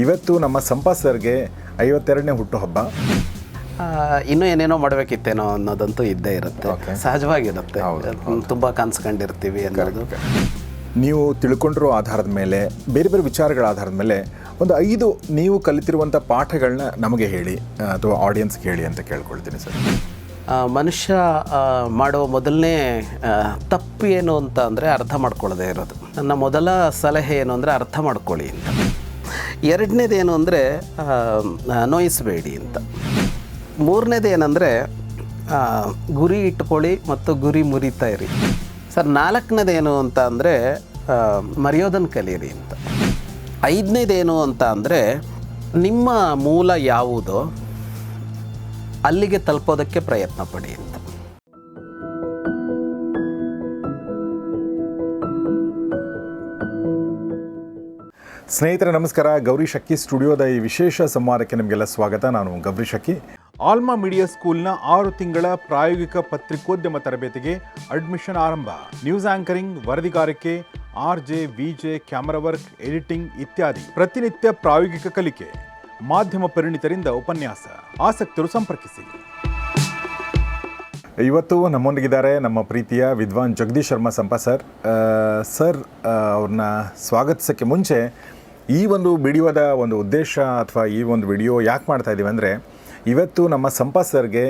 ಇವತ್ತು ನಮ್ಮ ಸಂಪತ್ ಸರ್ಗೆ 52ನೇ ಹುಟ್ಟುಹಬ್ಬ. ಇನ್ನೂ ಏನೇನೋ ಮಾಡಬೇಕಿತ್ತೇನೋ ಅನ್ನೋದಂತೂ ಇದ್ದೇ ಇರುತ್ತೆ, ಸಹಜವಾಗಿರುತ್ತೆ. ತುಂಬ ಕನ್ಸ್ಕೊಂಡಿರ್ತೀವಿ ಅನ್ನೋದು. ನೀವು ತಿಳ್ಕೊಂಡಿರೋ ಆಧಾರದ ಮೇಲೆ, ಬೇರೆ ಬೇರೆ ವಿಚಾರಗಳ ಆಧಾರದ ಮೇಲೆ ಒಂದು 5 ನೀವು ಕಲಿತಿರುವಂಥ ಪಾಠಗಳನ್ನ ನಮಗೆ ಹೇಳಿ ಅಥವಾ ಆಡಿಯನ್ಸ್ಗೆ ಹೇಳಿ ಅಂತ ಕೇಳ್ಕೊಳ್ತೀನಿ ಸರ್. ಮನುಷ್ಯ ಮಾಡೋ ಮೊದಲನೇ ತಪ್ಪು ಏನು ಅಂತ ಅಂದರೆ ಅರ್ಥ ಮಾಡ್ಕೊಳ್ಳೋದೇ ಇರೋದು. ನನ್ನ ಮೊದಲ ಸಲಹೆ ಏನು ಅಂದರೆ ಅರ್ಥ ಮಾಡ್ಕೊಳ್ಳಿ ಅಂತ. ಎರಡನೇದೇನು ಅಂದರೆ ನೋಯಿಸಬೇಡಿ ಅಂತ. ಮೂರನೇದು ಏನಂದರೆ ಗುರಿ ಇಟ್ಕೊಳ್ಳಿ ಮತ್ತು ಗುರಿ ಮುರಿತಾ ಇರಿ ಸರ್. ನಾಲ್ಕನೇದೇನು ಅಂತ ಅಂದರೆ ಮರೆಯೋದನ್ನು ಕಲೀರಿ ಅಂತ. ಐದನೇದೇನು ಅಂತ ಅಂದರೆ ನಿಮ್ಮ ಮೂಲ ಯಾವುದೋ ಅಲ್ಲಿಗೆ ತಲುಪೋದಕ್ಕೆ ಪ್ರಯತ್ನ ಪಡಿ ಅಂತ. ಸ್ನೇಹಿತರೆ ನಮಸ್ಕಾರ. ಗೌರಿ ಶಕ್ಕಿ ಸ್ಟುಡಿಯೋದ ಈ ವಿಶೇಷ ಸಂವಾದಕ್ಕೆ ನಿಮಗೆಲ್ಲ ಸ್ವಾಗತ. ನಾನು ಗೌರಿ ಶಕ್ಕಿ. ಆಲ್ಮಾ ಮೀಡಿಯಾ ಸ್ಕೂಲ್ನ 6 ತಿಂಗಳ ಪ್ರಾಯೋಗಿಕ ಪತ್ರಿಕೋದ್ಯಮ ತರಬೇತಿಗೆ ಅಡ್ಮಿಷನ್ ಆರಂಭ. ನ್ಯೂಸ್ ಆಂಕರಿಂಗ್, ವರದಿಗಾರಿಕೆ, RJ, VJ, camera work, editing ಇತ್ಯಾದಿ ಪ್ರತಿನಿತ್ಯ ಪ್ರಾಯೋಗಿಕ ಕಲಿಕೆ. ಮಾಧ್ಯಮ ಪರಿಣಿತರಿಂದ ಉಪನ್ಯಾಸ. ಆಸಕ್ತರು ಸಂಪರ್ಕಿಸಿ. ಇವತ್ತು ನಮ್ಮೊಂದಿಗಿದ್ದಾರೆ ನಮ್ಮ ಪ್ರೀತಿಯ ವಿದ್ವಾನ್ ಜಗದೀಶ್ ಶರ್ಮಾ ಸಂಪತ್ ಸರ್. ಅವ್ರನ್ನ ಸ್ವಾಗತಿಸೋಕ್ಕೆ ಮುಂಚೆ ಈ ಒಂದು ವಿಡಿಯೋದ ಒಂದು ಉದ್ದೇಶ ಅಥವಾ ಈ ಒಂದು ವಿಡಿಯೋ ಯಾಕೆ ಮಾಡ್ತಾ ಇದ್ದೀವಿ ಅಂದರೆ, ಇವತ್ತು ನಮ್ಮ ಸಂಪತ್ ಸರ್ಗೆ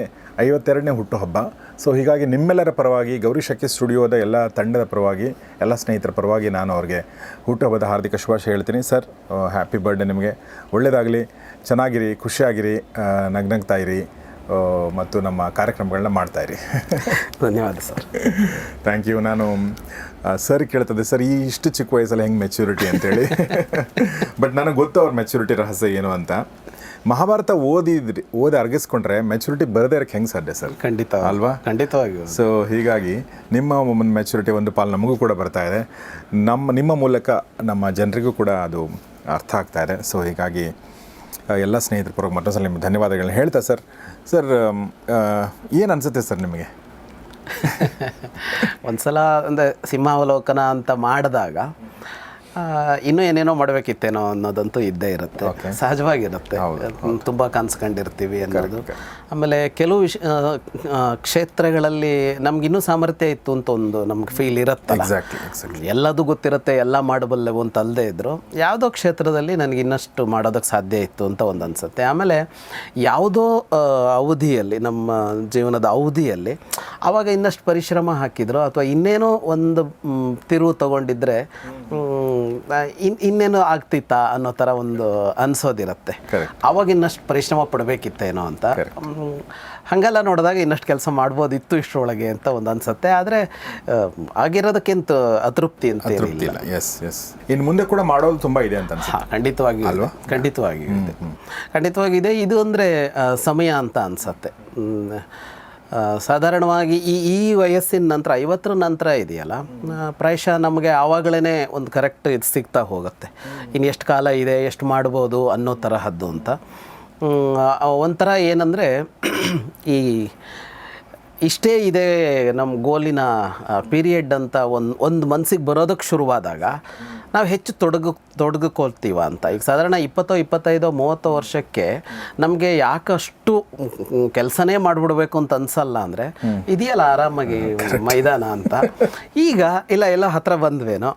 52ನೇ ಹುಟ್ಟುಹಬ್ಬ. ಸೊ ಹೀಗಾಗಿ ನಿಮ್ಮೆಲ್ಲರ ಪರವಾಗಿ, ಗೌರಿ ಶಕ್ಕಿ ಸ್ಟುಡಿಯೋದ ಎಲ್ಲ ತಂಡದ ಪರವಾಗಿ, ಎಲ್ಲ ಸ್ನೇಹಿತರ ಪರವಾಗಿ ನಾನು ಅವ್ರಿಗೆ ಹುಟ್ಟುಹಬ್ಬದ ಹಾರ್ದಿಕ ಶುಭಾಶಯ ಹೇಳ್ತೀನಿ. ಸರ್, ಹ್ಯಾಪಿ ಬರ್ಡೇ ನಿಮಗೆ. ಒಳ್ಳೆಯದಾಗಲಿ, ಚೆನ್ನಾಗಿರಿ, ಖುಷಿಯಾಗಿರಿ, ನಗ್ನಗ್ತಾ ಇರಿ ಮತ್ತು ನಮ್ಮ ಕಾರ್ಯಕ್ರಮಗಳನ್ನ ಮಾಡ್ತಾಯಿರಿ. ಧನ್ಯವಾದ ಸರ್. Thank you. ನಾನು ಸರ್ ಕೇಳ್ತದೆ, ಸರ್ ಇಷ್ಟು ಚಿಕ್ಕ ವಯಸ್ಸಲ್ಲಿ ಹೆಂಗೆ ಮೆಚ್ಯೂರಿಟಿ ಅಂತೇಳಿ. ಬಟ್ ನನಗೆ ಗೊತ್ತು ಅವ್ರ ಮೆಚ್ಯೂರಿಟಿ ರಹಸ್ಯ ಏನು ಅಂತ. ಮಹಾಭಾರತ ಓದಿ ಅರ್ಗಿಸ್ಕೊಂಡ್ರೆ ಮೆಚುರಿಟಿ ಬರದೇ ಇರೋಕ್ಕೆ ಹೆಂಗೆ ಸಾಧ್ಯ ಸರ್? ಖಂಡಿತ ಅಲ್ವಾ? ಖಂಡಿತವಾಗಿ. ಸೊ ಹೀಗಾಗಿ ನಿಮ್ಮ ಮೆಚುರಿಟಿ ಒಂದು ಪಾಲು ನಮಗೂ ಕೂಡ ಬರ್ತಾ ಇದೆ, ನಿಮ್ಮ ಮೂಲಕ ನಮ್ಮ ಜನರಿಗೂ ಕೂಡ ಅದು ಅರ್ಥ ಆಗ್ತಾ ಇದೆ. ಸೊ ಹೀಗಾಗಿ ಎಲ್ಲ ಸ್ನೇಹಿತರ ಪರವಾಗಿ ಮತ್ತೊಂದು ಸಲ ನಿಮ್ಗೆ ಧನ್ಯವಾದಗಳನ್ನ ಹೇಳ್ತಾ ಸರ್ ಏನು ಅನಿಸುತ್ತೆ ಸರ್ ನಿಮಗೆ? ಒಂದ್ಸಲ ಅಂದರೆ ಸಿಂಹಾವಲೋಕನ ಅಂತ ಮಾಡಿದಾಗ ಇನ್ನೂ ಏನೇನೋ ಮಾಡಬೇಕಿತ್ತೇನೋ ಅನ್ನೋದಂತೂ ಇದ್ದೇ ಇರುತ್ತೆ, ಸಹಜವಾಗಿರುತ್ತೆ. ತುಂಬ ಕನ್ಸ್ಕೊಂಡಿರ್ತೀವಿ ಅನ್ನೋದು. ಆಮೇಲೆ ಕೆಲವು ಕ್ಷೇತ್ರಗಳಲ್ಲಿ ನಮಗಿನ್ನೂ ಸಾಮರ್ಥ್ಯ ಇತ್ತು ಅಂತ ಒಂದು ನಮ್ಗೆ ಫೀಲ್ ಇರುತ್ತಲ್ಲ. ಎಲ್ಲದೂ ಗೊತ್ತಿರುತ್ತೆ, ಎಲ್ಲ ಮಾಡಬಲ್ಲೆವು ಅಂತ ಅಲ್ಲದೆ ಇದ್ದರು, ಯಾವುದೋ ಕ್ಷೇತ್ರದಲ್ಲಿ ನನಗೆ ಇನ್ನಷ್ಟು ಮಾಡೋದಕ್ಕೆ ಸಾಧ್ಯ ಇತ್ತು ಅಂತ ಒಂದು ಅನಿಸುತ್ತೆ. ಆಮೇಲೆ ಯಾವುದೋ ಅವಧಿಯಲ್ಲಿ, ನಮ್ಮ ಜೀವನದ ಅವಧಿಯಲ್ಲಿ ಆವಾಗ ಇನ್ನಷ್ಟು ಪರಿಶ್ರಮ ಹಾಕಿದ್ರು ಅಥವಾ ಇನ್ನೇನೋ ಒಂದು ತಿರುವು ತಗೊಂಡಿದ್ರೆ ಇನ್ನೇನು ಆಗ್ತಿತ್ತಾ ಅನ್ನೋ ಥರ ಒಂದು ಅನಿಸೋದಿರುತ್ತೆ. ಆವಾಗ ಇನ್ನಷ್ಟು ಪರಿಶ್ರಮ ಪಡಬೇಕಿತ್ತೇನೋ ಅಂತ. ಹಾಗೆಲ್ಲ ನೋಡಿದಾಗ ಇನ್ನಷ್ಟು ಕೆಲಸ ಮಾಡ್ಬೋದಿತ್ತು ಇಷ್ಟರೊಳಗೆ ಅಂತ ಒಂದು ಅನಿಸುತ್ತೆ. ಆದರೆ ಆಗಿರೋದಕ್ಕಿಂತ ಅತೃಪ್ತಿ ಅಂತ ಇಲ್ಲ. ಇನ್ನು ಮುಂದೆ ಕೂಡ ಮಾಡೋದು ತುಂಬ ಇದೆ ಅಂತ ಅನ್ಸುತ್ತೆ. ಖಂಡಿತವಾಗಿ ಅಲ್ವಾ? ಖಂಡಿತವಾಗಿದೆ. ಇದು ಅಂದರೆ ಸಮಯ ಅಂತ ಅನಿಸುತ್ತೆ. ಸಾಧಾರಣವಾಗಿ ಈ ವಯಸ್ಸಿನ ನಂತರ, 50ರ ನಂತರ ಇದೆಯಲ್ಲ, ಪ್ರಾಯಶಃ ನಮಗೆ ಆವಾಗಲೇ ಒಂದು ಕರೆಕ್ಟ್ ಇದು ಸಿಗ್ತಾ ಹೋಗುತ್ತೆ. ಇನ್ನು ಎಷ್ಟು ಕಾಲ ಇದೆ, ಎಷ್ಟು ಮಾಡ್ಬೋದು ಅನ್ನೋ ತರಹದ್ದು ಅಂತ. ಒಂಥರ ಏನಂದರೆ, ಇಷ್ಟೇ ಇದೆ ನಮ್ಮ ಗೋಲಿನ ಪೀರಿಯಡ್ ಅಂತ ಒಂದು ಮನಸ್ಸಿಗೆ ಬರೋದಕ್ಕೆ ಶುರುವಾದಾಗ ನಾವು ಹೆಚ್ಚು ತೊಡಗಿಕೊಳ್ತೀವ ಅಂತ. ಈಗ ಸಾಧಾರಣ 20, 25, 30 ವರ್ಷಕ್ಕೆ ನಮಗೆ ಯಾಕಷ್ಟು ಕೆಲಸನೇ ಮಾಡಿಬಿಡ್ಬೇಕು ಅಂತ ಅನಿಸಲ್ಲ ಅಂದರೆ, ಇದೆಯಲ್ಲ ಆರಾಮಾಗಿ ಮೈದಾನ ಅಂತ. ಈಗ ಎಲ್ಲ ಹತ್ರ ಬಂದ್ವೇನೋ,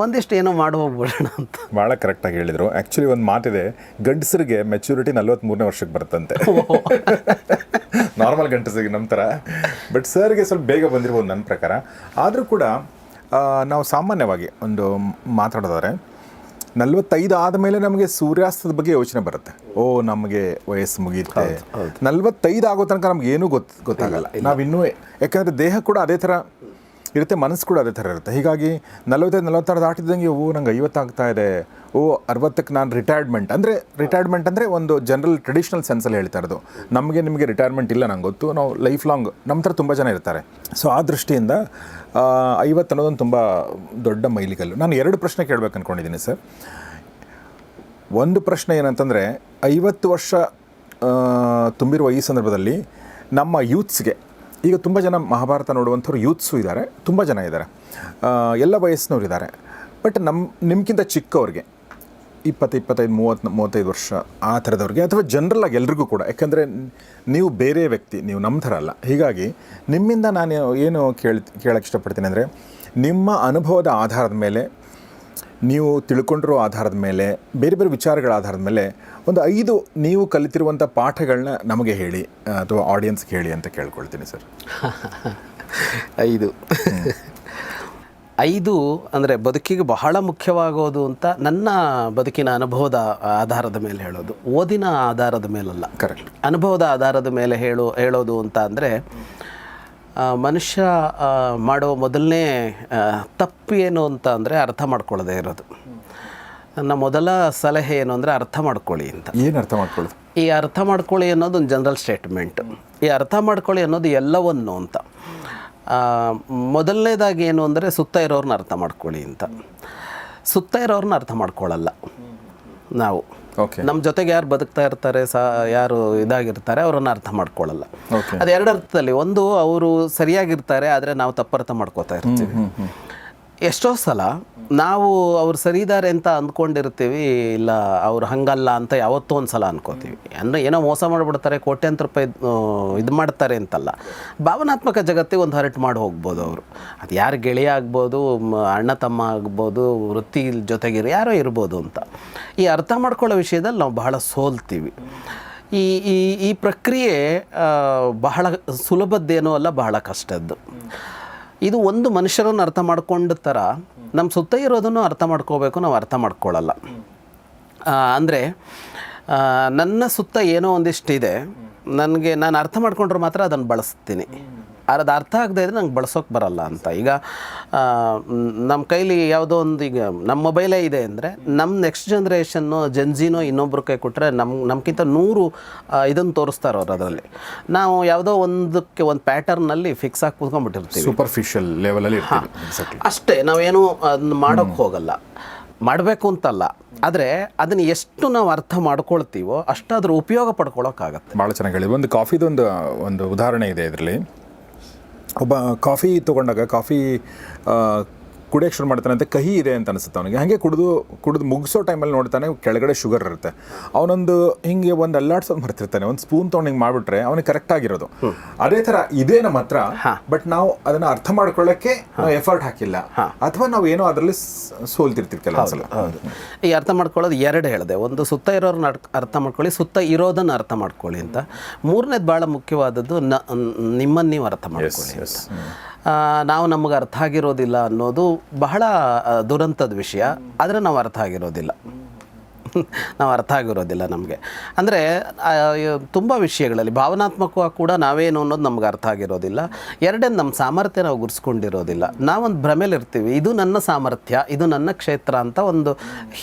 ಒಂದಿಷ್ಟು ಏನೋ ಮಾಡಿ ಹೋಗ್ಬಿಡೋಣ ಅಂತ. ಭಾಳ ಕರೆಕ್ಟಾಗಿ ಹೇಳಿದರು. ಆ್ಯಕ್ಚುಲಿ ಒಂದು ಮಾತಿದೆ, ಗಂಡಸರಿಗೆ ಮೆಚ್ಯೂರಿಟಿ 43ನೇ ವರ್ಷಕ್ಕೆ ಬರುತ್ತಂತೆ, ನಾರ್ಮಲ್ ಗಂಡಸರಿಗೆ ನಮ್ಮ ಥರ. ಬಟ್ ಸರ್ಗೆ ಸ್ವಲ್ಪ ಬೇಗ ಬಂದಿರ್ಬೋದು ನನ್ನ ಪ್ರಕಾರ. ಆದರೂ ಕೂಡ ನಾವು ಸಾಮಾನ್ಯವಾಗಿ ಒಂದು ಮಾತಾಡೋದಾದ್ರೆ 45 ಆದಮೇಲೆ ನಮಗೆ ಸೂರ್ಯಾಸ್ತದ ಬಗ್ಗೆ ಯೋಚನೆ ಬರುತ್ತೆ. ನಮಗೆ ವಯಸ್ಸು ಮುಗಿಯುತ್ತೆ. 45 ಆಗೋ ತನಕ ನಮ್ಗೆ ಏನೂ ಗೊತ್ತಾಗಲ್ಲ. ನಾವಿನ್ನೂ, ಯಾಕಂದರೆ ದೇಹ ಕೂಡ ಅದೇ ಥರ ಇರುತ್ತೆ, ಮನಸ್ಸು ಕೂಡ ಅದೇ ಥರ ಇರುತ್ತೆ. ಹೀಗಾಗಿ 45, 46 ದಾಟಿದಂಗೆ ನಂಗೆ 50 ಆಗ್ತಾ ಇದೆ, 60ಕ್ಕೆ ನಾನು ರಿಟೈರ್ಮೆಂಟ್ ಅಂದರೆ ಒಂದು ಜನರಲ್ ಟ್ರೆಡಿಷ್ನಲ್ ಸೆನ್ಸಲ್ಲಿ ಹೇಳ್ತಾ ಇರೋದು. ನಿಮಗೆ ರಿಟೈರ್ಮೆಂಟ್ ಇಲ್ಲ, ನಂಗೆ ಗೊತ್ತು. ನಾವು ಲೈಫ್ ಲಾಂಗ್ ನಮ್ಮ ಥರ ತುಂಬ ಜನ ಇರ್ತಾರೆ. ಸೊ ಆ ದೃಷ್ಟಿಯಿಂದ 50 ಅನ್ನೋದೊಂದು ತುಂಬ ದೊಡ್ಡ ಮೈಲಿಗಲ್ಲು. ನಾನು 2 ಪ್ರಶ್ನೆ ಕೇಳಬೇಕು ಅಂದ್ಕೊಂಡಿದ್ದೀನಿ ಸರ್. ಒಂದು ಪ್ರಶ್ನೆ ಏನಂತಂದರೆ, 50 ವರ್ಷ ತುಂಬಿರುವ ಈ ಸಂದರ್ಭದಲ್ಲಿ ನಮ್ಮ ಯೂತ್ಸ್ಗೆ, ಈಗ ತುಂಬ ಜನ ಮಹಾಭಾರತ ನೋಡುವಂಥವ್ರು ಯೂತ್ಸು ಇದ್ದಾರೆ, ತುಂಬ ಜನ ಇದ್ದಾರೆ, ಎಲ್ಲ ವಯಸ್ಸಿನವ್ರು ಇದ್ದಾರೆ. ಬಟ್ ನಿಮ್ಗಿಂತ ಚಿಕ್ಕವ್ರಿಗೆ 25 ವರ್ಷ ಆ ಥರದವ್ರಿಗೆ ಅಥವಾ ಜನರಲ್ ಆಗಿ ಎಲ್ರಿಗೂ ಕೂಡ, ಯಾಕಂದರೆ ನೀವು ಬೇರೆ ವ್ಯಕ್ತಿ, ನೀವು ನಮ್ಮ ಥರ ಅಲ್ಲ. ಹೀಗಾಗಿ ನಿಮ್ಮಿಂದ ನಾನು ಏನು ಕೇಳಕ್ಕೆ ಇಷ್ಟಪಡ್ತೀನಿ ಅಂದರೆ, ನಿಮ್ಮ ಅನುಭವದ ಆಧಾರದ ಮೇಲೆ, ನೀವು ತಿಳ್ಕೊಂಡಿರೋ ಆಧಾರದ ಮೇಲೆ, ಬೇರೆ ಬೇರೆ ವಿಚಾರಗಳ ಆಧಾರದ ಮೇಲೆ ಒಂದು 5 ನೀವು ಕಲಿತಿರುವಂಥ ಪಾಠಗಳನ್ನ ನಮಗೆ ಹೇಳಿ ಅಥವಾ ಆಡಿಯನ್ಸ್ಗೆ ಹೇಳಿ ಅಂತ ಕೇಳ್ಕೊಳ್ತೀನಿ ಸರ್. 5 ಅಂದರೆ ಬದುಕಿಗೆ ಬಹಳ ಮುಖ್ಯವಾಗೋದು ಅಂತ ನನ್ನ ಬದುಕಿನ ಅನುಭವದ ಆಧಾರದ ಮೇಲೆ ಹೇಳೋದು, ಓದಿನ ಆಧಾರದ ಮೇಲಲ್ಲ. ಕರೆಕ್ಟ್. ಅನುಭವದ ಆಧಾರದ ಮೇಲೆ ಹೇಳೋದು ಅಂತ ಅಂದರೆ, ಮನುಷ್ಯ ಮಾಡೋ ಮೊದಲನೇ ತಪ್ಪು ಏನು ಅಂತ ಅಂದರೆ ಅರ್ಥ ಮಾಡ್ಕೊಳ್ಳೋದೇ ಇರೋದು. ನನ್ನ ಮೊದಲ ಸಲಹೆ ಏನು ಅಂದರೆ ಅರ್ಥ ಮಾಡ್ಕೊಳ್ಳಿ ಅಂತ. ಏನು ಅರ್ಥ ಮಾಡ್ಕೊಳ್ಳೋದು? ಈ ಅರ್ಥ ಮಾಡ್ಕೊಳ್ಳಿ ಅನ್ನೋದು ಒಂದು ಜನರಲ್ ಸ್ಟೇಟ್ಮೆಂಟ್. ಈ ಅರ್ಥ ಮಾಡ್ಕೊಳ್ಳಿ ಅನ್ನೋದು ಎಲ್ಲವನ್ನು ಅಂತ. ಮೊದಲನೇದಾಗಿ ಏನು ಅಂದರೆ ಸುತ್ತ ಇರೋರನ್ನ ಅರ್ಥ ಮಾಡ್ಕೊಳ್ಳಿ ಅಂತ. ಸುತ್ತ ಇರೋರನ್ನ ಅರ್ಥ ಮಾಡ್ಕೊಳ್ಳಲ್ಲ ನಾವು. ನಮ್ಮ ಜೊತೆಗೆ ಯಾರು ಬದುಕ್ತಾ ಇರ್ತಾರೆ, ಯಾರು ಇದಾಗಿರ್ತಾರೆ, ಅವರನ್ನು ಅರ್ಥ ಮಾಡ್ಕೊಳ್ಳಲ್ಲ. ಅದು 2 ಅರ್ಥದಲ್ಲಿ. ಒಂದು, ಅವರು ಸರಿಯಾಗಿರ್ತಾರೆ ಆದರೆ ನಾವು ತಪ್ಪರ್ಥ ಮಾಡ್ಕೋತಾ ಇರ್ತೀವಿ. ಎಷ್ಟೋ ಸಲ ನಾವು ಅವ್ರು ಸರಿದಾರೆ ಅಂತ ಅಂದ್ಕೊಂಡಿರ್ತೀವಿ, ಇಲ್ಲ ಅವ್ರು ಹಂಗಲ್ಲ ಅಂತ ಯಾವತ್ತೋ ಒಂದು ಸಲ ಅನ್ಕೋತೀವಿ. ಅಂದರೆ ಏನೋ ಮೋಸ ಮಾಡಿಬಿಡ್ತಾರೆ, ಕೋಟ್ಯಾಂತರ ರೂಪಾಯಿ ಇದು ಮಾಡ್ತಾರೆ ಅಂತಲ್ಲ, ಭಾವನಾತ್ಮಕ ಜಗತ್ತಿಗೆ ಒಂದು ಹರ್ಟ್ ಮಾಡಿ ಹೋಗ್ಬೋದು ಅವರು. ಅದು ಯಾರು ಗೆಳೆಯ ಆಗ್ಬೋದು, ಅಣ್ಣ ತಮ್ಮ ಆಗ್ಬೋದು, ವೃತ್ತಿ ಜೊತೆಗಿರೋ ಯಾರೋ ಇರ್ಬೋದು ಅಂತ. ಈ ಅರ್ಥ ಮಾಡ್ಕೊಳ್ಳೋ ವಿಷಯದಲ್ಲಿ ನಾವು ಬಹಳ ಸೋಲ್ತೀವಿ. ಈ ಈ ಈ ಪ್ರಕ್ರಿಯೆ ಬಹಳ ಸುಲಭದ್ದೇನೂ ಅಲ್ಲ, ಬಹಳ ಕಷ್ಟದ್ದು. ಇದು ಒಂದು ಮನುಷ್ಯರನ್ನು ಅರ್ಥ ಮಾಡ್ಕೊಂಡ ಥರ ನಮ್ಮ ಸುತ್ತ ಇರೋದನ್ನು ಅರ್ಥ ಮಾಡ್ಕೋಬೇಕು, ನಾವು ಅರ್ಥ ಮಾಡ್ಕೊಳ್ಳಲ್ಲ. ಅಂದರೆ ನನ್ನ ಸುತ್ತ ಏನೋ ಒಂದಿಷ್ಟಿದೆ, ನಾನು ಅರ್ಥ ಮಾಡ್ಕೊಂಡ್ರೆ ಮಾತ್ರ ಅದನ್ನು ಬಳಸ್ತೀನಿ. ಅದು ಅರ್ಥ ಆಗದೆ ಇದ್ದರೆ ನಂಗೆ ಬಳಸೋಕೆ ಬರಲ್ಲ ಅಂತ. ಈಗ ನಮ್ಮ ಕೈಲಿ ಯಾವುದೋ ಒಂದು, ಈಗ ನಮ್ಮ ಮೊಬೈಲೇ ಇದೆ ಅಂದರೆ, ನಮ್ಮ ನೆಕ್ಸ್ಟ್ ಜನ್ರೇಷನ್ನು ಜೆನ್ಜಿನೋ ಇನ್ನೊಬ್ರ ಕೈ ಕೊಟ್ಟರೆ ನಮ್ಗಿಂತ 100 ಇದನ್ನು ತೋರಿಸ್ತಾರೆ ಅವ್ರು. ಅದರಲ್ಲಿ ನಾವು ಯಾವುದೋ ಒಂದು ಪ್ಯಾಟರ್ನಲ್ಲಿ ಫಿಕ್ಸ್ ಆಗಿ ಕೂತ್ಕೊಂಡ್ಬಿಟ್ಟಿರ್ತೀವಿ, ಸೂಪರ್ಫಿಷಿಯಲ್ ಲೆವೆಲಲ್ಲಿ ಅಷ್ಟೇ. ನಾವೇನು ಅದನ್ನ ಮಾಡೋಕ್ಕೆ ಹೋಗಲ್ಲ, ಮಾಡಬೇಕು ಅಂತಲ್ಲ. ಆದರೆ ಅದನ್ನು ಎಷ್ಟು ನಾವು ಅರ್ಥ ಮಾಡ್ಕೊಳ್ತೀವೋ ಅಷ್ಟು ಅದ್ರ ಉಪಯೋಗ ಪಡ್ಕೊಳ್ಳೋಕ್ಕಾಗತ್ತೆ. ಭಾಳ ಚೆನ್ನಾಗಿ ಹೇಳಿ. ಒಂದು ಕಾಫಿದೊಂದು ಉದಾಹರಣೆ ಇದೆ ಇದರಲ್ಲಿ. ಒಬ್ಬ ಕಾಫಿ ತೊಗೊಂಡಾಗ ಕಾಫಿ ಕುಡಿಯೋಕ್ಕೆ ಶುರು ಮಾಡ್ತಾನಂತೆ, ಕಹಿ ಇದೆ ಅಂತ ಅನಿಸುತ್ತೆ ಅವನಿಗೆ. ಹಾಗೆ ಕುಡಿದು ಮುಗಿಸೋ ಟೈಮಲ್ಲಿ ನೋಡ್ತಾನೆ ಕೆಳಗಡೆ ಶುಗರ್ ಇರುತ್ತೆ. ಅವನೊಂದು ಹಿಂಗೆ ಒಂದು ಅಲ್ಲಾಡ್ಸೋದು ಮರ್ತಿರ್ತಾನೆ, ಒಂದು ಸ್ಪೂನ್ ತೊಗೊಂಡು ಹಿಂಗೆ ಮಾಡಿಬಿಟ್ರೆ ಅವನಿಗೆ ಕರೆಕ್ಟ್ ಆಗಿರೋದು. ಅದೇ ಥರ ಇದೇ ನಮ್ಮ ಹತ್ರ, ಬಟ್ ನಾವು ಅದನ್ನು ಅರ್ಥ ಮಾಡ್ಕೊಳ್ಳೋಕ್ಕೆ ನಾವು ಎಫರ್ಟ್ ಹಾಕಿಲ್ಲ, ಅಥವಾ ನಾವು ಏನೋ ಅದರಲ್ಲಿ ಸೋಲ್ತಿರ್ತೀವಿ ಕೆಲವು ಸಲ. ಈ ಅರ್ಥ ಮಾಡ್ಕೊಳ್ಳೋದು 2 ಹೇಳಿದೆ. ಒಂದು, ಸುತ್ತ ಇರೋರನ್ನ ಅರ್ಥ ಮಾಡ್ಕೊಳ್ಳಿ, ಸುತ್ತ ಇರೋದನ್ನು ಅರ್ಥ ಮಾಡ್ಕೊಳ್ಳಿ ಅಂತ. 3ನೇದು ಭಾಳ ಮುಖ್ಯವಾದದ್ದು, ನಿಮ್ಮನ್ನು ನೀವು ಅರ್ಥ ಮಾಡ್ಕೊಳ್ಳಿ ಅಂತ. ನಾವು ನಮಗೆ ಅರ್ಥ ಆಗಿರೋದಿಲ್ಲ ಅನ್ನೋದು ಬಹಳ ದುರಂತದ ವಿಷಯ. ಆದರೆ ನಾವು ಅರ್ಥ ಆಗಿರೋದಿಲ್ಲ ನಮಗೆ. ಅಂದರೆ ತುಂಬ ವಿಷಯಗಳಲ್ಲಿ ಭಾವನಾತ್ಮಕವಾಗಿ ಕೂಡ ನಾವೇನು ಅನ್ನೋದು ನಮ್ಗೆ ಅರ್ಥ ಆಗಿರೋದಿಲ್ಲ. 2ನೇದು, ನಮ್ಮ ಸಾಮರ್ಥ್ಯ ನಾವು ಗುರ್ಸ್ಕೊಂಡಿರೋದಿಲ್ಲ. ನಾವೊಂದು ಭ್ರಮೆಲಿರ್ತೀವಿ, ಇದು ನನ್ನ ಸಾಮರ್ಥ್ಯ, ಇದು ನನ್ನ ಕ್ಷೇತ್ರ ಅಂತ ಒಂದು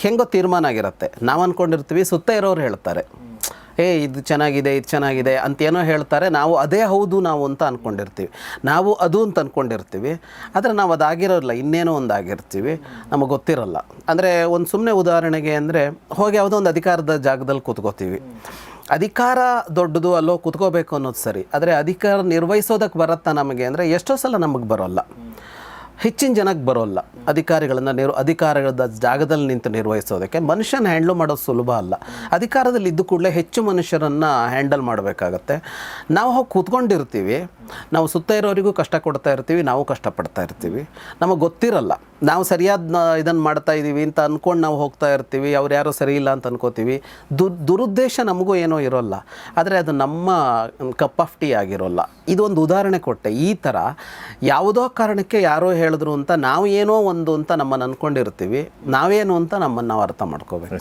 ಹೆಂಗೋ ತೀರ್ಮಾನ ಆಗಿರುತ್ತೆ. ನಾವು ಅಂದ್ಕೊಂಡಿರ್ತೀವಿ, ಸುತ್ತ ಇರೋರು ಹೇಳ್ತಾರೆ, ಇದು ಚೆನ್ನಾಗಿದೆ ಅಂತೇನೋ ಹೇಳ್ತಾರೆ, ನಾವು ಅದೇ ಹೌದು ನಾವು ಅಂತ ಅಂದ್ಕೊಂಡಿರ್ತೀವಿ, ನಾವು ಅದು ಅಂತ ಅಂದ್ಕೊಂಡಿರ್ತೀವಿ. ಆದರೆ ನಾವು ಅದಾಗಿರೋಲ್ಲ, ಇನ್ನೇನೋ ಒಂದು ಆಗಿರ್ತೀವಿ, ನಮಗೆ ಗೊತ್ತಿರಲ್ಲ. ಅಂದರೆ ಒಂದು ಸುಮ್ಮನೆ ಉದಾಹರಣೆಗೆ ಅಂದರೆ, ಹೋಗಿ ಯಾವುದೋ ಒಂದು ಅಧಿಕಾರದ ಜಾಗದಲ್ಲಿ ಕೂತ್ಕೋತೀವಿ. ಅಧಿಕಾರ ದೊಡ್ಡದು, ಅಲ್ಲೋ ಕೂತ್ಕೋಬೇಕು ಅನ್ನೋದು ಸರಿ. ಆದರೆ ಅಧಿಕಾರ ನಿರ್ವಹಿಸೋದಕ್ಕೆ ಬರುತ್ತಾ ನಮಗೆ ಅಂದರೆ, ಎಷ್ಟೋ ಸಲ ನಮಗೆ ಬರೋಲ್ಲ, ಹೆಚ್ಚಿನ ಜನಕ್ಕೆ ಬರೋಲ್ಲ. ಅಧಿಕಾರಗಳ ಜಾಗದಲ್ಲಿ ನಿಂತು ನಿರ್ವಹಿಸೋದಕ್ಕೆ ಮನುಷ್ಯನ ಹ್ಯಾಂಡ್ಲ್ ಮಾಡೋದು ಸುಲಭ ಅಲ್ಲ. ಅಧಿಕಾರದಲ್ಲಿ ಇದ್ದು ಕೂಡಲೇ ಹೆಚ್ಚು ಮನುಷ್ಯರನ್ನು ಹ್ಯಾಂಡಲ್ ಮಾಡಬೇಕಾಗತ್ತೆ. ನಾವು ಹೋಗಿ ಕೂತ್ಕೊಂಡಿರ್ತೀವಿ, ನಾವು ಸುತ್ತ ಇರೋರಿಗೂ ಕಷ್ಟ ಕೊಡ್ತಾ ಇರ್ತೀವಿ, ನಾವು ಕಷ್ಟಪಡ್ತಾ ಇರ್ತೀವಿ, ನಮಗೆ ಗೊತ್ತಿರಲ್ಲ. ನಾವು ಸರಿಯಾದ ಇದನ್ನು ಮಾಡ್ತಾ ಇದ್ದೀವಿ ಅಂತ ಅಂದ್ಕೊಂಡು ನಾವು ಹೋಗ್ತಾ ಇರ್ತೀವಿ, ಅವ್ರು ಯಾರೋ ಸರಿ ಇಲ್ಲ ಅಂತ ಅನ್ಕೋತೀವಿ. ದುರುದ್ದೇಶ ನಮಗೂ ಏನೋ ಇರೋಲ್ಲ, ಆದರೆ ಅದು ನಮ್ಮ ಕಪ್ ಆಫ್ ಟೀ ಆಗಿರೋಲ್ಲ. ಇದೊಂದು ಉದಾಹರಣೆ ಕೊಟ್ಟೆ. ಈ ಥರ ಯಾವುದೋ ಕಾರಣಕ್ಕೆ ಯಾರೋ ಹೇಳಿದ್ರು ಅಂತ ನಾವು ಏನೋ ಒಂದು ಅಂತ ನಮ್ಮನ್ನು ಅಂದ್ಕೊಂಡಿರ್ತೀವಿ, ನಾವೇನು ಅಂತ ನಮ್ಮನ್ನು ನಾವು ಅರ್ಥ ಮಾಡ್ಕೋಬೇಕು.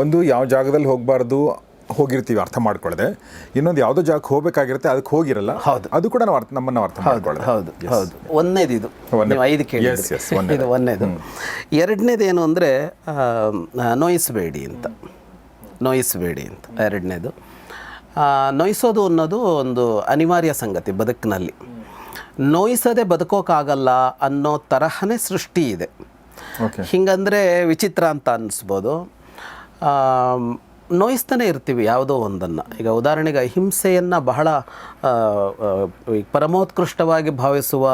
ಒಂದು ಯಾವ ಜಾಗದಲ್ಲಿ ಹೋಗಿರ್ತೀವಿ ಅರ್ಥ ಮಾಡ್ಕೊಳ್ಳದೆ, ಇನ್ನೊಂದು ಯಾವುದೋ ಜಾಗಕ್ಕೆ ಹೋಗಬೇಕಾಗಿರುತ್ತೆ, ಅದಕ್ಕೆ ಹೋಗಿರಲ್ಲ. ಹೌದು, ಅದು ಕೂಡ ನಾವು ನಮ್ಮನ್ನು ಅರ್ಥ ಮಾಡ್ಕೊಳ್ಳೋದು. ಹೌದು. ಒಂದನೇದು ಇದು, ನೀವು 5 ಕೇಳಿದ್ರಿ, ಇದು ಒಂದನೇದು. 2ನೇದು ಏನು ಅಂದರೆ, ನೋಯಿಸಬೇಡಿ ಅಂತ. 2ನೇದು, ನೋಯಿಸೋದು ಅನ್ನೋದು ಒಂದು ಅನಿವಾರ್ಯ ಸಂಗತಿ ಬದುಕಿನಲ್ಲಿ. ನೋಯಿಸದೆ ಬದುಕೋಕ್ಕಾಗಲ್ಲ ಅನ್ನೋ ತರಹನೇ ಸೃಷ್ಟಿ ಇದೆ. ಹಿಂಗಂದರೆ ವಿಚಿತ್ರ ಅಂತ ಅನ್ನಿಸ್ಬೋದು. ನೋಯಿಸ್ತಾನೆ ಇರ್ತೀವಿ ಯಾವುದೋ ಒಂದನ್ನು. ಈಗ ಉದಾಹರಣೆಗೆ ಅಹಿಂಸೆಯನ್ನು ಬಹಳ ಪರಮೋತ್ಕೃಷ್ಟವಾಗಿ ಭಾವಿಸುವ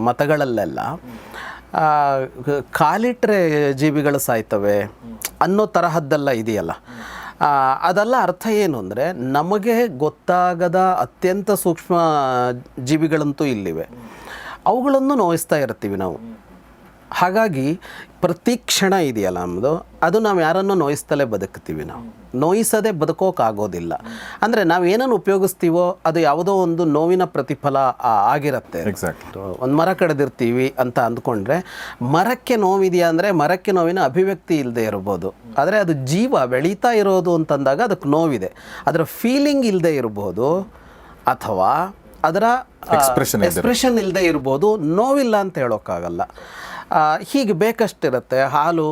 ಮತಗಳಲ್ಲೆಲ್ಲ ಕಾಲಿಟ್ರೆ ಜೀವಿಗಳು ಸಾಯ್ತವೆ ಅನ್ನೋ ತರಹದ್ದೆಲ್ಲ ಇದೆಯಲ್ಲ, ಅದೆಲ್ಲ ಅರ್ಥ ಏನು ಅಂದರೆ ನಮಗೆ ಗೊತ್ತಾಗದ ಅತ್ಯಂತ ಸೂಕ್ಷ್ಮ ಜೀವಿಗಳಂತೂ ಇಲ್ಲಿವೆ, ಅವುಗಳನ್ನು ನೋಯಿಸ್ತಾ ಇರ್ತೀವಿ ನಾವು. ಹಾಗಾಗಿ ಪ್ರತಿ ಕ್ಷಣ ಇದೆಯಲ್ಲ ನಮ್ಮದು, ಅದು ನಾವು ಯಾರನ್ನು ನೋಯಿಸ್ತಲೇ ಬದುಕ್ತೀವಿ. ನಾವು ನೋಯಿಸದೆ ಬದುಕೋಕ್ಕಾಗೋದಿಲ್ಲ. ಅಂದರೆ ನಾವು ಏನನ್ನು ಉಪಯೋಗಿಸ್ತೀವೋ ಅದು ಯಾವುದೋ ಒಂದು ನೋವಿನ ಪ್ರತಿಫಲ ಆಗಿರುತ್ತೆ. ಒಂದು ಮರ ಕಡಿದಿರ್ತೀವಿ ಅಂತ ಅಂದ್ಕೊಂಡ್ರೆ ಮರಕ್ಕೆ ನೋವಿದೆಯಾ ಅಂದರೆ ಮರಕ್ಕೆ ನೋವಿನ ಅಭಿವ್ಯಕ್ತಿ ಇಲ್ಲದೆ ಇರ್ಬೋದು, ಆದರೆ ಅದು ಜೀವ ಬೆಳೀತಾ ಇರೋದು ಅಂತಂದಾಗ ಅದಕ್ಕೆ ನೋವಿದೆ. ಅದರ ಫೀಲಿಂಗ್ ಇಲ್ಲದೆ ಇರ್ಬೋದು ಅಥವಾ ಅದರ ಎಕ್ಸ್ಪ್ರೆಷನ್ ಇಲ್ಲದೆ ಇರ್ಬೋದು, ನೋವಿಲ್ಲ ಅಂತ ಹೇಳೋಕ್ಕಾಗಲ್ಲ. ಹೀಗೆ ಬೇಕಷ್ಟಿರುತ್ತೆ. ಹಾಲು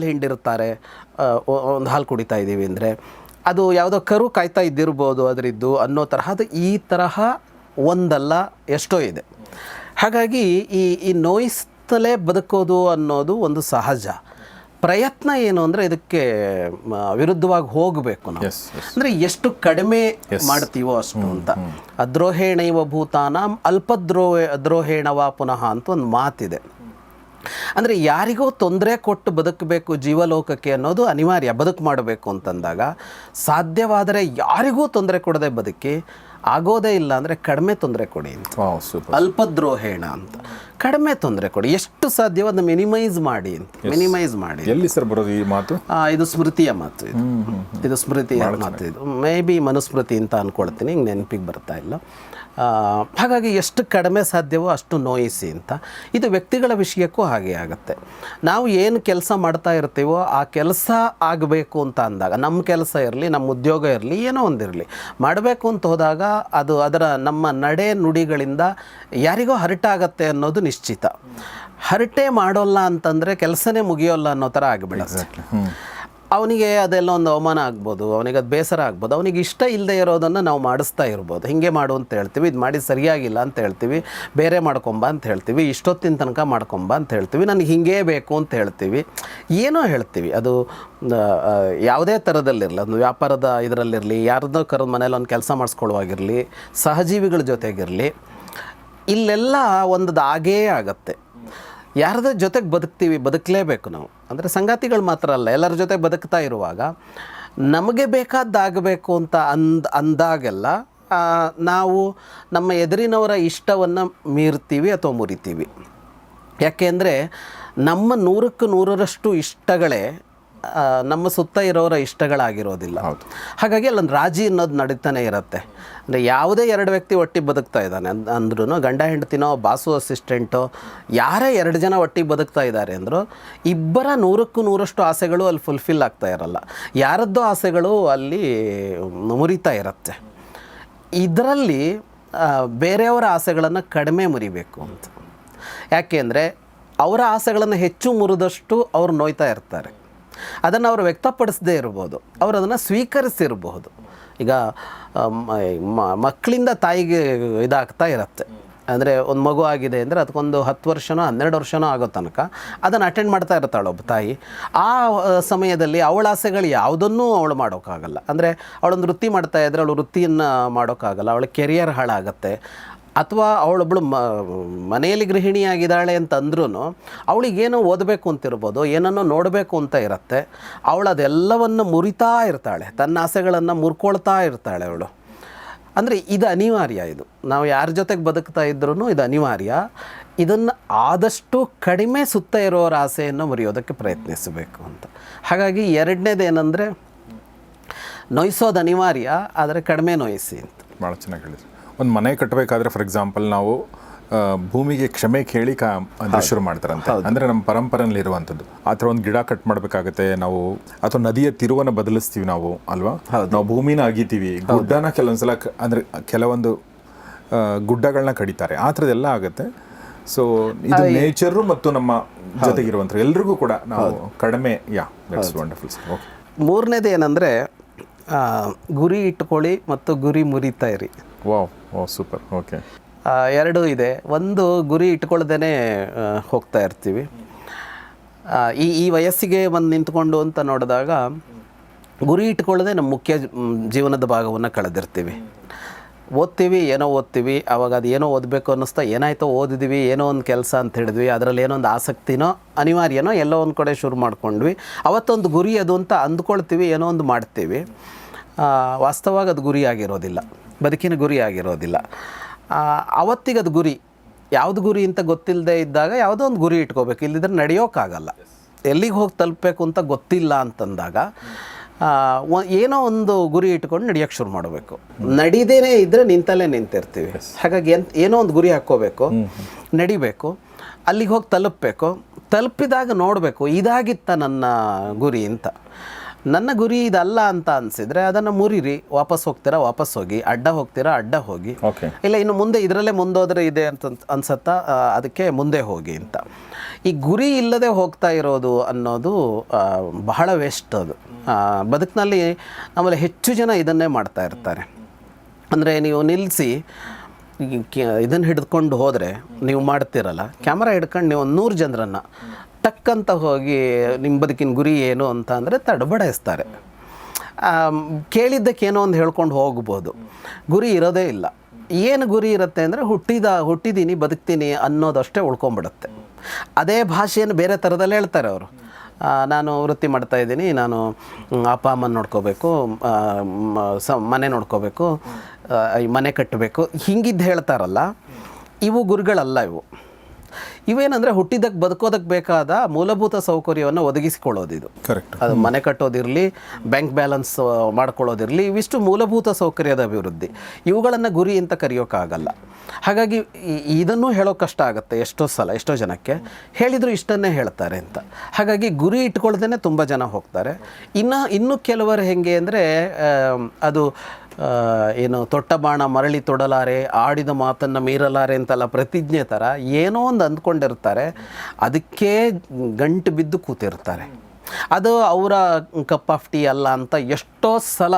ಹಿಂಡಿರ್ತಾರೆ, ಒಂದು ಹಾಲು ಕುಡಿತಾ ಇದ್ದೀವಿ ಅಂದರೆ ಅದು ಯಾವುದೋ ಕರು ಕಾಯ್ತಾ ಇದ್ದಿರ್ಬೋದು ಅದರಿದ್ದು ಅನ್ನೋ ತರಹದ ಈ ತರಹ ಒಂದಲ್ಲ ಎಷ್ಟೋ ಇದೆ. ಹಾಗಾಗಿ ಈ ನೋಯಿಸ್ತಲೇ ಬದುಕೋದು ಅನ್ನೋದು ಒಂದು ಸಹಜ. ಪ್ರಯತ್ನ ಏನು ಅಂದರೆ ಇದಕ್ಕೆ ವಿರುದ್ಧವಾಗಿ ಹೋಗಬೇಕು ನಾವು. ಅಂದರೆ ಎಷ್ಟು ಕಡಿಮೆ ಮಾಡ್ತೀವೋ ಅಷ್ಟು ಅಂತ. ಅದ್ರೋಹೇಣೈವ ಭೂತಾನಾಂ ದ್ರೋಹೇಣವ ಪುನಃ ಅಂತ ಒಂದು ಮಾತಿದೆ. ಅಂದರೆ ಯಾರಿಗೋ ತೊಂದರೆ ಕೊಟ್ಟು ಬದುಕಬೇಕು ಜೀವಲೋಕಕ್ಕೆ ಅನ್ನೋದು ಅನಿವಾರ್ಯ. ಬದುಕು ಮಾಡಬೇಕು ಅಂತಂದಾಗ ಸಾಧ್ಯವಾದರೆ ಯಾರಿಗೂ ತೊಂದರೆ ಕೊಡದೆ ಬದುಕಿ, ಆಗೋದೇ ಇಲ್ಲ ಅಂದರೆ ಕಡಿಮೆ ತೊಂದರೆ ಕೊಡಿ ಅಂತ. ಅಲ್ಪದ್ರೋಹೇಣ ಅಂತ ಕಡಿಮೆ ತೊಂದರೆ ಕೊಡಿ, ಎಷ್ಟು ಸಾಧ್ಯವೋ ಅದನ್ನು ಮಿನಿಮೈಸ್ ಮಾಡಿ ಅಂತ. ಮಿನಿಮೈಸ್ ಮಾಡಿ. ಎಲ್ಲಿ ಸರ್ ಬರೋದು ಈ ಮಾತು? ಇದು ಸ್ಮೃತಿಯ ಮಾತು. ಇದು ಸ್ಮೃತಿಯ ಮಾತು. ಇದು ಮೇ ಬಿ ಮನುಸ್ಮೃತಿ ಅಂತ ಅಂದ್ಕೊಳ್ತೀನಿ, ಹಿಂಗೆ ನೆನಪಿಗೆ ಬರ್ತಾ ಇಲ್ಲ. ಹಾಗಾಗಿ ಎಷ್ಟು ಕಡಿಮೆ ಸಾಧ್ಯವೋ ಅಷ್ಟು ನೋಯಿಸಿ ಅಂತ. ಇದು ವ್ಯಕ್ತಿಗಳ ವಿಷಯಕ್ಕೂ ಹಾಗೆ ಆಗುತ್ತೆ. ನಾವು ಏನು ಕೆಲಸ ಮಾಡ್ತಾ ಇರ್ತೀವೋ ಆ ಕೆಲಸ ಆಗಬೇಕು ಅಂತ ಅಂದಾಗ, ನಮ್ಮ ಕೆಲಸ ಇರಲಿ, ನಮ್ಮ ಉದ್ಯೋಗ ಇರಲಿ, ಏನೋ ಒಂದಿರಲಿ, ಮಾಡಬೇಕು ಅಂತ ಹೋದಾಗ ಅದು ಅದರ ನಮ್ಮ ನಡೆ ನುಡಿಗಳಿಂದ ಯಾರಿಗೋ ಹರಟಾಗತ್ತೆ ಅನ್ನೋದು ನಿಶ್ಚಿತ. ಹರಟೆ ಮಾಡೋಲ್ಲ ಅಂತಂದರೆ ಕೆಲಸನೇ ಮುಗಿಯೋಲ್ಲ ಅನ್ನೋ ಥರ ಆಗಿಬಿಡುತ್ತೆ. ಅವನಿಗೆ ಅದೆಲ್ಲ ಒಂದು ಅವಮಾನ ಆಗ್ಬೋದು, ಅವನಿಗೆ ಅದು ಬೇಸರ ಆಗ್ಬೋದು, ಅವನಿಗೆ ಇಷ್ಟ ಇಲ್ಲದೆ ಇರೋದನ್ನು ನಾವು ಮಾಡಿಸ್ತಾ ಇರ್ಬೋದು. ಹೀಗೆ ಮಾಡು ಅಂತ ಹೇಳ್ತೀವಿ, ಇದು ಮಾಡಿ ಸರಿಯಾಗಿಲ್ಲ ಅಂತ ಹೇಳ್ತೀವಿ, ಬೇರೆ ಮಾಡ್ಕೊಂಬ ಅಂತ ಹೇಳ್ತೀವಿ, ಇಷ್ಟೊತ್ತಿನ ತನಕ ಮಾಡ್ಕೊಂಬ ಅಂತ ಹೇಳ್ತೀವಿ, ನನಗೆ ಹೀಗೇ ಬೇಕು ಅಂತ ಹೇಳ್ತೀವಿ, ಏನೋ ಹೇಳ್ತೀವಿ. ಅದು ಯಾವುದೇ ಥರದಲ್ಲಿರಲಿ, ಒಂದು ವ್ಯಾಪಾರದ ಇದರಲ್ಲಿರಲಿ, ಯಾರದೋ ಕರೆದ ಮನೇಲಿ ಒಂದು ಕೆಲಸ ಮಾಡಿಸ್ಕೊಳ್ಳುವಾಗಿರಲಿ, ಸಹಜೀವಿಗಳ ಜೊತೆಗಿರಲಿ, ಇಲ್ಲೆಲ್ಲ ಒಂದು ಆಗೇ ಆಗತ್ತೆ. ಯಾರದ ಜೊತೆಗೆ ಬದುಕಲೇಬೇಕು ನಾವು. ಅಂದರೆ ಸಂಗಾತಿಗಳು ಮಾತ್ರ ಅಲ್ಲ, ಎಲ್ಲರ ಜೊತೆ ಬದುಕ್ತಾ ಇರುವಾಗ ನಮಗೆ ಬೇಕಾದ್ದಾಗಬೇಕು ಅಂತ ಅಂದಾಗೆಲ್ಲ ನಾವು ನಮ್ಮ ಎದುರಿನವರ ಇಷ್ಟವನ್ನು ಮೀರ್ತೀವಿ ಅಥವಾ ಮುರಿತೀವಿ. ಯಾಕೆಂದರೆ ನಮ್ಮ 100ಕ್ಕೆ 100ರಷ್ಟು ಇಷ್ಟಗಳೇ ನಮ್ಮ ಸುತ್ತ ಇರೋರ ಇಷ್ಟಗಳಾಗಿರೋದಿಲ್ಲ. ಹಾಗಾಗಿ ಅಲ್ಲೊಂದು ರಾಜಿ ಅನ್ನೋದು ನಡೀತಾನೆ ಇರುತ್ತೆ. ಅಂದರೆ ಯಾವುದೇ 2 ವ್ಯಕ್ತಿ ಒಟ್ಟಿಗೆ ಬದುಕ್ತಾ ಇದ್ದಾನೆ ಅಂದ್ರೂ, ಗಂಡ ಹೆಂಡತಿನೋ ಬಾಸು ಅಸಿಸ್ಟೆಂಟೋ ಯಾರೇ 2 ಜನ ಒಟ್ಟಿಗೆ ಬದುಕ್ತಾ ಇದ್ದಾರೆ ಅಂದರೂ ಇಬ್ಬರ 100ಕ್ಕೆ 100ರಷ್ಟು ಆಸೆಗಳು ಅಲ್ಲಿ ಫುಲ್ಫಿಲ್ ಆಗ್ತಾ ಇರಲ್ಲ. ಯಾರದ್ದೋ ಆಸೆಗಳು ಅಲ್ಲಿ ಮುರಿತಾ ಇರುತ್ತೆ. ಇದರಲ್ಲಿ ಬೇರೆಯವರ ಆಸೆಗಳನ್ನು ಕಡಿಮೆ ಮುರಿಬೇಕು ಅಂತ. ಯಾಕೆಂದರೆ ಅವರ ಆಸೆಗಳನ್ನು ಹೆಚ್ಚು ಮುರಿದಷ್ಟು ಅವ್ರು ನೋಯ್ತಾ ಇರ್ತಾರೆ. ಅದನ್ನು ಅವರು ವ್ಯಕ್ತಪಡಿಸದೇ ಇರ್ಬೋದು, ಅವರು ಅದನ್ನು ಸ್ವೀಕರಿಸಿರಬಹುದು. ಈಗ ಮಕ್ಕಳಿಂದ ತಾಯಿಗೆ ಇದಾಗ್ತಾ ಇರುತ್ತೆ. ಅಂದರೆ ಒಂದು ಮಗು ಆಗಿದೆ ಅಂದರೆ ಅದಕ್ಕೊಂದು 10 ವರ್ಷನೋ 12 ವರ್ಷನೋ ಆಗೋ ತನಕ ಅದನ್ನು ಅಟೆಂಡ್ ಮಾಡ್ತಾ ಇರ್ತಾಳೆ ಒಬ್ಬ ತಾಯಿ. ಆ ಸಮಯದಲ್ಲಿ ಅವಳ ಆಸೆಗಳು ಯಾವುದನ್ನೂ ಅವಳು ಮಾಡೋಕ್ಕಾಗಲ್ಲ. ಅಂದರೆ ಅವಳೊಂದು ವೃತ್ತಿ ಮಾಡ್ತಾ ಇದ್ದರೆ ಅವಳು ವೃತ್ತಿಯನ್ನು ಮಾಡೋಕ್ಕಾಗಲ್ಲ, ಅವಳ ಕೆರಿಯರ್ ಹಾಳಾಗತ್ತೆ. ಅಥವಾ ಅವಳೊಬ್ಬಳು ಮನೆಯಲ್ಲಿ ಗೃಹಿಣಿಯಾಗಿದ್ದಾಳೆ ಅಂತಂದ್ರೂ ಅವಳಿಗೇನೋ ಓದಬೇಕು ಅಂತಿರ್ಬೋದು, ಏನನ್ನೋ ನೋಡಬೇಕು ಅಂತ ಇರುತ್ತೆ. ಅವಳು ಅದೆಲ್ಲವನ್ನು ಮುರಿತಾ ಇರ್ತಾಳೆ, ತನ್ನ ಆಸೆಗಳನ್ನು ಮುರ್ಕೊಳ್ತಾ ಇರ್ತಾಳೆ ಅವಳು. ಅಂದರೆ ಇದು ಅನಿವಾರ್ಯ. ಇದು ನಾವು ಯಾರ ಜೊತೆಗೆ ಬದುಕ್ತಾ ಇದ್ರೂ ಇದು ಅನಿವಾರ್ಯ. ಇದನ್ನು ಆದಷ್ಟು ಕಡಿಮೆ ಸುತ್ತ ಇರೋರ ಆಸೆಯನ್ನು ಮುರಿಯೋದಕ್ಕೆ ಪ್ರಯತ್ನಿಸಬೇಕು ಅಂತ. ಹಾಗಾಗಿ 2ನೇದೇನೆಂದರೆ ನೋಯಿಸೋದು ಅನಿವಾರ್ಯ, ಆದರೆ ಕಡಿಮೆ ನೋಯಿಸಿ ಅಂತ. ಭಾಳ ಚೆನ್ನಾಗಿ ಹೇಳಿದ್ರು. ಒಂದು ಮನೆ ಕಟ್ಟಬೇಕಾದ್ರೆ ಫಾರ್ ಎಕ್ಸಾಂಪಲ್ ನಾವು ಭೂಮಿಗೆ ಕ್ಷಮೆ ಕೇಳಿ ಶುರು ಮಾಡ್ತಾರಂತೆ. ಅಂದರೆ ನಮ್ಮ ಪರಂಪರೆಯಲ್ಲಿ ಇರುವಂಥದ್ದು. ಆ ಥರ ಒಂದು ಗಿಡ ಕಟ್ ಮಾಡಬೇಕಾಗತ್ತೆ ನಾವು, ಅಥವಾ ನದಿಯ ತಿರುವನ್ನು ಬದಲಿಸ್ತೀವಿ ನಾವು ಅಲ್ವಾ. ನಾವು ಭೂಮಿನ ಅಗಿತೀವಿ, ಗುಡ್ಡನ ಕೆಲವೊಂದ್ಸಲ ಅಂದರೆ ಕೆಲವೊಂದು ಗುಡ್ಡಗಳನ್ನ ಕಡಿತಾರೆ, ಆ ಥರದ್ದೆಲ್ಲ ಆಗುತ್ತೆ. ಸೊ ಇದು ನೇಚರು ಮತ್ತು ನಮ್ಮ ಜೊತೆಗಿರುವಂಥ ಎಲ್ರಿಗೂ ಕೂಡ ನಾವು ಕಡಿಮೆ. That's wonderful sir. ಓಕೆ. 3ನೇದು ಏನಂದರೆ ಗುರಿ ಇಟ್ಕೊಳ್ಳಿ ಮತ್ತು ಗುರಿ ಮುರಿತಾ ಇರಿ. Wow, super. ಓಕೆ. 2 ಇದೆ. ಒಂದು, ಗುರಿ ಇಟ್ಕೊಳ್ದೇ ಹೋಗ್ತಾ ಇರ್ತೀವಿ. ಈ ವಯಸ್ಸಿಗೆ ಬಂದು ನಿಂತ್ಕೊಂಡು ಅಂತ ನೋಡಿದಾಗ ಗುರಿ ಇಟ್ಕೊಳ್ಳದೆ ನಮ್ಮ ಮುಖ್ಯ ಜೀವನದ ಭಾಗವನ್ನು ಕಳೆದಿರ್ತೀವಿ. ಓದ್ತೀವಿ ಆವಾಗ ಅದು ಏನೋ ಓದಬೇಕು ಅನ್ನಿಸ್ತಾ ಏನಾಯ್ತೋ ಓದಿದ್ವಿ, ಏನೋ ಒಂದು ಕೆಲಸ ಅಂತ ಹೇಳಿದ್ವಿ, ಅದರಲ್ಲಿ ಏನೋ ಒಂದು ಆಸಕ್ತಿನೋ ಅನಿವಾರ್ಯನೋ ಎಲ್ಲೋ ಒಂದು ಕಡೆ ಶುರು ಮಾಡ್ಕೊಂಡ್ವಿ, ಅವತ್ತೊಂದು ಗುರಿ ಅದು ಅಂತ ಅಂದ್ಕೊಳ್ತೀವಿ, ಏನೋ ಒಂದು ಮಾಡ್ತೀವಿ. ವಾಸ್ತವವಾಗಿ ಅದು ಗುರಿ ಆಗಿರೋದಿಲ್ಲ, ಬದುಕಿನ ಗುರಿ ಆಗಿರೋದಿಲ್ಲ. ಅವತ್ತಿಗೆ ಅದು ಗುರಿ ಯಾವುದು ಗುರಿ ಅಂತ ಗೊತ್ತಿಲ್ಲದೆ ಇದ್ದಾಗ ಯಾವುದೋ ಒಂದು ಗುರಿ ಇಟ್ಕೋಬೇಕು, ಇಲ್ಲಿದ್ರೆ ನಡೆಯೋಕ್ಕಾಗಲ್ಲ. ಎಲ್ಲಿಗೆ ಹೋಗಿ ತಲುಪಬೇಕು ಅಂತ ಗೊತ್ತಿಲ್ಲ ಅಂತಂದಾಗ ಏನೋ ಒಂದು ಗುರಿ ಇಟ್ಕೊಂಡು ನಡೆಯೋಕ್ಕೆ ಶುರು ಮಾಡಬೇಕು. ನಡೀದೇನೆ ಇದ್ದರೆ ನಿಂತಲ್ಲೇ ನಿಂತಿರ್ತೀವಿ. ಹಾಗಾಗಿ ಏನೋ ಒಂದು ಗುರಿ ಹಾಕ್ಕೋಬೇಕು, ನಡಿಬೇಕು, ಅಲ್ಲಿಗೆ ಹೋಗಿ ತಲುಪಿದಾಗ ನೋಡಬೇಕು ಇದಾಗಿತ್ತ ನನ್ನ ಗುರಿ ಅಂತ. ನನ್ನ ಗುರಿ ಇದಲ್ಲ ಅಂತ ಅನಿಸಿದರೆ ಅದನ್ನು ಮುರಿರಿ, ವಾಪಸ್ ಹೋಗ್ತೀರಾ ವಾಪಸ್ ಹೋಗಿ, ಅಡ್ಡ ಹೋಗ್ತೀರಾ ಅಡ್ಡ ಹೋಗಿ, ಇಲ್ಲ ಇನ್ನು ಮುಂದೆ ಇದರಲ್ಲೇ ಮುಂದೋದ್ರೆ ಇದೆ ಅಂತ ಅನ್ಸತ್ತಾ ಅದಕ್ಕೆ ಮುಂದೆ ಹೋಗಿ ಅಂತ. ಈ ಗುರಿ ಇಲ್ಲದೆ ಹೋಗ್ತಾ ಇರೋದು ಅನ್ನೋದು ಬಹಳ ವೇಸ್ಟ್. ಅದು ಬದುಕಿನಲ್ಲಿ ಆಮೇಲೆ ಹೆಚ್ಚು ಜನ ಇದನ್ನೇ ಮಾಡ್ತಾ ಇರ್ತಾರೆ. ಅಂದರೆ ನೀವು ನಿಲ್ಲಿಸಿ ಇದನ್ನು ಹಿಡ್ಕೊಂಡು ಹೋದರೆ, ನೀವು ಮಾಡ್ತಿರಲ್ಲ, ಕ್ಯಾಮ್ರಾ ಹಿಡ್ಕೊಂಡು ನೀವು 100 ಜನರನ್ನು ಟಕ್ಕಂತ ಹೋಗಿ ನಿಮ್ಮ ಬದುಕಿನ ಗುರಿ ಏನು ಅಂತ ಅಂದರೆ ತಡಬಡಿಸ್ತಾರೆ. ಕೇಳಿದ್ದಕ್ಕೆ ಏನೋ ಒಂದು ಹೇಳ್ಕೊಂಡು ಹೋಗ್ಬೋದು, ಗುರಿ ಇರೋದೇ ಇಲ್ಲ. ಏನು ಗುರಿ ಇರುತ್ತೆ ಅಂದರೆ ಹುಟ್ಟಿದ್ದೀನಿ ಬದುಕ್ತೀನಿ ಅನ್ನೋದಷ್ಟೇ ಉಳ್ಕೊಂಬಿಡುತ್ತೆ. ಅದೇ ಭಾಷೆಯನ್ನು ಬೇರೆ ಥರದಲ್ಲಿ ಹೇಳ್ತಾರೆ ಅವರು. ನಾನು ವೃತ್ತಿ ಮಾಡ್ತಾಯಿದ್ದೀನಿ, ನಾನು ಅಪ್ಪ ಅಮ್ಮನ ನೋಡ್ಕೋಬೇಕು, ಮನೆ ನೋಡ್ಕೋಬೇಕು, ಮನೆ ಕಟ್ಟಬೇಕು, ಹಿಂಗಿದ್ದು ಹೇಳ್ತಾರಲ್ಲ, ಇವು ಗುರಿಗಳಲ್ಲ. ಇವೇನಂದರೆ ಹುಟ್ಟಿದ್ದಕ್ಕೆ ಬದುಕೋದಕ್ಕೆ ಬೇಕಾದ ಮೂಲಭೂತ ಸೌಕರ್ಯವನ್ನು ಒದಗಿಸಿಕೊಳ್ಳೋದು. ಇದು ಕರೆಕ್ಟ್. ಅದು ಮನೆ ಕಟ್ಟೋದಿರಲಿ, ಬ್ಯಾಂಕ್ ಬ್ಯಾಲೆನ್ಸ್ ಮಾಡ್ಕೊಳ್ಳೋದಿರಲಿ, ಇವಿಷ್ಟು ಮೂಲಭೂತ ಸೌಕರ್ಯದ ಅಭಿವೃದ್ಧಿ. ಇವುಗಳನ್ನು ಗುರಿ ಅಂತ ಕರೆಯೋಕ್ಕಾಗಲ್ಲ. ಹಾಗಾಗಿ ಇದನ್ನು ಹೇಳೋಕೆ ಕಷ್ಟ ಆಗುತ್ತೆ. ಎಷ್ಟೋ ಜನಕ್ಕೆ ಹೇಳಿದರೂ ಇಷ್ಟನ್ನೇ ಹೇಳ್ತಾರೆ ಅಂತ. ಹಾಗಾಗಿ ಗುರಿ ಇಟ್ಕೊಳ್ದೇ ತುಂಬ ಜನ ಹೋಗ್ತಾರೆ. ಇನ್ನು ಕೆಲವರು ಹೆಂಗೆ ಅಂದರೆ ಅದು ಏನು ತೊಟ್ಟ ಬಾಣ ಮರಳಿ ತೊಡಲಾರೆ, ಆಡಿದ ಮಾತನ್ನು ಮೀರಲಾರೆ ಅಂತೆಲ್ಲ ಪ್ರತಿಜ್ಞೆ ಥರ ಏನೋ ಒಂದು ಅಂದ್ಕೊಂಡಿರ್ತಾರೆ, ಅದಕ್ಕೆ ಗಂಟು ಬಿದ್ದು ಕೂತಿರ್ತಾರೆ. ಅದು ಅವರ ಕಪ್ ಆಫ್ ಟೀ ಅಲ್ಲ ಅಂತ ಎಷ್ಟೋ ಸಲ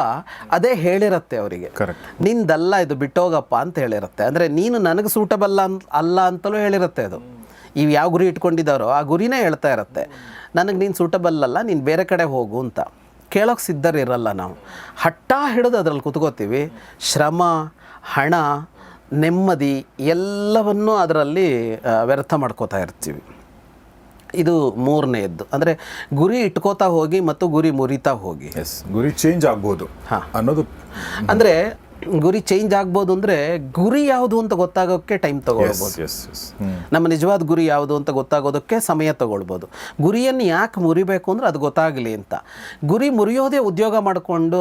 ಅದೇ ಹೇಳಿರುತ್ತೆ ಅವರಿಗೆ. ನಿಂದಲ್ಲ ಇದು ಬಿಟ್ಟೋಗಪ್ಪ ಅಂತ ಹೇಳಿರುತ್ತೆ. ಅಂದರೆ ನೀನು ನನಗೆ ಸೂಟಬಲ್ ಅಲ್ಲ ಅಂತಲೂ ಹೇಳಿರುತ್ತೆ. ಅದು ಇವು ಯಾವ ಗುರಿ ಇಟ್ಕೊಂಡಿದ್ದಾರೋ ಆ ಗುರಿನೇ ಹೇಳ್ತಾ ಇರುತ್ತೆ, ನನಗೆ ನೀನು ಸೂಟಬಲ್ ಅಲ್ಲ, ನೀನು ಬೇರೆ ಕಡೆ ಹೋಗು ಅಂತ. ಕೇಳೋಕ್ಕೆ ಸಿದ್ಧರಿರಲ್ಲ. ನಾವು ಹಠ ಹಿಡಿದು ಅದರಲ್ಲಿ ಕುತ್ಕೋತೀವಿ. ಶ್ರಮ, ಹಣ, ನೆಮ್ಮದಿ ಎಲ್ಲವನ್ನೂ ಅದರಲ್ಲಿ ವ್ಯರ್ಥ ಮಾಡ್ಕೋತಾ ಇರ್ತೀವಿ. ಇದು 3ನೇದ್ದು. ಅಂದರೆ ಗುರಿ ಇಟ್ಕೋತಾ ಹೋಗಿ ಮತ್ತು ಗುರಿ ಮುರಿತಾ ಹೋಗಿ. ಗುರಿ ಚೇಂಜ್ ಆಗ್ಬೋದು ಅನ್ನೋದು. ಅಂದರೆ ಗುರಿ ಚೇಂಜ್ ಆಗ್ಬೋದು ಅಂದರೆ ಗುರಿ ಯಾವುದು ಅಂತ ಗೊತ್ತಾಗೋಕ್ಕೆ ಟೈಮ್ ತಗೊಳ್ಬೋದು. ನಮ್ಮ ನಿಜವಾದ ಗುರಿ ಯಾವುದು ಅಂತ ಗೊತ್ತಾಗೋದಕ್ಕೆ ಸಮಯ ತಗೊಳ್ಬೋದು. ಗುರಿಯನ್ನು ಯಾಕೆ ಮುರಿಬೇಕು ಅಂದರೆ ಅದು ಗೊತ್ತಾಗಲಿ ಅಂತ. ಗುರಿ ಮುರಿಯೋದೇ ಉದ್ಯೋಗ ಮಾಡಿಕೊಂಡು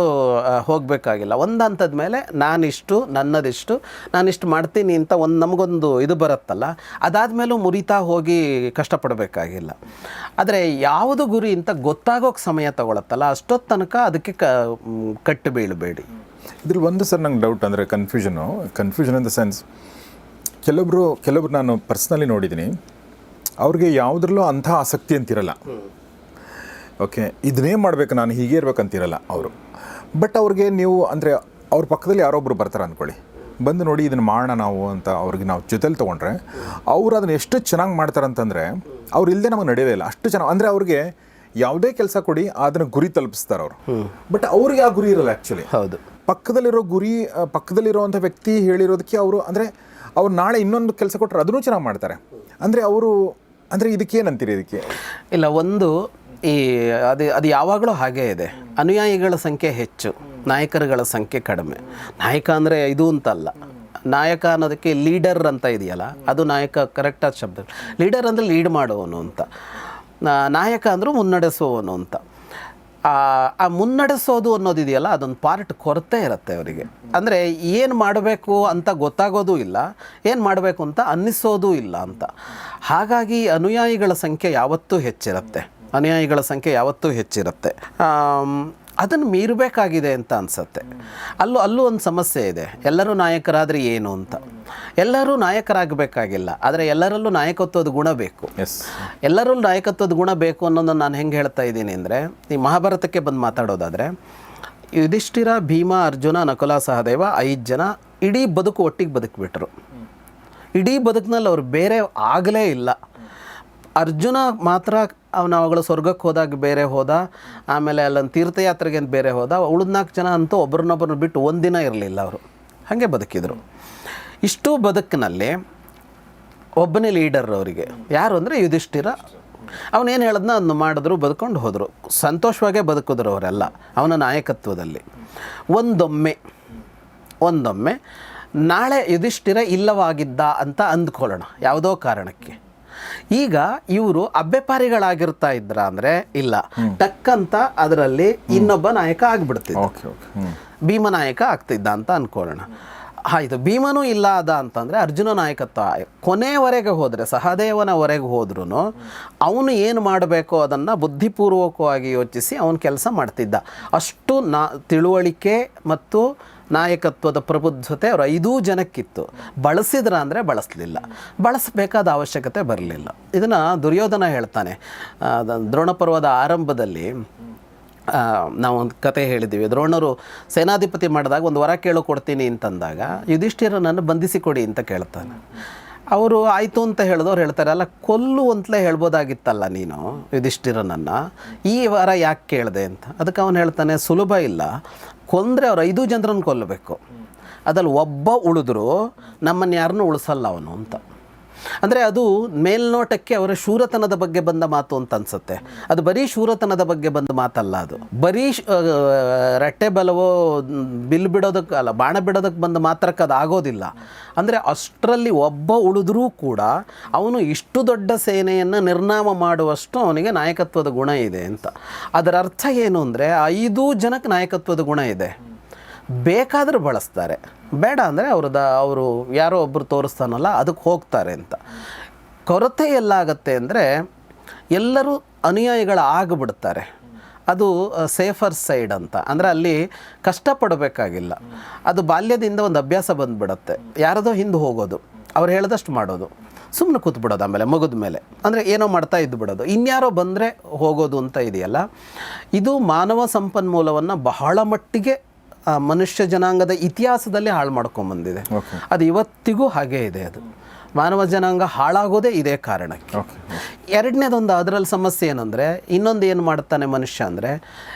ಹೋಗಬೇಕಾಗಿಲ್ಲ. ಒಂದು ಹಂತದ ಮೇಲೆ ನಾನಿಷ್ಟು, ನನ್ನದಿಷ್ಟು, ನಾನಿಷ್ಟು ಮಾಡ್ತೀನಿ ಅಂತ ನಮಗೊಂದು ಇದು ಬರುತ್ತಲ್ಲ, ಅದಾದಮೇಲೂ ಮುರಿತಾ ಹೋಗಿ ಕಷ್ಟಪಡಬೇಕಾಗಿಲ್ಲ. ಆದರೆ ಯಾವುದು ಗುರಿ ಅಂತ ಗೊತ್ತಾಗೋಕ್ಕೆ ಸಮಯ ತಗೊಳತ್ತಲ್ಲ, ಅಷ್ಟೊತ್ತು ತನಕ ಅದಕ್ಕೆ ಕಟ್ಟು ಬೀಳಬೇಡಿ. ಇದ್ರಲ್ಲಿ ಒಂದು ಸರ್ ನಂಗೆ ಡೌಟ್ ಅಂದರೆ ಕನ್ಫ್ಯೂಷನ್ ಇನ್ ದ ಸೆನ್ಸ್, ಕೆಲವೊಬ್ರು ನಾನು ಪರ್ಸ್ನಲಿ ನೋಡಿದ್ದೀನಿ, ಅವ್ರಿಗೆ ಯಾವುದ್ರಲ್ಲೂ ಅಂಥ ಆಸಕ್ತಿ ಅಂತಿರಲ್ಲ. ಓಕೆ, ಇದನ್ನೇ ಮಾಡಬೇಕು, ನಾನು ಹೀಗೆ ಇರ್ಬೇಕಂತಿರಲ್ಲ ಅವರು. ಬಟ್ ಅವ್ರಿಗೆ ನೀವು ಅಂದರೆ ಅವ್ರ ಪಕ್ಕದಲ್ಲಿ ಯಾರೊಬ್ಬರು ಬರ್ತಾರೆ ಅಂದ್ಕೊಳ್ಳಿ, ಬಂದು ನೋಡಿ ಇದನ್ನು ಮಾಡೋಣ ನಾವು ಅಂತ ಅವ್ರಿಗೆ ನಾವು ಜೊತೆಲಿ ತೊಗೊಂಡ್ರೆ ಅವ್ರು ಅದನ್ನು ಎಷ್ಟು ಚೆನ್ನಾಗಿ ಮಾಡ್ತಾರೆ ಅಂತಂದರೆ ಅವ್ರು ಇಲ್ಲದೆ ನಮಗೆ ನಡೆಯೋದೇ ಇಲ್ಲ. ಅಷ್ಟು ಚೆನ್ನಾಗಿ ಅಂದರೆ ಅವ್ರಿಗೆ ಯಾವುದೇ ಕೆಲಸ ಕೊಡಿ ಅದನ್ನು ಗುರಿ ತಲುಪಿಸ್ತಾರೆ ಅವರು. ಬಟ್ ಅವ್ರಿಗೆ ಆ ಗುರಿ ಇರಲ್ಲ ಆ್ಯಕ್ಚುಲಿ. ಹೌದು, ಪಕ್ಕದಲ್ಲಿರೋವಂಥ ವ್ಯಕ್ತಿ ಹೇಳಿರೋದಕ್ಕೆ ಅವರು ಅಂದರೆ ಅವ್ರು ನಾಳೆ ಇನ್ನೊಂದು ಕೆಲಸ ಕೊಟ್ಟರೆ ಅದನ್ನೂ ಚೆನ್ನಾಗಿ ಮಾಡ್ತಾರೆ. ಅಂದರೆ ಅವರು ಅಂದರೆ ಇದಕ್ಕೇನಂತೀರಿ? ಇದಕ್ಕೆ ಇಲ್ಲ, ಒಂದು ಅದು ಯಾವಾಗಲೂ ಹಾಗೇ ಇದೆ. ಅನುಯಾಯಿಗಳ ಸಂಖ್ಯೆ ಹೆಚ್ಚು, ನಾಯಕರುಗಳ ಸಂಖ್ಯೆ ಕಡಿಮೆ. ನಾಯಕ ಅಂದರೆ ಇದು ಅಂತಲ್ಲ, ನಾಯಕ ಅನ್ನೋದಕ್ಕೆ ಲೀಡರ್ ಅಂತ ಇದೆಯಲ್ಲ, ಅದು ನಾಯಕ ಕರೆಕ್ಟಾದ ಶಬ್ದ. ಲೀಡರ್ ಅಂದರೆ ಲೀಡ್ ಮಾಡುವವನು ಅಂತ, ನಾಯಕ ಅಂದರೂ ಮುನ್ನಡೆಸುವವನು ಅಂತ. ಆ ಮುನ್ನಡೆಸೋದು ಅನ್ನೋದಿದೆಯಲ್ಲ, ಅದೊಂದು ಪಾರ್ಟ್ ಕೊರತೆ ಇರುತ್ತೆ ಅವರಿಗೆ. ಅಂದರೆ ಏನು ಮಾಡಬೇಕು ಅಂತ ಗೊತ್ತಾಗೋದು ಇಲ್ಲ, ಏನು ಮಾಡಬೇಕು ಅಂತ ಅನ್ನಿಸೋದು ಇಲ್ಲ ಅಂತ. ಹಾಗಾಗಿ ಅನುಯಾಯಿಗಳ ಸಂಖ್ಯೆ ಯಾವತ್ತೂ ಹೆಚ್ಚಿರುತ್ತೆ. ಅದನ್ನು ಮೀರಬೇಕಾಗಿದೆ ಅಂತ ಅನಿಸುತ್ತೆ. ಅಲ್ಲೂ ಒಂದು ಸಮಸ್ಯೆ ಇದೆ. ಎಲ್ಲರೂ ನಾಯಕರಾದರೆ ಏನು ಅಂತ. ಎಲ್ಲರೂ ನಾಯಕರಾಗಬೇಕಾಗಿಲ್ಲ, ಆದರೆ ಎಲ್ಲರಲ್ಲೂ ನಾಯಕತ್ವದ ಗುಣ ಬೇಕು. ಎಲ್ಲರಲ್ಲೂ ನಾಯಕತ್ವದ ಗುಣ ಬೇಕು ಅನ್ನೋದನ್ನು ನಾನು ಹೆಂಗೆ ಹೇಳ್ತಾ ಇದ್ದೀನಿ ಅಂದರೆ, ಈ ಮಹಾಭಾರತಕ್ಕೆ ಬಂದು ಮಾತಾಡೋದಾದರೆ, ಯುಧಿಷ್ಠಿರ, ಭೀಮ, ಅರ್ಜುನ, ನಕುಲ, ಸಹದೇವ 5 ಜನ ಇಡೀ ಬದುಕು ಒಟ್ಟಿಗೆ ಬದುಕಿಬಿಟ್ರು. ಇಡೀ ಬದುಕಿನಲ್ಲಿ ಅವ್ರು ಬೇರೆ ಆಗಲೇ ಇಲ್ಲ. ಅರ್ಜುನ ಮಾತ್ರ ಅವಳು ಸ್ವರ್ಗಕ್ಕೆ ಹೋದಾಗ ಬೇರೆ ಹೋದ, ಆಮೇಲೆ ಅಲ್ಲೊಂದು ತೀರ್ಥಯಾತ್ರೆಗೆ ಬೇರೆ ಹೋದ. ಉಳಿದ 4 ಜನ ಅಂತೂ ಒಬ್ರನ್ನೊಬ್ಬರನ್ನ ಬಿಟ್ಟು ಒಂದಿನ ಇರಲಿಲ್ಲ ಅವರು. ಹಾಗೆ ಬದುಕಿದರು. ಇಷ್ಟು ಬದುಕಿನಲ್ಲಿ ಒಬ್ಬನೇ ಲೀಡರ್ ಅವರಿಗೆ, ಯಾರು ಅಂದರೆ ಯುಧಿಷ್ಠಿರ. ಅವನೇನು ಹೇಳಿದ್ನ ಅದನ್ನು ಮಾಡಿದ್ರು, ಬದುಕೊಂಡು ಹೋದರು, ಸಂತೋಷವಾಗೇ ಬದುಕಿದ್ರು ಅವರೆಲ್ಲ ಅವನ ನಾಯಕತ್ವದಲ್ಲಿ. ಒಂದೊಮ್ಮೆ ನಾಳೆ ಯುಧಿಷ್ಠಿರ ಇಲ್ಲವಾಗಿದ್ದ ಅಂತ ಅಂದ್ಕೊಳ್ಳೋಣ ಯಾವುದೋ ಕಾರಣಕ್ಕೆ. ಈಗ ಇವರು ಅಬ್ಬೆಪಾರಿಗಳಾಗಿರ್ತಾ ಇದ್ರ ಅಂದರೆ ಇಲ್ಲ, ಟಕ್ಕಂತ ಅದರಲ್ಲಿ ಇನ್ನೊಬ್ಬ ನಾಯಕ ಆಗಿಬಿಡ್ತಿದ್ದ, ಭೀಮ ನಾಯಕ ಆಗ್ತಿದ್ದ ಅಂತ ಅಂದ್ಕೊಳ್ಳೋಣ. ಆಯಿತು, ಭೀಮನೂ ಇಲ್ಲ ಅದ ಅಂತಂದರೆ ಅರ್ಜುನ ನಾಯಕತ್ವ ಕೊನೆಯವರೆಗೆ ಹೋದರೆ, ಸಹದೇವನವರೆಗೆ ಹೋದ್ರೂ ಅವನು ಏನು ಮಾಡಬೇಕೋ ಅದನ್ನು ಬುದ್ಧಿಪೂರ್ವಕವಾಗಿ ಯೋಚಿಸಿ ಅವನ ಕೆಲಸ ಮಾಡ್ತಿದ್ದ. ಅಷ್ಟು ತಿಳುವಳಿಕೆ ಮತ್ತು ನಾಯಕತ್ವದ ಪ್ರಬುದ್ಧತೆ ಅವರು 5 ಜನಕ್ಕಿತ್ತು. ಬಳಸಿದ್ರ ಅಂದರೆ ಬಳಸಲಿಲ್ಲ, ಬಳಸಬೇಕಾದ ಅವಶ್ಯಕತೆ ಬರಲಿಲ್ಲ. ಇದನ್ನು ದುರ್ಯೋಧನ ಹೇಳ್ತಾನೆ. ದ್ರೋಣಪರ್ವದ ಆರಂಭದಲ್ಲಿ ನಾವು ಒಂದು ಕತೆ ಹೇಳಿದ್ದೀವಿ. ದ್ರೋಣರು ಸೇನಾಧಿಪತಿ ಮಾಡಿದಾಗ ಒಂದು ವರ ಕೇಳು ಕೊಡ್ತೀನಿ ಅಂತಂದಾಗ ಯುಧಿಷ್ಠಿರನನ್ನು ಬಂಧಿಸಿಕೊಡಿ ಅಂತ ಕೇಳ್ತಾನೆ. ಅವರು ಆಯಿತು ಅಂತ ಹೇಳಿದವ್ರು ಹೇಳ್ತಾರೆ, ಅಲ್ಲ ಕೊಲ್ಲು ಅಂತಲೇ ಹೇಳ್ಬೋದಾಗಿತ್ತಲ್ಲ ನೀನು ಯುಧಿಷ್ಠಿರನನ್ನು, ಈ ವರ ಯಾಕೆ ಕೇಳಿದೆ ಅಂತ. ಅದಕ್ಕೆ ಅವನು ಹೇಳ್ತಾನೆ, ಸುಲಭ ಇಲ್ಲ, ಕೊಂದರೆ ಅವ್ರು 5 ಜನರನ್ನು ಕೊಲ್ಲಬೇಕು, ಅದ್ರಲ್ಲಿ ಒಬ್ಬ ಉಳಿದ್ರು ನಮ್ಮನ್ನು ಯಾರನ್ನೂ ಉಳಿಸಲ್ಲ ಅವನು ಅಂತ. ಅಂದರೆ ಅದು ಮೇಲ್ನೋಟಕ್ಕೆ ಅವರ ಶೂರತನದ ಬಗ್ಗೆ ಬಂದ ಮಾತು ಅಂತ ಅನಿಸುತ್ತೆ. ಅದು ಬರೀ ಶೂರತನದ ಬಗ್ಗೆ ಬಂದ ಮಾತಲ್ಲ, ಅದು ಬರೀ ರಟ್ಟೆ ಬಲವೋ ಬಿಲ್ ಬಿಡೋದಕ್ಕೆ ಅಲ್ಲ, ಬಾಣ ಬಿಡೋದಕ್ಕೆ ಬಂದ ಮಾತ್ರಕ್ಕೆ ಅದು ಆಗೋದಿಲ್ಲ. ಅಂದರೆ ಅಷ್ಟರಲ್ಲಿ ಒಬ್ಬ ಉಳಿದ್ರೂ ಕೂಡ ಅವನು ಇಷ್ಟು ದೊಡ್ಡ ಸೇನೆಯನ್ನು ನಿರ್ನಾಮ ಮಾಡುವಷ್ಟು ಅವನಿಗೆ ನಾಯಕತ್ವದ ಗುಣ ಇದೆ ಅಂತ. ಅದರ ಅರ್ಥ ಏನು ಅಂದರೆ 5 ಜನಕ್ಕೆ ನಾಯಕತ್ವದ ಗುಣ ಇದೆ, ಬೇಕಾದರೂ ಬಳಸ್ತಾರೆ, ಬೇಡ ಅಂದರೆ ಅವರು ಯಾರೋ ಒಬ್ಬರು ತೋರಿಸ್ತಾನಲ್ಲ ಅದಕ್ಕೆ ಹೋಗ್ತಾರೆ ಅಂತ. ಕೊರತೆ ಎಲ್ಲಾಗತ್ತೆ ಅಂದರೆ ಎಲ್ಲರೂ ಅನುಯಾಯಿಗಳಾಗಿಬಿಡ್ತಾರೆ. ಅದು ಸೇಫರ್ ಸೈಡ್ ಅಂತ. ಅಂದರೆ ಅಲ್ಲಿ ಕಷ್ಟಪಡಬೇಕಾಗಿಲ್ಲ, ಅದು ಬಾಲ್ಯದಿಂದ ಒಂದು ಅಭ್ಯಾಸ ಬಂದುಬಿಡತ್ತೆ. ಯಾರದೋ ಹಿಂದೆ ಹೋಗೋದು, ಅವ್ರು ಹೇಳ್ದಷ್ಟು ಮಾಡೋದು, ಸುಮ್ಮನೆ ಕೂತ್ಬಿಡೋದು, ಆಮೇಲೆ ಮಗದ ಮೇಲೆ ಅಂದರೆ ಏನೋ ಮಾಡ್ತಾ ಇದ್ದು ಬಿಡೋದು, ಇನ್ಯಾರೋ ಬಂದರೆ ಹೋಗೋದು ಅಂತ ಇದೆಯಲ್ಲ, ಇದು ಮಾನವ ಸಂಪನ್ಮೂಲವನ್ನು ಬಹಳ ಮಟ್ಟಿಗೆ ಮನುಷ್ಯ ಜನಾಂಗದ ಇತಿಹಾಸದಲ್ಲಿ ಹಾಳು ಮಾಡ್ಕೊಂಬಂದಿದೆ. ಅದು ಇವತ್ತಿಗೂ ಹಾಗೇ ಇದೆ. ಅದು ಮಾನವ ಜನಾಂಗ ಹಾಳಾಗೋದೇ ಇದೇ ಕಾರಣಕ್ಕೆ. ಎರಡನೇದೊಂದು ಅದರಲ್ಲಿ ಸಮಸ್ಯೆ ಏನಂದರೆ, ಇನ್ನೊಂದು ಏನು ಮಾಡ್ತಾನೆ ಮನುಷ್ಯ ಅಂದರೆ,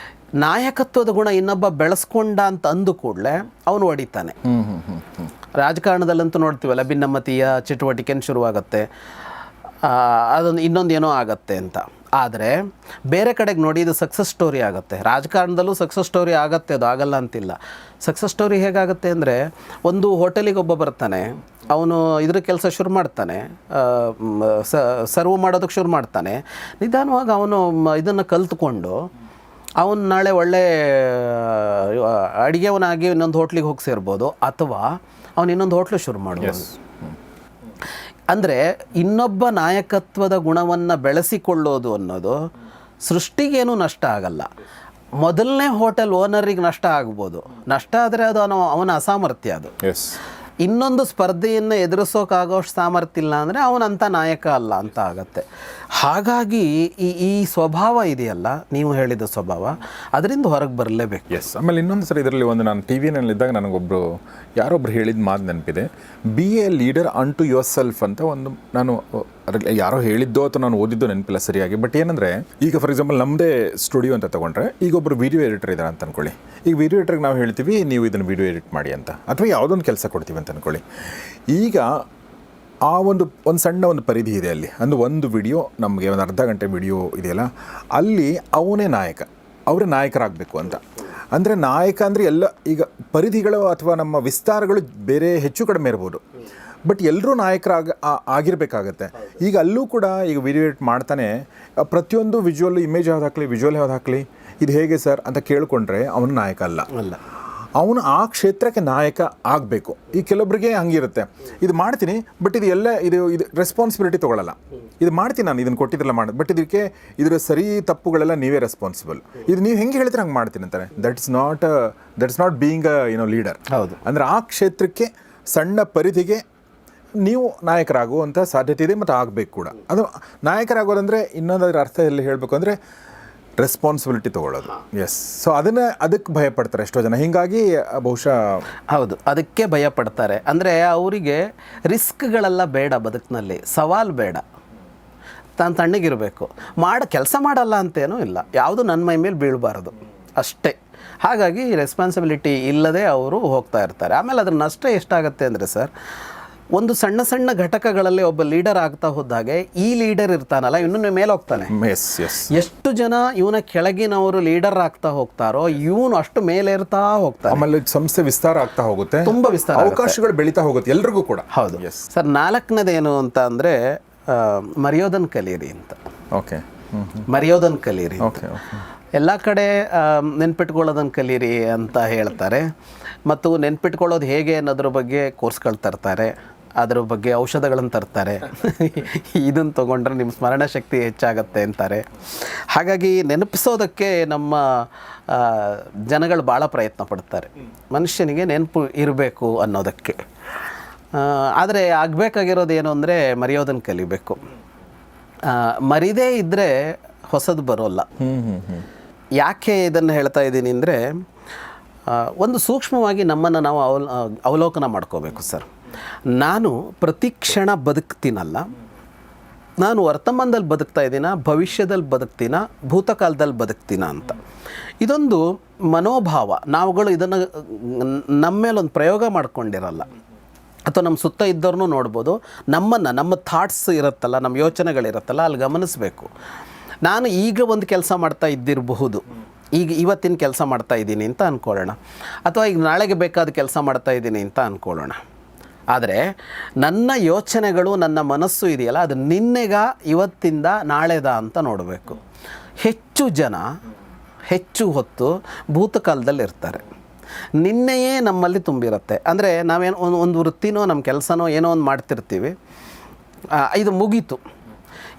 ನಾಯಕತ್ವದ ಗುಣ ಇನ್ನೊಬ್ಬ ಬೆಳೆಸ್ಕೊಂಡ ಅಂತ ಅಂದು ಕೂಡಲೇ ಅವನು ಹೊಡಿತಾನೆ. ರಾಜಕಾರಣದಲ್ಲಂತೂ ನೋಡ್ತೀವಲ್ಲ, ಭಿನ್ನಮತೀಯ ಚಟುವಟಿಕೆನ ಶುರುವಾಗುತ್ತೆ, ಅದೊಂದು ಇನ್ನೊಂದು ಏನೋ ಆಗತ್ತೆ ಅಂತ. ಆದರೆ ಬೇರೆ ಕಡೆಗೆ ನೋಡಿ ಇದು ಸಕ್ಸಸ್ ಸ್ಟೋರಿ ಆಗುತ್ತೆ. ರಾಜಕಾರಣದಲ್ಲೂ ಸಕ್ಸಸ್ ಸ್ಟೋರಿ ಆಗುತ್ತೆ, ಅದು ಆಗಲ್ಲ ಅಂತಿಲ್ಲ. ಸಕ್ಸಸ್ ಸ್ಟೋರಿ ಹೇಗಾಗುತ್ತೆ ಅಂದರೆ, ಒಂದು ಹೋಟೆಲಿಗೆ ಒಬ್ಬ ಬರ್ತಾನೆ, ಅವನು ಇದ್ರ ಕೆಲಸ ಶುರು ಮಾಡ್ತಾನೆ, ಸರ್ವ್ ಮಾಡೋದಕ್ಕೆ ಶುರು ಮಾಡ್ತಾನೆ. ನಿಧಾನವಾಗಿ ಅವನು ಇದನ್ನು ಕಲ್ತ್ಕೊಂಡು ಅವನು ನಾಳೆ ಒಳ್ಳೆ ಅಡುಗೆವನಾಗಿ ಇನ್ನೊಂದು ಹೋಟ್ಲಿಗೆ ಹೋಗಿ ಸೇರ್ಬೋದು, ಅಥವಾ ಅವನು ಇನ್ನೊಂದು ಹೋಟ್ಲು ಶುರು ಮಾಡ್ಬೋದು. ಅಂದರೆ ಇನ್ನೊಬ್ಬ ನಾಯಕತ್ವದ ಗುಣವನ್ನು ಬೆಳೆಸಿಕೊಳ್ಳೋದು ಅನ್ನೋದು ಸೃಷ್ಟಿಗೇನೂ ನಷ್ಟ ಆಗಲ್ಲ. ಮೊದಲನೇ ಹೋಟೆಲ್ ಓನರಿಗೆ ನಷ್ಟ ಆಗ್ಬೋದು, ನಷ್ಟ ಆದರೆ ಅದು ಅವನ ಅಸಾಮರ್ಥ್ಯ. ಅದು ಇನ್ನೊಂದು ಸ್ಪರ್ಧೆಯನ್ನು ಎದುರಿಸೋಕ್ಕಾಗೋಷ್ಟು ಸಾಮರ್ಥ್ಯ ಇಲ್ಲ ಅಂದರೆ ಅವನಂಥ ನಾಯಕ ಅಲ್ಲ ಅಂತ ಆಗತ್ತೆ. ಹಾಗಾಗಿ ಈ ಸ್ವಭಾವ ಇದೆಯಲ್ಲ, ನೀವು ಹೇಳಿದ ಸ್ವಭಾವ, ಅದರಿಂದ ಹೊರಗೆ ಬರಲೇಬೇಕು. ಆಮೇಲೆ ಇನ್ನೊಂದು ಸರಿ ಇದರಲ್ಲಿ ನಾನು ಟಿ ವಿನಲ್ಲಿದ್ದಾಗ ನನಗೊಬ್ಬರು ಯಾರೊಬ್ರು ಹೇಳಿದ ಮಾತು ನೆನಪಿದೆ, be a leader unto yourself ಅಂತ. ಒಂದು ನಾನು ಅದರಲ್ಲಿ ಯಾರೋ ಹೇಳಿದ್ದೋ ಅಥವಾ ನಾನು ಓದಿದ್ದು ನೆನಪಿಲ್ಲ ಸರಿಯಾಗಿ. ಬಟ್ ಏನಂದರೆ, ಈಗ ಫಾರ್ ಎಕ್ಸಾಂಪಲ್ ನಮ್ಮದೇ ಸ್ಟುಡಿಯೋ ಅಂತ ತೊಗೊಂಡ್ರೆ, ಈಗ ಒಬ್ಬರು ವೀಡಿಯೋ ಎಡಿಟರ್ ಇದ್ದಾರೆ ಅಂತ ಅಂದ್ಕೊಳ್ಳಿ. ಈಗ ವೀಡಿಯೋ ಎಡಿಟರ್ಗೆ ನಾವು ಹೇಳ್ತೀವಿ ನೀವು ಇದನ್ನು ವೀಡಿಯೋ ಎಡಿಟ್ ಮಾಡಿ ಅಂತ, ಅಥವಾ ಯಾವುದೊಂದು ಕೆಲಸ ಕೊಡ್ತೀವಿ ಅಂತ ಅಂದ್ಕೊಳ್ಳಿ. ಈಗ ಆ ಒಂದು ಸಣ್ಣ ಒಂದು ಪರಿಧಿ ಇದೆ ಅಲ್ಲಿ. ಅಂದರೆ ಒಂದು ವಿಡಿಯೋ ನಮಗೆ ಒಂದು ಅರ್ಧ ಗಂಟೆ ವಿಡಿಯೋ ಇದೆಯಲ್ಲ, ಅಲ್ಲಿ ಅವನೇ ನಾಯಕ, ಅವರೇ ನಾಯಕರಾಗಬೇಕು ಅಂತ. ಅಂದರೆ ನಾಯಕ ಅಂದರೆ ಎಲ್ಲ ಈಗ ಪರಿಧಿಗಳು ಅಥವಾ ನಮ್ಮ ವಿಸ್ತಾರಗಳು ಬೇರೆ ಹೆಚ್ಚು ಕಡಿಮೆ ಇರ್ಬೋದು, ಬಟ್ ಎಲ್ಲರೂ ಆಗಿರಬೇಕಾಗತ್ತೆ. ಈಗ ಅಲ್ಲೂ ಕೂಡ ಈಗ ವಿಡಿಯೋ ಎಡಿಟ್ ಮಾಡ್ತಾನೆ, ಪ್ರತಿಯೊಂದು ವಿಜುವಲ್ ಇಮೇಜ್ ಯಾವ್ದು ಹಾಕಲಿ, ವಿಜುವಲ್ ಯಾವ್ದು ಹಾಕಲಿ, ಇದು ಹೇಗೆ ಸರ್ ಅಂತ ಕೇಳಿಕೊಂಡ್ರೆ ಅವನು ನಾಯಕ ಅಲ್ಲ. ಅವನು ಆ ಕ್ಷೇತ್ರಕ್ಕೆ ನಾಯಕ ಆಗಬೇಕು. ಈ ಕೆಲವೊಬ್ಬರಿಗೆ ಹಂಗಿರುತ್ತೆ, ಇದು ಮಾಡ್ತೀನಿ ಬಟ್ ಇದು ರೆಸ್ಪಾನ್ಸಿಬಿಲಿಟಿ ತೊಗೊಳ್ಳಲ್ಲ. ಇದು ಮಾಡ್ತೀನಿ ನಾನು, ಇದನ್ನು ಕೊಟ್ಟಿದ್ದೆಲ್ಲ ಬಟ್ ಇದರ ಸರಿ ತಪ್ಪುಗಳೆಲ್ಲ ನೀವೇ ರೆಸ್ಪಾನ್ಸಿಬಲ್. ಇದು ನೀವು ಹೆಂಗೆ ಹೇಳ್ತೀರ ಹಂಗೆ ಮಾಡ್ತೀನಿ ಅಂತಾರೆ. That's not being leader. ಹೌದು. ಅಂದರೆ ಆ ಕ್ಷೇತ್ರಕ್ಕೆ ಸಣ್ಣ ಪರಿಧಿಗೆ ನೀವು ನಾಯಕರಾಗುವಂಥ ಸಾಧ್ಯತೆ ಇದೆ, ಮತ್ತು ಆಗಬೇಕು ಕೂಡ. ಅದು ನಾಯಕರಾಗೋದಂದರೆ ಇನ್ನೊಂದರ ಅರ್ಥ ಎಲ್ಲಿ ಹೇಳಬೇಕು ಅಂದರೆ ರೆಸ್ಪಾನ್ಸಿಬಿಲಿಟಿ ತೊಗೊಳ್ಳೋದು. ಸೊ ಅದಕ್ಕೆ ಭಯಪಡ್ತಾರೆ ಎಷ್ಟೋ ಜನ. ಹೀಗಾಗಿ ಬಹುಶಃ ಹೌದು, ಅದಕ್ಕೆ ಭಯಪಡ್ತಾರೆ. ಅಂದರೆ ಅವರಿಗೆ ರಿಸ್ಕ್ಗಳೆಲ್ಲ ಬೇಡ, ಬದುಕಿನಲ್ಲಿ ಸವಾಲು ಬೇಡ, ತಾನು ತಣ್ಣಗಿರಬೇಕು, ಕೆಲಸ ಮಾಡಲ್ಲ ಅಂತೇನೂ ಇಲ್ಲ, ಯಾವುದು ನನ್ನ ಮೈ ಮೇಲೆ ಬೀಳಬಾರ್ದು ಅಷ್ಟೇ. ಹಾಗಾಗಿ ರೆಸ್ಪಾನ್ಸಿಬಿಲಿಟಿ ಇಲ್ಲದೆ ಅವರು ಹೋಗ್ತಾ ಇರ್ತಾರೆ. ಆಮೇಲೆ ಅದ್ರ ನಷ್ಟ ಎಷ್ಟಾಗುತ್ತೆ ಅಂದರೆ ಸರ್, ಒಂದು ಸಣ್ಣ ಸಣ್ಣ ಘಟಕಗಳಲ್ಲಿ ಒಬ್ಬ ಲೀಡರ್ ಆಗ್ತಾ ಹೋದಾಗೆ ಈ ಲೀಡರ್ ಇರ್ತಾನಲ್ಲ ಇನ್ನೂ ಮೇಲೆ ಹೋಗ್ತಾನೆ. ಎಷ್ಟು ಜನ ಇವನ ಕೆಳಗಿನವರು ಲೀಡರ್ ಆಗ್ತಾ ಹೋಗ್ತಾರೋ ಇವನು ಅಷ್ಟು ಮೇಲೆ ಇರ್ತಾ ಹೋಗ್ತಾರೆ. ಆಮೇಲೆ ಸಂಸ್ಥೆ ವಿಸ್ತಾರ ಆಗ್ತಾ ಹೋಗುತ್ತೆ, ತುಂಬ ವಿಸ್ತಾರ, ಅವಕಾಶಗಳು ಬೆಳೀತಾ ಹೋಗುತ್ತೆ ಎಲ್ರಿಗೂ ಕೂಡ. ಹೌದು ಸರ್. 4ನೇದೇನು ಅಂತ ಅಂದರೆ ಮರೆಯೋದನ್ನು ಕಲೀರಿ ಅಂತ. ಓಕೆ, ಮರೆಯೋದನ್ನು ಕಲೀರಿ. ಓಕೆ, ಎಲ್ಲ ಕಡೆ ನೆನ್ಪಿಟ್ಕೊಳ್ಳೋದನ್ನು ಕಲೀರಿ ಅಂತ ಹೇಳ್ತಾರೆ. ಮತ್ತು ನೆನ್ಪಿಟ್ಕೊಳ್ಳೋದು ಹೇಗೆ ಅನ್ನೋದ್ರ ಬಗ್ಗೆ ಕೋರ್ಸ್ಗಳು ತರ್ತಾರೆ, ಅದ್ರ ಬಗ್ಗೆ ಔಷಧಗಳನ್ನು ತರ್ತಾರೆ. ಇದನ್ನು ತೊಗೊಂಡ್ರೆ ನಿಮ್ಮ ಸ್ಮರಣ ಶಕ್ತಿ ಹೆಚ್ಚಾಗತ್ತೆ ಅಂತಾರೆ. ಹಾಗಾಗಿ ನೆನಪಿಸೋದಕ್ಕೆ ನಮ್ಮ ಜನಗಳು ಭಾಳ ಪ್ರಯತ್ನ ಪಡ್ತಾರೆ, ಮನುಷ್ಯನಿಗೆ ನೆನಪು ಇರಬೇಕು ಅನ್ನೋದಕ್ಕೆ. ಆದರೆ ಆಗಬೇಕಾಗಿರೋದು ಏನು ಅಂದರೆ ಮರೆಯೋದನ್ನು ಕಲಿಬೇಕು. ಮರಿದೇ ಇದ್ದರೆ ಹೊಸದು ಬರೋಲ್ಲ. ಯಾಕೆ ಇದನ್ನು ಹೇಳ್ತಾ ಇದ್ದೀನಿ ಅಂದರೆ, ಒಂದು ಸೂಕ್ಷ್ಮವಾಗಿ ನಮ್ಮನ್ನು ನಾವು ಅವಲೋಕನ ಮಾಡ್ಕೋಬೇಕು ಸರ್. ನಾನು ಪ್ರತಿ ಕ್ಷಣ ಬದುಕ್ತೀನಲ್ಲ, ನಾನು ವರ್ತಮಾನದಲ್ಲಿ ಬದುಕ್ತಾ ಇದ್ದೀನ, ಭವಿಷ್ಯದಲ್ಲಿ ಬದುಕ್ತೀನ, ಭೂತಕಾಲದಲ್ಲಿ ಬದುಕ್ತೀನ ಅಂತ. ಇದೊಂದು ಮನೋಭಾವ. ನಾವುಗಳು ಇದನ್ನು ನಮ್ಮ ಮೇಲೊಂದು ಪ್ರಯೋಗ ಮಾಡ್ಕೊಂಡಿರಲ್ಲ, ಅಥವಾ ನಮ್ಮ ಸುತ್ತ ಇದ್ದವ್ರನ್ನೂ ನೋಡ್ಬೋದು. ನಮ್ಮ ಥಾಟ್ಸ್ ಇರುತ್ತಲ್ಲ, ನಮ್ಮ ಯೋಚನೆಗಳಿರುತ್ತಲ್ಲ, ಅಲ್ಲಿ ಗಮನಿಸಬೇಕು. ನಾನು ಈಗ ಒಂದು ಕೆಲಸ ಮಾಡ್ತಾ ಇದ್ದಿರಬಹುದು, ಈಗ ಇವತ್ತಿನ ಕೆಲಸ ಮಾಡ್ತಾ ಇದ್ದೀನಿ ಅಂತ ಅಂದ್ಕೊಳ್ಳೋಣ, ಅಥವಾ ಈಗ ನಾಳೆಗೆ ಬೇಕಾದ ಕೆಲಸ ಮಾಡ್ತಾ ಇದ್ದೀನಿ ಅಂತ ಅಂದ್ಕೊಳ್ಳೋಣ. ಆದರೆ ನನ್ನ ಯೋಚನೆಗಳು, ನನ್ನ ಮನಸ್ಸು ಇದೆಯಲ್ಲ, ಅದು ನಿನ್ನೆಗ, ಇವತ್ತಿಂದ, ನಾಳೆದ ಅಂತ ನೋಡಬೇಕು. ಹೆಚ್ಚು ಜನ ಹೆಚ್ಚು ಹೊತ್ತು ಭೂತಕಾಲದಲ್ಲಿ ಇರ್ತಾರೆ. ನಿನ್ನೆಯೇ ನಮ್ಮಲ್ಲಿ ತುಂಬಿರುತ್ತೆ. ಅಂದರೆ ನಾವೇನು ಒಂದು ವೃತ್ತಿನೋ ನಮ್ಮ ಕೆಲಸನೋ ಏನೋ ಒಂದು ಮಾಡ್ತಿರ್ತೀವಿ, ಇದು ಮುಗೀತು,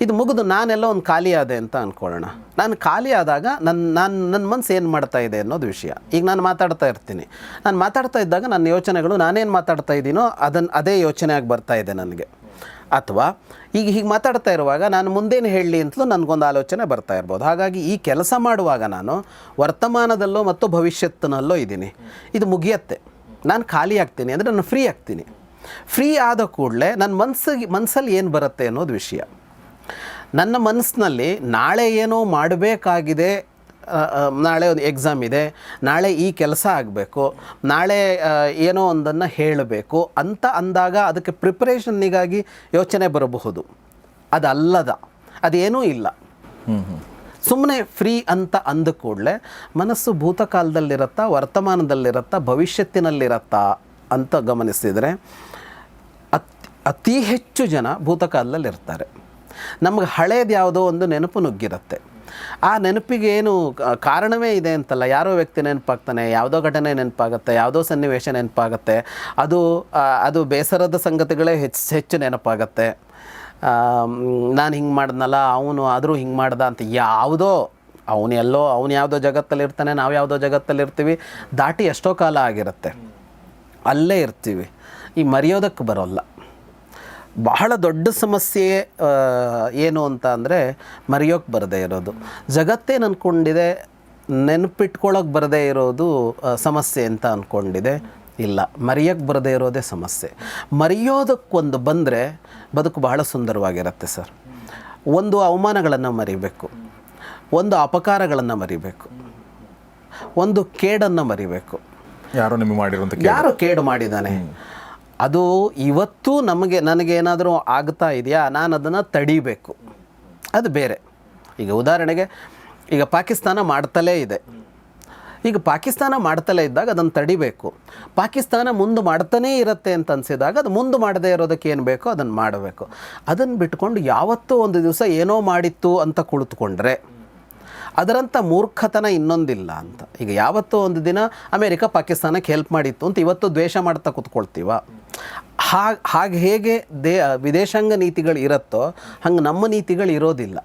ಇದು ಮುಗಿದು ನಾನೆಲ್ಲ ಒಂದು ಖಾಲಿ ಆದೆ ಅಂತ ಅಂದ್ಕೊಳ್ಳೋಣ. ನಾನು ಖಾಲಿ ಆದಾಗ ನನ್ನ ಮನಸ್ಸು ಏನು ಮಾಡ್ತಾ ಇದೆ ಅನ್ನೋದು ವಿಷಯ. ಈಗ ನಾನು ಮಾತಾಡ್ತಾ ಇರ್ತೀನಿ, ನಾನು ಮಾತಾಡ್ತಾ ಇದ್ದಾಗ ನನ್ನ ಯೋಚನೆಗಳು ನಾನೇನು ಮಾತಾಡ್ತಾ ಇದ್ದೀನೋ ಅದೇ ಯೋಚನೆ ಆಗಿ ಬರ್ತಾ ಇದೆ ನನಗೆ. ಅಥವಾ ಈಗ ಹೀಗೆ ಮಾತಾಡ್ತಾ ಇರುವಾಗ ನಾನು ಮುಂದೇನು ಹೇಳಲಿ ಅಂತಲೂ ನನಗೊಂದು ಆಲೋಚನೆ ಬರ್ತಾ ಇರ್ಬೋದು. ಹಾಗಾಗಿ ಈ ಕೆಲಸ ಮಾಡುವಾಗ ನಾನು ವರ್ತಮಾನದಲ್ಲೋ ಮತ್ತು ಭವಿಷ್ಯತ್ತಿನಲ್ಲೋ ಇದ್ದೀನಿ. ಇದು ಮುಗಿಯತ್ತೆ, ನಾನು ಖಾಲಿ ಆಗ್ತೀನಿ ಅಂದರೆ ನಾನು ಫ್ರೀ ಆಗ್ತೀನಿ. ಫ್ರೀ ಆದ ಕೂಡಲೇ ನನ್ನ ಮನಸ್ಸಲ್ಲಿ ಏನು ಬರುತ್ತೆ ಅನ್ನೋದು ವಿಷಯ. ನನ್ನ ಮನಸ್ಸಿನಲ್ಲಿ ನಾಳೆ ಏನೋ ಮಾಡಬೇಕಾಗಿದೆ, ನಾಳೆ ಒಂದು ಎಕ್ಸಾಮ್ ಇದೆ, ನಾಳೆ ಈ ಕೆಲಸ ಆಗಬೇಕು, ನಾಳೆ ಏನೋ ಒಂದನ್ನು ಹೇಳಬೇಕು ಅಂತ ಅಂದಾಗ ಅದಕ್ಕೆ ಪ್ರಿಪ್ರೇಷನ್ನಿಗಾಗಿ ಯೋಚನೆ ಬರಬಹುದು. ಅದಲ್ಲದ ಅದೇನೂ ಇಲ್ಲ. ಸುಮ್ಮನೆ ಫ್ರೀ ಅಂತ ಅಂದ ಕೂಡಲೇ ಮನಸ್ಸು ಭೂತಕಾಲದಲ್ಲಿರುತ್ತಾ, ವರ್ತಮಾನದಲ್ಲಿರುತ್ತಾ, ಭವಿಷ್ಯತ್ತಿನಲ್ಲಿರುತ್ತಾ ಅಂತ ಗಮನಿಸಿದರೆ ಅತಿ ಹೆಚ್ಚು ಜನ ಭೂತಕಾಲದಲ್ಲಿರ್ತಾರೆ. ನಮಗೆ ಹಳೇದು ಯಾವುದೋ ಒಂದು ನೆನಪು ನುಗ್ಗಿರುತ್ತೆ. ಆ ನೆನಪಿಗೆ ಏನು ಕಾರಣವೇ ಇದೆ ಅಂತಲ್ಲ, ಯಾರೋ ವ್ಯಕ್ತಿ ನೆನಪಾಗ್ತಾನೆ, ಯಾವುದೋ ಘಟನೆ ನೆನಪಾಗುತ್ತೆ, ಯಾವುದೋ ಸನ್ನಿವೇಶ ನೆನಪಾಗುತ್ತೆ, ಅದು ಬೇಸರದ ಸಂಗತಿಗಳೇ ಹೆಚ್ಚು ನೆನಪಾಗತ್ತೆ. ನಾನು ಹಿಂಗೆ ಮಾಡಿದ್ನಲ್ಲ, ಅವನು ಆದರೂ ಹಿಂಗೆ ಮಾಡ್ದ ಅಂತ ಯಾವುದೋ ಅವನು ಯಾವುದೋ ಜಗತ್ತಲ್ಲಿರ್ತಾನೆ, ನಾವು ಯಾವುದೋ ಜಗತ್ತಲ್ಲಿರ್ತೀವಿ, ದಾಟಿ ಎಷ್ಟೋ ಕಾಲ ಆಗಿರುತ್ತೆ, ಅಲ್ಲೇ ಇರ್ತೀವಿ. ಈ ಮರೆಯೋದಕ್ಕೆ ಬರೋಲ್ಲ. ಬಹಳ ದೊಡ್ಡ ಸಮಸ್ಯೆ ಏನು ಅಂತ ಅಂದರೆ ಮರೆಯೋಕ್ಕೆ ಬರದೇ ಇರೋದು. ಜಗತ್ತೇನು ಅಂದ್ಕೊಂಡಿದೆ, ನೆನಪಿಟ್ಕೊಳ್ಳೋಕೆ ಬರದೇ ಇರೋದು ಸಮಸ್ಯೆ ಅಂತ ಅಂದ್ಕೊಂಡಿದೆ. ಇಲ್ಲ, ಮರೆಯೋಕ್ಕೆ ಬರದೇ ಇರೋದೇ ಸಮಸ್ಯೆ. ಮರೆಯೋದಕ್ಕೊಂದು ಬಂದರೆ ಬದುಕು ಬಹಳ ಸುಂದರವಾಗಿರುತ್ತೆ ಸರ್. ಒಂದು ಅವಮಾನಗಳನ್ನು ಮರಿಬೇಕು, ಒಂದು ಅಪಕಾರಗಳನ್ನು ಮರಿಬೇಕು, ಒಂದು ಕೇಡನ್ನು ಮರಿಬೇಕು. ಯಾರೋ ಕೇಡು ಮಾಡಿದ್ದಾನೆ, ಅದು ಇವತ್ತು ನನಗೇನಾದರೂ ಆಗ್ತಾ ಇದೆಯಾ, ನಾನು ಅದನ್ನು ತಡಿಬೇಕು, ಅದು ಬೇರೆ. ಈಗ ಉದಾಹರಣೆಗೆ, ಈಗ ಪಾಕಿಸ್ತಾನ ಮಾಡ್ತಲೇ ಇದೆ. ಈಗ ಪಾಕಿಸ್ತಾನ ಮಾಡ್ತಲೇ ಇದ್ದಾಗ ಅದನ್ನು ತಡಿಬೇಕು. ಪಾಕಿಸ್ತಾನ ಮುಂದೆ ಮಾಡ್ತಾನೇ ಇರುತ್ತೆ ಅಂತ ಅನಿಸಿದಾಗ ಅದು ಮುಂದೆ ಮಾಡದೇ ಇರೋದಕ್ಕೆ ಏನು ಬೇಕೋ ಅದನ್ನು ಮಾಡಬೇಕು. ಅದನ್ನು ಬಿಟ್ಕೊಂಡು ಯಾವತ್ತೂ ಒಂದು ದಿವಸ ಏನೋ ಮಾಡಿತ್ತು ಅಂತ ಕುಳಿತುಕೊಂಡ್ರೆ ಅದರಂಥ ಮೂರ್ಖತನ ಇನ್ನೊಂದಿಲ್ಲ ಅಂತ. ಈಗ ಯಾವತ್ತೋ ಒಂದು ದಿನ ಅಮೇರಿಕ ಪಾಕಿಸ್ತಾನಕ್ಕೆ ಹೆಲ್ಪ್ ಮಾಡಿತ್ತು ಅಂತ ಇವತ್ತು ದ್ವೇಷ ಮಾಡ್ತಾ ಕೂತ್ಕೊಳ್ತೀವ? ಹಾಗೆ ಹೇಗೆ ವಿದೇಶಾಂಗ ನೀತಿಗಳು ಇರುತ್ತೋ ಹಂಗೆ ನಮ್ಮ ನೀತಿಗಳು ಇರೋದಿಲ್ಲ.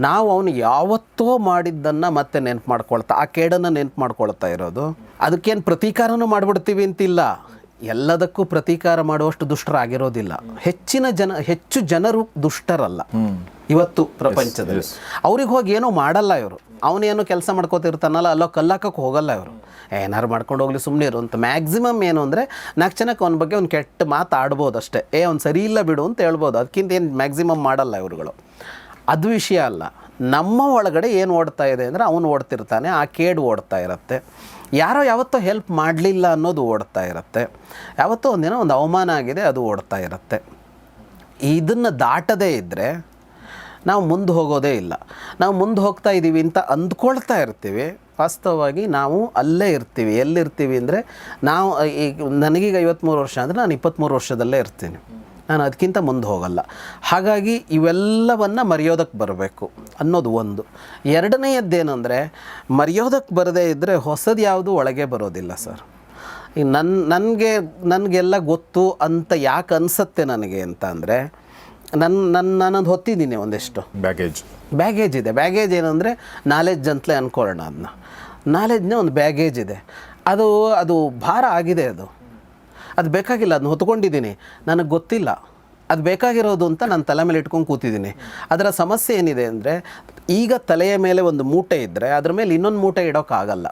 ನಾವು ಅವನು ಯಾವತ್ತೋ ಮಾಡಿದ್ದನ್ನು ಮತ್ತೆ ನೆನಪು ಮಾಡ್ಕೊಳ್ತಾ, ಆ ಕೇಡನ್ನು ನೆನಪು ಮಾಡ್ಕೊಳ್ತಾ ಇರೋದು. ಅದಕ್ಕೇನು ಪ್ರತೀಕಾರನೂ ಮಾಡಿಬಿಡ್ತೀವಿ ಅಂತಿಲ್ಲ. ಎಲ್ಲದಕ್ಕೂ ಪ್ರತೀಕಾರ ಮಾಡುವಷ್ಟು ದುಷ್ಟರಾಗಿರೋದಿಲ್ಲ. ಹೆಚ್ಚು ಜನರು ದುಷ್ಟರಲ್ಲ ಇವತ್ತು ಪ್ರಪಂಚದಲ್ಲಿ. ಅವ್ರಿಗೆ ಹೋಗಿ ಏನೋ ಮಾಡಲ್ಲ ಇವರು. ಅವನೇನೋ ಕೆಲಸ ಮಾಡ್ಕೋತಿರ್ತಾನಲ್ಲ, ಅಲ್ಲೋ ಕಲ್ಲಾಕಕ್ಕೆ ಹೋಗಲ್ಲ ಇವರು. ಏನಾರು ಮಾಡ್ಕೊಂಡು ಹೋಗ್ಲಿ, ಸುಮ್ಮನೆ ಇರು ಅಂತ. ಮ್ಯಾಕ್ಸಿಮಮ್ ಏನು ಅಂದರೆ 4 ಜನಕ್ಕೆ ಅವನ ಬಗ್ಗೆ ಒಂದು ಕೆಟ್ಟ ಮಾತು ಆಡ್ಬೋದು ಅಷ್ಟೇ. ಅವ್ನು ಸರಿ ಇಲ್ಲ ಬಿಡು ಅಂತ ಹೇಳ್ಬೋದು. ಅದಕ್ಕಿಂತ ಏನು ಮ್ಯಾಕ್ಸಿಮಮ್ ಮಾಡಲ್ಲ ಇವ್ರುಗಳು. ಅದು ವಿಷಯ ಅಲ್ಲ. ನಮ್ಮ ಒಳಗಡೆ ಏನು ಓಡ್ತಾ ಇದೆ ಅಂದರೆ ಅವನು ಓಡ್ತಿರ್ತಾನೆ, ಆ ಕೇಡು ಓಡ್ತಾ ಇರುತ್ತೆ. ಯಾರೋ ಯಾವತ್ತೋ ಹೆಲ್ಪ್ ಮಾಡಲಿಲ್ಲ ಅನ್ನೋದು ಓಡ್ತಾ ಇರುತ್ತೆ, ಯಾವತ್ತೋ ಒಂದಿನ ಒಂದು ಅವಮಾನ ಆಗಿದೆ ಅದು ಓಡ್ತಾ ಇರುತ್ತೆ. ಇದನ್ನು ದಾಟದೇ ಇದ್ದರೆ ನಾವು ಮುಂದೆ ಹೋಗೋದೇ ಇಲ್ಲ. ನಾವು ಮುಂದೆ ಹೋಗ್ತಾ ಇದ್ದೀವಿ ಅಂತ ಅಂದ್ಕೊಳ್ತಾ ಇರ್ತೀವಿ, ವಾಸ್ತವವಾಗಿ ನಾವು ಅಲ್ಲೇ ಇರ್ತೀವಿ. ಎಲ್ಲಿರ್ತೀವಿ ಅಂದರೆ ನಾವು ಈಗ ನನಗೀಗ 53 ವರ್ಷ ಅಂದರೆ ನಾನು 23 ವರ್ಷದಲ್ಲೇ ಇರ್ತೀನಿ, ನಾನು ಅದಕ್ಕಿಂತ ಮುಂದೆ ಹೋಗಲ್ಲ. ಹಾಗಾಗಿ ಇವೆಲ್ಲವನ್ನು ಮರೆಯೋದಕ್ಕೆ ಬರಬೇಕು ಅನ್ನೋದು ಒಂದು. ಎರಡನೆಯದ್ದೇನು ಅಂದರೆ ಮರೆಯೋದಕ್ಕೆ ಬರದೇ ಇದ್ದರೆ ಹೊಸದು ಯಾವುದು ಒಳಗೆ ಬರೋದಿಲ್ಲ ಸರ್. ಈಗ ನನಗೆಲ್ಲ ಗೊತ್ತು ಅಂತ ಯಾಕೆ ಅನಿಸುತ್ತೆ ನನಗೆ ಅಂತ ಅಂದರೆ ನಾನೊಂದು ಹೊತ್ತಿದ್ದೀನಿ ಒಂದಿಷ್ಟು ಬ್ಯಾಗೇಜ್ ಇದೆ. ಬ್ಯಾಗೇಜ್ ಏನಂದರೆ ನಾಲೆಡ್ಜ್ ಅಂತಲೇ ಅಂದ್ಕೊಳ್ಳೋಣ. ಅದನ್ನ ನಾಲೆಡ್ಜ್ನೇ ಒಂದು ಬ್ಯಾಗೇಜ್ ಇದೆ, ಅದು ಭಾರ ಆಗಿದೆ, ಅದು ಬೇಕಾಗಿಲ್ಲ. ಅದನ್ನ ಹೊತ್ಕೊಂಡಿದ್ದೀನಿ, ನನಗೆ ಗೊತ್ತಿಲ್ಲ ಅದು ಬೇಕಾಗಿರೋದು ಅಂತ ನಾನು ತಲೆ ಮೇಲೆ ಇಟ್ಕೊಂಡು ಕೂತಿದ್ದೀನಿ. ಅದರ ಸಮಸ್ಯೆ ಏನಿದೆ ಅಂದರೆ ಈಗ ತಲೆಯ ಮೇಲೆ ಒಂದು ಮೂಟೆ ಇದ್ದರೆ ಅದ್ರ ಮೇಲೆ ಇನ್ನೊಂದು ಮೂಟೆ ಇಡೋಕ್ಕಾಗಲ್ಲ.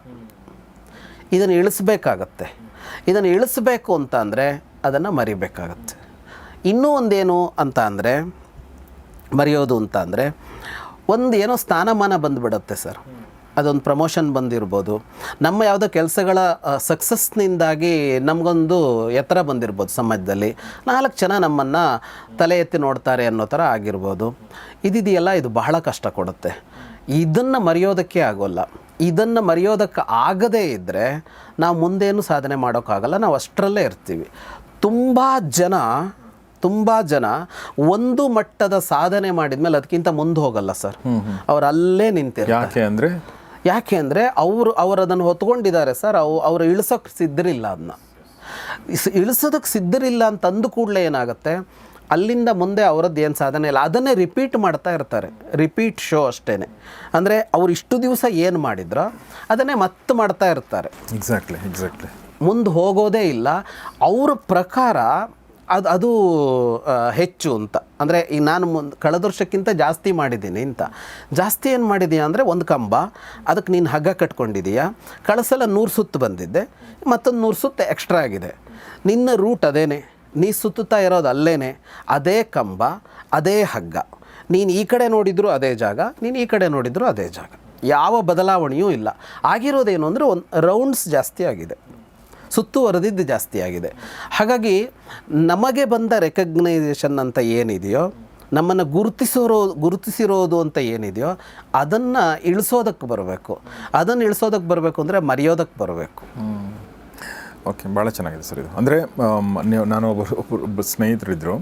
ಇದನ್ನು ಇಳಿಸ್ಬೇಕಾಗತ್ತೆ. ಇದನ್ನು ಇಳಿಸ್ಬೇಕು ಅಂತ ಅಂದರೆ ಅದನ್ನು ಮರಿಬೇಕಾಗತ್ತೆ. ಇನ್ನೂ ಒಂದೇನು ಅಂತ ಅಂದರೆ ಮರೆಯೋದು ಅಂತ ಅಂದರೆ ಒಂದು ಏನೋ ಸ್ಥಾನಮಾನ ಬಂದುಬಿಡುತ್ತೆ ಸರ್. ಅದೊಂದು ಪ್ರಮೋಷನ್ ಬಂದಿರ್ಬೋದು, ನಮ್ಮ ಯಾವುದೋ ಕೆಲಸಗಳ ಸಕ್ಸಸ್ನಿಂದಾಗಿ ನಮಗೊಂದು ಎತ್ತರ ಬಂದಿರ್ಬೋದು, ಸಮಾಜದಲ್ಲಿ 4 ಜನ ನಮ್ಮನ್ನು ತಲೆ ಎತ್ತಿ ನೋಡ್ತಾರೆ ಅನ್ನೋ ಥರ ಆಗಿರ್ಬೋದು. ಇದೆಯಲ್ಲ, ಇದು ಬಹಳ ಕಷ್ಟ ಕೊಡುತ್ತೆ. ಇದನ್ನು ಮರೆಯೋದಕ್ಕೆ ಆಗೋಲ್ಲ. ಇದನ್ನು ಮರೆಯೋದಕ್ಕೆ ಆಗದೇ ಇದ್ದರೆ ನಾವು ಮುಂದೇನು ಸಾಧನೆ ಮಾಡೋಕ್ಕಾಗಲ್ಲ, ನಾವು ಅಷ್ಟರಲ್ಲೇ ಇರ್ತೀವಿ. ತುಂಬ ಜನ ಒಂದು ಮಟ್ಟದ ಸಾಧನೆ ಮಾಡಿದ ಮೇಲೆ ಅದಕ್ಕಿಂತ ಮುಂದೆ ಹೋಗಲ್ಲ ಸರ್, ಅವ್ರು ಅಲ್ಲೇ ನಿಂತಿರ್ತಾರೆ. ಯಾಕೆ ಅಂದರೆ ಅವರು ಅದನ್ನು ಹೊತ್ಕೊಂಡಿದ್ದಾರೆ ಸರ್, ಅವರು ಇಳಿಸೋಕ್ಕೆ ಸಿದ್ಧರಿಲ್ಲ. ಅದನ್ನ ಇಳಿಸೋದಕ್ಕೆ ಸಿದ್ಧರಿಲ್ಲ ಅಂತ ಅಂದು ಕೂಡಲೇ ಏನಾಗುತ್ತೆ, ಅಲ್ಲಿಂದ ಮುಂದೆ ಅವರದ್ದು ಏನು ಸಾಧನೆ ಇಲ್ಲ, ಅದನ್ನೇ ರಿಪೀಟ್ ಮಾಡ್ತಾ ಇರ್ತಾರೆ. ರಿಪೀಟ್ ಶೋ ಅಷ್ಟೇ. ಅಂದರೆ ಅವ್ರು ಇಷ್ಟು ದಿವಸ ಏನು ಮಾಡಿದ್ರೋ ಅದನ್ನೇ ಮತ್ತೆ ಮಾಡ್ತಾ ಇರ್ತಾರೆ. ಎಕ್ಸಾಕ್ಟ್ಲಿ ಮುಂದೆ ಹೋಗೋದೇ ಇಲ್ಲ. ಅವ್ರ ಪ್ರಕಾರ ಅದು ಹೆಚ್ಚು ಅಂತ. ಅಂದರೆ ಈಗ ನಾನು ಕಳೆದ ವರ್ಷಕ್ಕಿಂತ ಜಾಸ್ತಿ ಮಾಡಿದ್ದೀನಿ ಅಂತ. ಜಾಸ್ತಿ ಏನು ಮಾಡಿದೀಯಾ ಅಂದರೆ ಒಂದು ಕಂಬ, ಅದಕ್ಕೆ ನೀನು ಹಗ್ಗ ಕಟ್ಕೊಂಡಿದ್ದೀಯಾ, ಕಳಿಸಲ 100 ಸುತ್ತು ಬಂದಿದ್ದೆ, ಮತ್ತೊಂದು 100 ಸುತ್ತು ಎಕ್ಸ್ಟ್ರಾ ಆಗಿದೆ. ನಿನ್ನ ರೂಟ್ ಅದೇನೆ, ನೀ ಸುತ್ತುತ್ತಾ ಇರೋದು ಅಲ್ಲೇನೆ, ಅದೇ ಕಂಬ, ಅದೇ ಹಗ್ಗ. ನೀನು ಈ ಕಡೆ ನೋಡಿದ್ರು ಅದೇ ಜಾಗ, ನೀನು ಈ ಕಡೆ ನೋಡಿದ್ರು ಅದೇ ಜಾಗ, ಯಾವ ಬದಲಾವಣೆಯೂ ಇಲ್ಲ. ಆಗಿರೋದೇನು ಅಂದರೆ ಒಂದು ರೌಂಡ್ಸ್ ಜಾಸ್ತಿ ಆಗಿದೆ, ಸುತ್ತುವರೆದಿದ್ದು ಜಾಸ್ತಿ ಆಗಿದೆ. ಹಾಗಾಗಿ ನಮಗೆ ಬಂದ ರೆಕಗ್ನೈಸೇಷನ್ ಅಂತ ಏನಿದೆಯೋ, ನಮ್ಮನ್ನು ಗುರುತಿಸಿರೋದು ಅಂತ ಏನಿದೆಯೋ ಅದನ್ನು ಇಳಿಸೋದಕ್ಕೆ ಬರಬೇಕು. ಅದನ್ನು ಇಳಿಸೋದಕ್ಕೆ ಬರಬೇಕು ಅಂದರೆ ಮರೆಯೋದಕ್ಕೆ ಬರಬೇಕು. ಓಕೆ, ಭಾಳ ಚೆನ್ನಾಗಿದೆ ಸರ್ ಇದು. ಅಂದರೆ ನಾನು ಒಬ್ಬರು ಸ್ನೇಹಿತರಿದ್ದರು,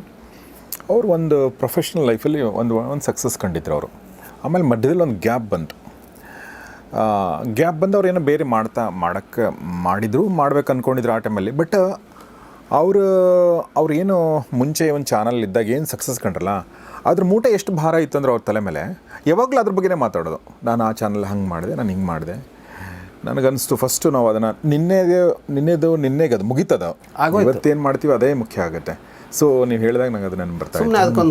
ಅವರು ಒಂದು ಪ್ರೊಫೆಷ್ನಲ್ ಲೈಫಲ್ಲಿ ಒಂದು ಸಕ್ಸಸ್ ಕಂಡಿದ್ರು ಅವರು. ಆಮೇಲೆ ಮಧ್ಯದಲ್ಲಿ ಒಂದು ಗ್ಯಾಪ್ ಬಂತು. ಅವ್ರು ಏನೋ ಬೇರೆ ಮಾಡ್ಬೇಕು ಅಂದ್ಕೊಂಡಿದ್ರು ಆ ಟೈಮಲ್ಲಿ. ಬಟ್ ಅವ್ರು ಏನು ಮುಂಚೆ ಒಂದು ಚಾನಲ್ ಇದ್ದಾಗ ಏನು ಸಕ್ಸಸ್ ಕಂಡ್ರಲ್ಲ, ಅದ್ರ ಮೂಟೆ ಎಷ್ಟು ಭಾರ ಇತ್ತು ಅಂದ್ರೆ ಅವ್ರ ತಲೆ ಮೇಲೆ ಯಾವಾಗಲೂ ಅದ್ರ ಬಗ್ಗೆನೇ ಮಾತಾಡೋದು. ನಾನು ಆ ಚಾನಲ್ ಹಂಗೆ ಮಾಡಿದೆ, ನಾನು ಹಿಂಗೆ ಮಾಡಿದೆ. ನನಗನ್ನಿಸ್ತು ಫಸ್ಟು ನಾವು ಅದನ್ನು ನಿನ್ನೆಗೆ ಅದು ಮುಗಿತದ, ಇವತ್ತೇನು ಮಾಡ್ತೀವಿ ಅದೇ ಮುಖ್ಯ ಆಗುತ್ತೆ. ಸೊ ನೀವು ಹೇಳಿದಾಗ ನಂಗೆ ಅದು ನೆನಪು ಬರ್ತಾ ಇದೆ.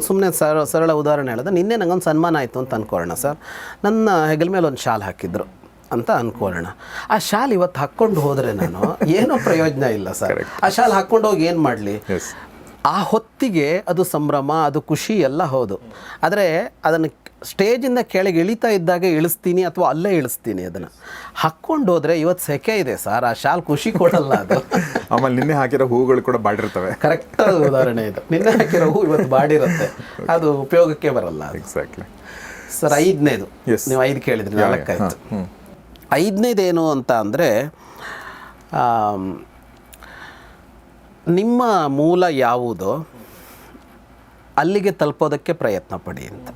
ಸುಮ್ಮನೆ ಸರಳ ಉದಾಹರಣೆ ಹೇಳಿದೆ. ನಿನ್ನೆ ನಂಗೊಂದು ಸನ್ಮಾನ ಆಯಿತು ಅಂತ ಅಂದ್ಕೊಳ್ಳೋಣ ಸರ್. ನನ್ನ ಹೆಗಲ ಮೇಲೆ ಒಂದು ಶಾಲ್ ಹಾಕಿದ್ರು ಅಂತ ಅಂದ್ಕೊಳ್ಳೋಣ. ಆ ಶಾಲ್ ಇವತ್ತು ಹಾಕ್ಕೊಂಡು ಹೋದರೆ ನಾನು ಏನೋ ಪ್ರಯೋಜನ ಇಲ್ಲ ಸರ್. ಆ ಶಾಲ್ ಹಾಕ್ಕೊಂಡು ಹೋಗಿ ಏನು ಮಾಡಲಿ? ಆ ಹೊತ್ತಿಗೆ ಅದು ಸಂಭ್ರಮ, ಅದು ಖುಷಿ ಎಲ್ಲ ಹೌದು. ಆದರೆ ಅದನ್ನು ಸ್ಟೇಜಿಂದ ಕೆಳಗೆ ಇಳಿತಾ ಇದ್ದಾಗ ಇಳಿಸ್ತೀನಿ ಅಥವಾ ಅಲ್ಲೇ ಇಳಿಸ್ತೀನಿ. ಅದನ್ನು ಹಾಕ್ಕೊಂಡು ಹೋದರೆ ಇವತ್ತು ಸೆಕೆ ಇದೆ ಸರ್, ಆ ಶಾಲ್ ಖುಷಿ ಕೊಡಲ್ಲ ಅದು. ಆಮೇಲೆ ನಿನ್ನೆ ಹಾಕಿರೋ ಹೂಗಳು ಕೂಡ ಬಾಡಿರ್ತವೆ. ಕರೆಕ್ಟಾದ ಉದಾಹರಣೆ ಇದು. ನಿನ್ನೆ ಹಾಕಿರೋ ಹೂ ಇವತ್ತು ಬಾಡಿರುತ್ತೆ, ಅದು ಉಪಯೋಗಕ್ಕೆ ಬರಲ್ಲ. Exactly sir. 5ನೇದು ನೀವು 5 ಕೇಳಿದ್ರಿ, 4 ಆಯಿತು. 5ನೇದೇನು ಅಂತ ಅಂದರೆ ನಿಮ್ಮ ಮೂಲ ಯಾವುದೋ ಅಲ್ಲಿಗೆ ತಲುಪೋದಕ್ಕೆ ಪ್ರಯತ್ನ ಪಡಿ ಅಂತ.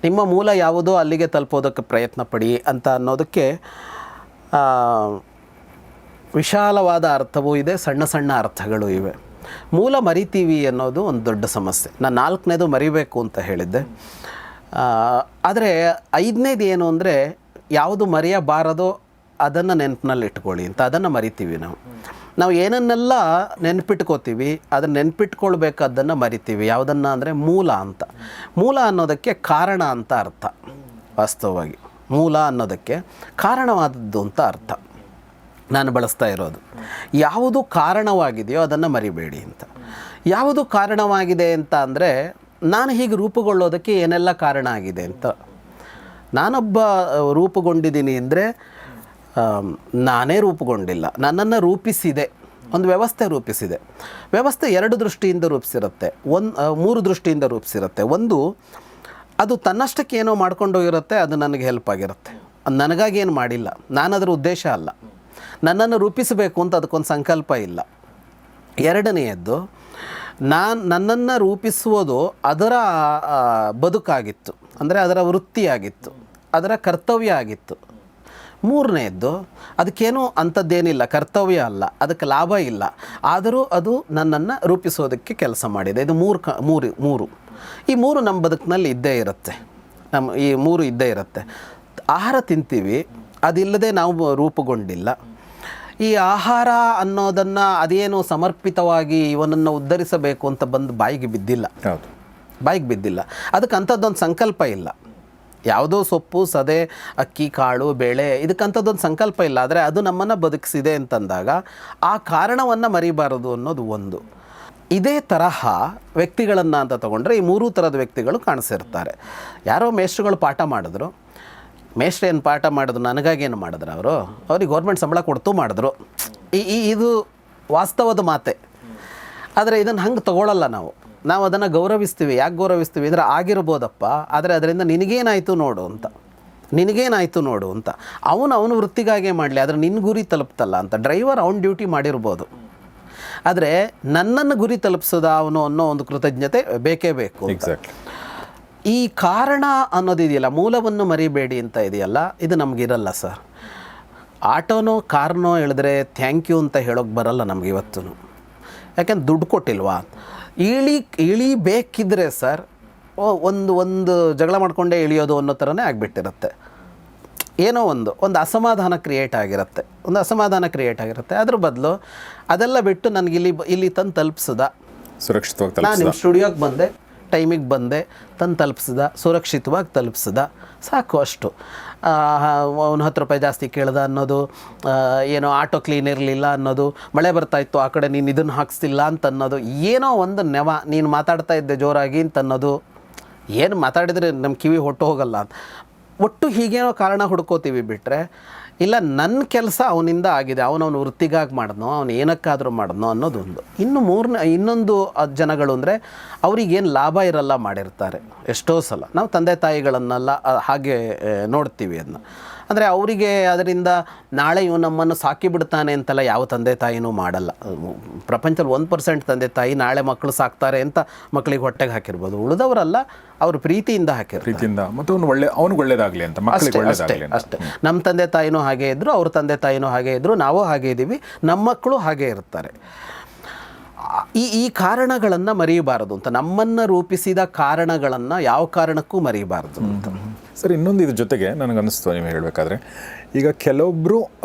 ನಿಮ್ಮ ಮೂಲ ಯಾವುದೋ ಅಲ್ಲಿಗೆ ತಲುಪೋದಕ್ಕೆ ಪ್ರಯತ್ನ ಪಡಿ ಅಂತ ಅನ್ನೋದಕ್ಕೆ ವಿಶಾಲವಾದ ಅರ್ಥವೂ ಇದೆ, ಸಣ್ಣ ಸಣ್ಣ ಅರ್ಥಗಳು ಇವೆ. ಮೂಲ ಮರಿತೀವಿ ಅನ್ನೋದು ಒಂದು ದೊಡ್ಡ ಸಮಸ್ಯೆ. ನಾನು 4ನೇದು ಮರಿಬೇಕು ಅಂತ ಹೇಳಿದ್ದೆ. ಆದರೆ 5ನೇದು ಏನು ಅಂದರೆ ಯಾವುದು ಮರೆಯಬಾರದೋ ಅದನ್ನು ನೆನಪಿನಲ್ಲಿ ಇಟ್ಕೊಳ್ಳಿ ಅಂತ. ಅದನ್ನು ಮರಿತೀವಿ ನಾವು ಏನನ್ನೆಲ್ಲ ನೆನಪಿಟ್ಕೋತೀವಿ, ಅದನ್ನು ನೆನಪಿಟ್ಕೊಳ್ಬೇಕಾದ್ದನ್ನು ಮರಿತೀವಿ. ಯಾವುದನ್ನು ಅಂದರೆ ಮೂಲ ಅಂತ. ಮೂಲ ಅನ್ನೋದಕ್ಕೆ ಕಾರಣ ಅಂತ ಅರ್ಥ. ವಾಸ್ತವವಾಗಿ ಮೂಲ ಅನ್ನೋದಕ್ಕೆ ಕಾರಣವಾದದ್ದು ಅಂತ ಅರ್ಥ ನಾನು ಬಳಸ್ತಾ ಇರೋದು. ಯಾವುದು ಕಾರಣವಾಗಿದೆಯೋ ಅದನ್ನು ಮರಿಬೇಡಿ ಅಂತ. ಯಾವುದು ಕಾರಣವಾಗಿದೆ ಅಂತ ಅಂದರೆ ನಾನು ಹೀಗೆ ರೂಪುಗೊಳ್ಳೋದಕ್ಕೆ ಏನೆಲ್ಲ ಕಾರಣ ಆಗಿದೆ ಅಂತ. ನಾನೊಬ್ಬ ರೂಪುಗೊಂಡಿದ್ದೀನಿ ಅಂದರೆ ನಾನೇ ರೂಪುಗೊಂಡಿಲ್ಲ, ನನ್ನನ್ನು ರೂಪಿಸಿದೆ, ಒಂದು ವ್ಯವಸ್ಥೆ ರೂಪಿಸಿದೆ. ವ್ಯವಸ್ಥೆ 2 ದೃಷ್ಟಿಯಿಂದ ರೂಪಿಸಿರುತ್ತೆ, 3 ದೃಷ್ಟಿಯಿಂದ ರೂಪಿಸಿರುತ್ತೆ. ಒಂದು, ಅದು ತನ್ನಷ್ಟಕ್ಕೆ ಏನೋ ಮಾಡ್ಕೊಂಡೋಗಿರುತ್ತೆ, ಅದು ನನಗೆ ಹೆಲ್ಪ್ ಆಗಿರುತ್ತೆ, ನನಗಾಗಿ ಏನು ಮಾಡಿಲ್ಲ, ನಾನು ಅದರ ಉದ್ದೇಶ ಅಲ್ಲ, ನನ್ನನ್ನು ರೂಪಿಸಬೇಕು ಅಂತ ಅದಕ್ಕೊಂದು ಸಂಕಲ್ಪ ಇಲ್ಲ. ಎರಡನೆಯದ್ದು, ನನ್ನನ್ನು ರೂಪಿಸುವುದು ಅದರ ಬದುಕಾಗಿತ್ತು, ಅಂದರೆ ಅದರ ವೃತ್ತಿಯಾಗಿತ್ತು, ಅದರ ಕರ್ತವ್ಯ ಆಗಿತ್ತು. ಮೂರನೆಯದ್ದು, ಅದಕ್ಕೇನೂ ಅಂಥದ್ದೇನಿಲ್ಲ, ಕರ್ತವ್ಯ ಅಲ್ಲ, ಅದಕ್ಕೆ ಲಾಭ ಇಲ್ಲ, ಆದರೂ ಅದು ನನ್ನನ್ನು ರೂಪಿಸೋದಕ್ಕೆ ಕೆಲಸ ಮಾಡಿದೆ. ಇದು ಮೂರು ಈ 3 ನಮ್ಮ ಬದುಕಿನಲ್ಲಿ ಇದ್ದೇ ಇರುತ್ತೆ. ಈ 3 ಇದ್ದೇ ಇರುತ್ತೆ. ಆಹಾರ ತಿಂತೀವಿ, ಅದಿಲ್ಲದೆ ನಾವು ರೂಪುಗೊಂಡಿಲ್ಲ. ಈ ಆಹಾರ ಅನ್ನೋದನ್ನು ಅದೇನು ಸಮರ್ಪಿತವಾಗಿ ಇವನನ್ನು ಉದ್ಧರಿಸಬೇಕು ಅಂತ ಬಂದು ಬಾಯಿಗೆ ಬಿದ್ದಿಲ್ಲ. ಅದಕ್ಕೆ ಅಂಥದ್ದೊಂದು ಸಂಕಲ್ಪ ಇಲ್ಲ. ಯಾವುದೋ ಸೊಪ್ಪು, ಸದೆ, ಅಕ್ಕಿ, ಕಾಳು, ಬೇಳೆ, ಇದಕ್ಕಂಥದ್ದೊಂದು ಸಂಕಲ್ಪ ಇಲ್ಲ. ಆದರೆ ಅದು ನಮ್ಮನ್ನು ಬದುಕಿಸಿದೆ ಅಂತಂದಾಗ ಆ ಕಾರಣವನ್ನು ಮರಿಬಾರದು ಅನ್ನೋದು ಒಂದು. ಇದೇ ತರಹ ವ್ಯಕ್ತಿಗಳನ್ನು ಅಂತ ತೊಗೊಂಡ್ರೆ ಈ 3 ಥರದ ವ್ಯಕ್ತಿಗಳು ಕಾಣಿಸಿರ್ತಾರೆ. ಯಾರೋ ಮೇಷ್ಟ್ರುಗಳು ಪಾಠ ಮಾಡಿದ್ರು, ಮೇಷ್ಟ್ರು ಏನು ಪಾಠ ಮಾಡಿದ್ರು, ನನಗಾಗೇನು ಮಾಡಿದ್ರು, ಅವ್ರಿಗೆ ಗೌರ್ಮೆಂಟ್ ಸಂಬಳ ಕೊಡ್ತೂ ಮಾಡಿದ್ರು. ಇದು ವಾಸ್ತವದ ಮಾತೆ. ಆದರೆ ಇದನ್ನು ಹಂಗೆ ತೊಗೊಳ್ಳಲ್ಲ ನಾವು ಅದನ್ನು ಗೌರವಿಸ್ತೀವಿ. ಯಾಕೆ ಗೌರವಿಸ್ತೀವಿ ಅಂದರೆ, ಆಗಿರ್ಬೋದಪ್ಪ, ಆದರೆ ಅದರಿಂದ ನಿನಗೇನಾಯಿತು ನೋಡು ಅಂತ. ಅವನು ವೃತ್ತಿಗಾಗೇ ಮಾಡಲಿ, ಆದರೆ ನಿನ್ನ ಗುರಿ ತಲುಪ್ತಲ್ಲ ಅಂತ. ಡ್ರೈವರ್ ಅವ್ನ ಡ್ಯೂಟಿ ಮಾಡಿರ್ಬೋದು, ಆದರೆ ನನ್ನನ್ನು ಗುರಿ ತಲುಪಿಸೋದ ಅವನು ಅನ್ನೋ ಒಂದು ಕೃತಜ್ಞತೆ ಬೇಕೇ ಬೇಕು. ಈ ಕಾರಣ ಅನ್ನೋದಿದೆಯಲ್ಲ, ಮೂಲವನ್ನು ಮರಿಬೇಡಿ ಅಂತ ಇದೆಯಲ್ಲ, ಇದು ನಮಗಿರಲ್ಲ ಸರ್. ಆಟೋನೋ ಕಾರ್ನೋ ಹೇಳಿದ್ರೆ ಥ್ಯಾಂಕ್ ಯು ಅಂತ ಹೇಳೋಕ್ಕೆ ಬರಲ್ಲ ನಮ್ಗೆ ಇವತ್ತು. ಯಾಕೆಂದ್ರೆ ದುಡ್ಡು ಕೊಟ್ಟಿಲ್ವಾ? ಇಳಿಬೇಕಿದ್ರೆ ಸರ್ ಒಂದು ಜಗಳ ಮಾಡಿಕೊಂಡೇ ಇಳಿಯೋದು ಅನ್ನೋ ಥರನೇ ಆಗಿಬಿಟ್ಟಿರುತ್ತೆ. ಏನೋ ಒಂದು ಅಸಮಾಧಾನ ಕ್ರಿಯೇಟ್ ಆಗಿರುತ್ತೆ. ಅದ್ರ ಬದಲು ಅದೆಲ್ಲ ಬಿಟ್ಟು ನನಗೆ ಇಲ್ಲಿ ತಂದು ತಲುಪಿಸಿದ, ಸುರಕ್ಷಿತವಾಗಿ ನಾನು ನಿಮ್ಮ ಸ್ಟುಡಿಯೋಗೆ ಬಂದೆ, ಟೈಮಿಗೆ ಬಂದೆ, ತಂದು ತಲುಪಿಸಿದ, ಸುರಕ್ಷಿತವಾಗಿ ತಲುಪಿಸಿದ, ಸಾಕು. ಅಷ್ಟು. ಅವನು 10 ರೂಪಾಯಿ ಜಾಸ್ತಿ ಕೇಳ್ದ ಅನ್ನೋದು, ಏನೋ ಆಟೋ ಕ್ಲೀನ್ ಇರಲಿಲ್ಲ ಅನ್ನೋದು, ಮಳೆ ಬರ್ತಾಯಿತ್ತು ಆ ಕಡೆ ನೀನು ಇದನ್ನು ಹಾಕ್ಸ್ತಿಲ್ಲ ಅಂತ ಅನ್ನೋದು, ಏನೋ ಒಂದು ನೆವ, ನೀನು ಮಾತಾಡ್ತಾ ಇದ್ದೆ ಜೋರಾಗಿ ಅಂತ ಅನ್ನೋದು, ಏನು ಮಾತಾಡಿದರೆ ನಮ್ಮ ಕಿವಿ ಹೊಟ್ಟು ಹೋಗಲ್ಲ ಅಂತ. ಒಟ್ಟು ಹೀಗೇನೋ ಕಾರಣ ಹುಡ್ಕೋತೀವಿ ಬಿಟ್ಟರೆ, ಇಲ್ಲ ನನ್ನ ಕೆಲಸ ಅವನಿಂದ ಆಗಿದೆ, ಅವನವನು ವೃತ್ತಿಗಾಗಿ ಮಾಡಿದ್ನೋ, ಅವನು ಏನಕ್ಕಾದರೂ ಮಾಡಿದ್ನೋ ಅನ್ನೋದೊಂದು. ಇನ್ನೊಂದು ಜನಗಳು ಅಂದರೆ ಅವ್ರಿಗೇನು ಲಾಭ ಇರಲ್ಲ ಮಾಡಿರ್ತಾರೆ. ಎಷ್ಟೋ ಸಲ ನಾವು ತಂದೆ ತಾಯಿಗಳನ್ನೆಲ್ಲ ಹಾಗೆ ನೋಡ್ತೀವಿ. ಅದನ್ನ ಅಂದರೆ ಅವರಿಗೆ ಅದರಿಂದ ನಾಳೆ ಇವು ನಮ್ಮನ್ನು ಸಾಕಿಬಿಡ್ತಾನೆ ಅಂತೆಲ್ಲ ಯಾವ ತಂದೆ ತಾಯಿನೂ ಮಾಡಲ್ಲ. ಪ್ರಪಂಚದಲ್ಲಿ 1% ತಂದೆ ತಾಯಿ ನಾಳೆ ಮಕ್ಕಳು ಸಾಕ್ತಾರೆ ಅಂತ ಮಕ್ಕಳಿಗೆ ಹೊಟ್ಟೆಗೆ ಹಾಕಿರ್ಬೋದು, ಉಳಿದವರಲ್ಲ, ಅವರು ಪ್ರೀತಿಯಿಂದ ಹಾಕಿರ್ತಾರೆ. ಮತ್ತು ಅವನಿಗೆ ಒಳ್ಳೇದಾಗಲಿ ಅಂತ, ಮಕ್ಕಳಿಗೆ ಒಳ್ಳೇದಾಗಲಿ ಅಷ್ಟೇ. ನಮ್ಮ ತಂದೆ ತಾಯಿನೂ ಹಾಗೆ ಇದ್ದರು, ಅವ್ರ ತಂದೆ ತಾಯಿನೂ ಹಾಗೆ ಇದ್ದರು, ನಾವು ಹಾಗೆ ಇದ್ದೀವಿ, ನಮ್ಮ ಮಕ್ಕಳು ಹಾಗೆ ಇರ್ತಾರೆ. ಈ ಕಾರಣಗಳನ್ನು ಮರೆಯಬಾರದು ಅಂತ, ನಮ್ಮನ್ನು ರೂಪಿಸಿದ ಕಾರಣಗಳನ್ನು ಯಾವ ಕಾರಣಕ್ಕೂ ಮರೆಯಬಾರದು ಅಂತ. ಸರ್, ಇನ್ನೊಂದು ಇದ್ರ ಜೊತೆಗೆ ನನಗನ್ನಿಸ್ತು ನೀವು ಹೇಳಬೇಕಾದ್ರೆ, ಈಗ ಕೆಲವೊಬ್ಬರು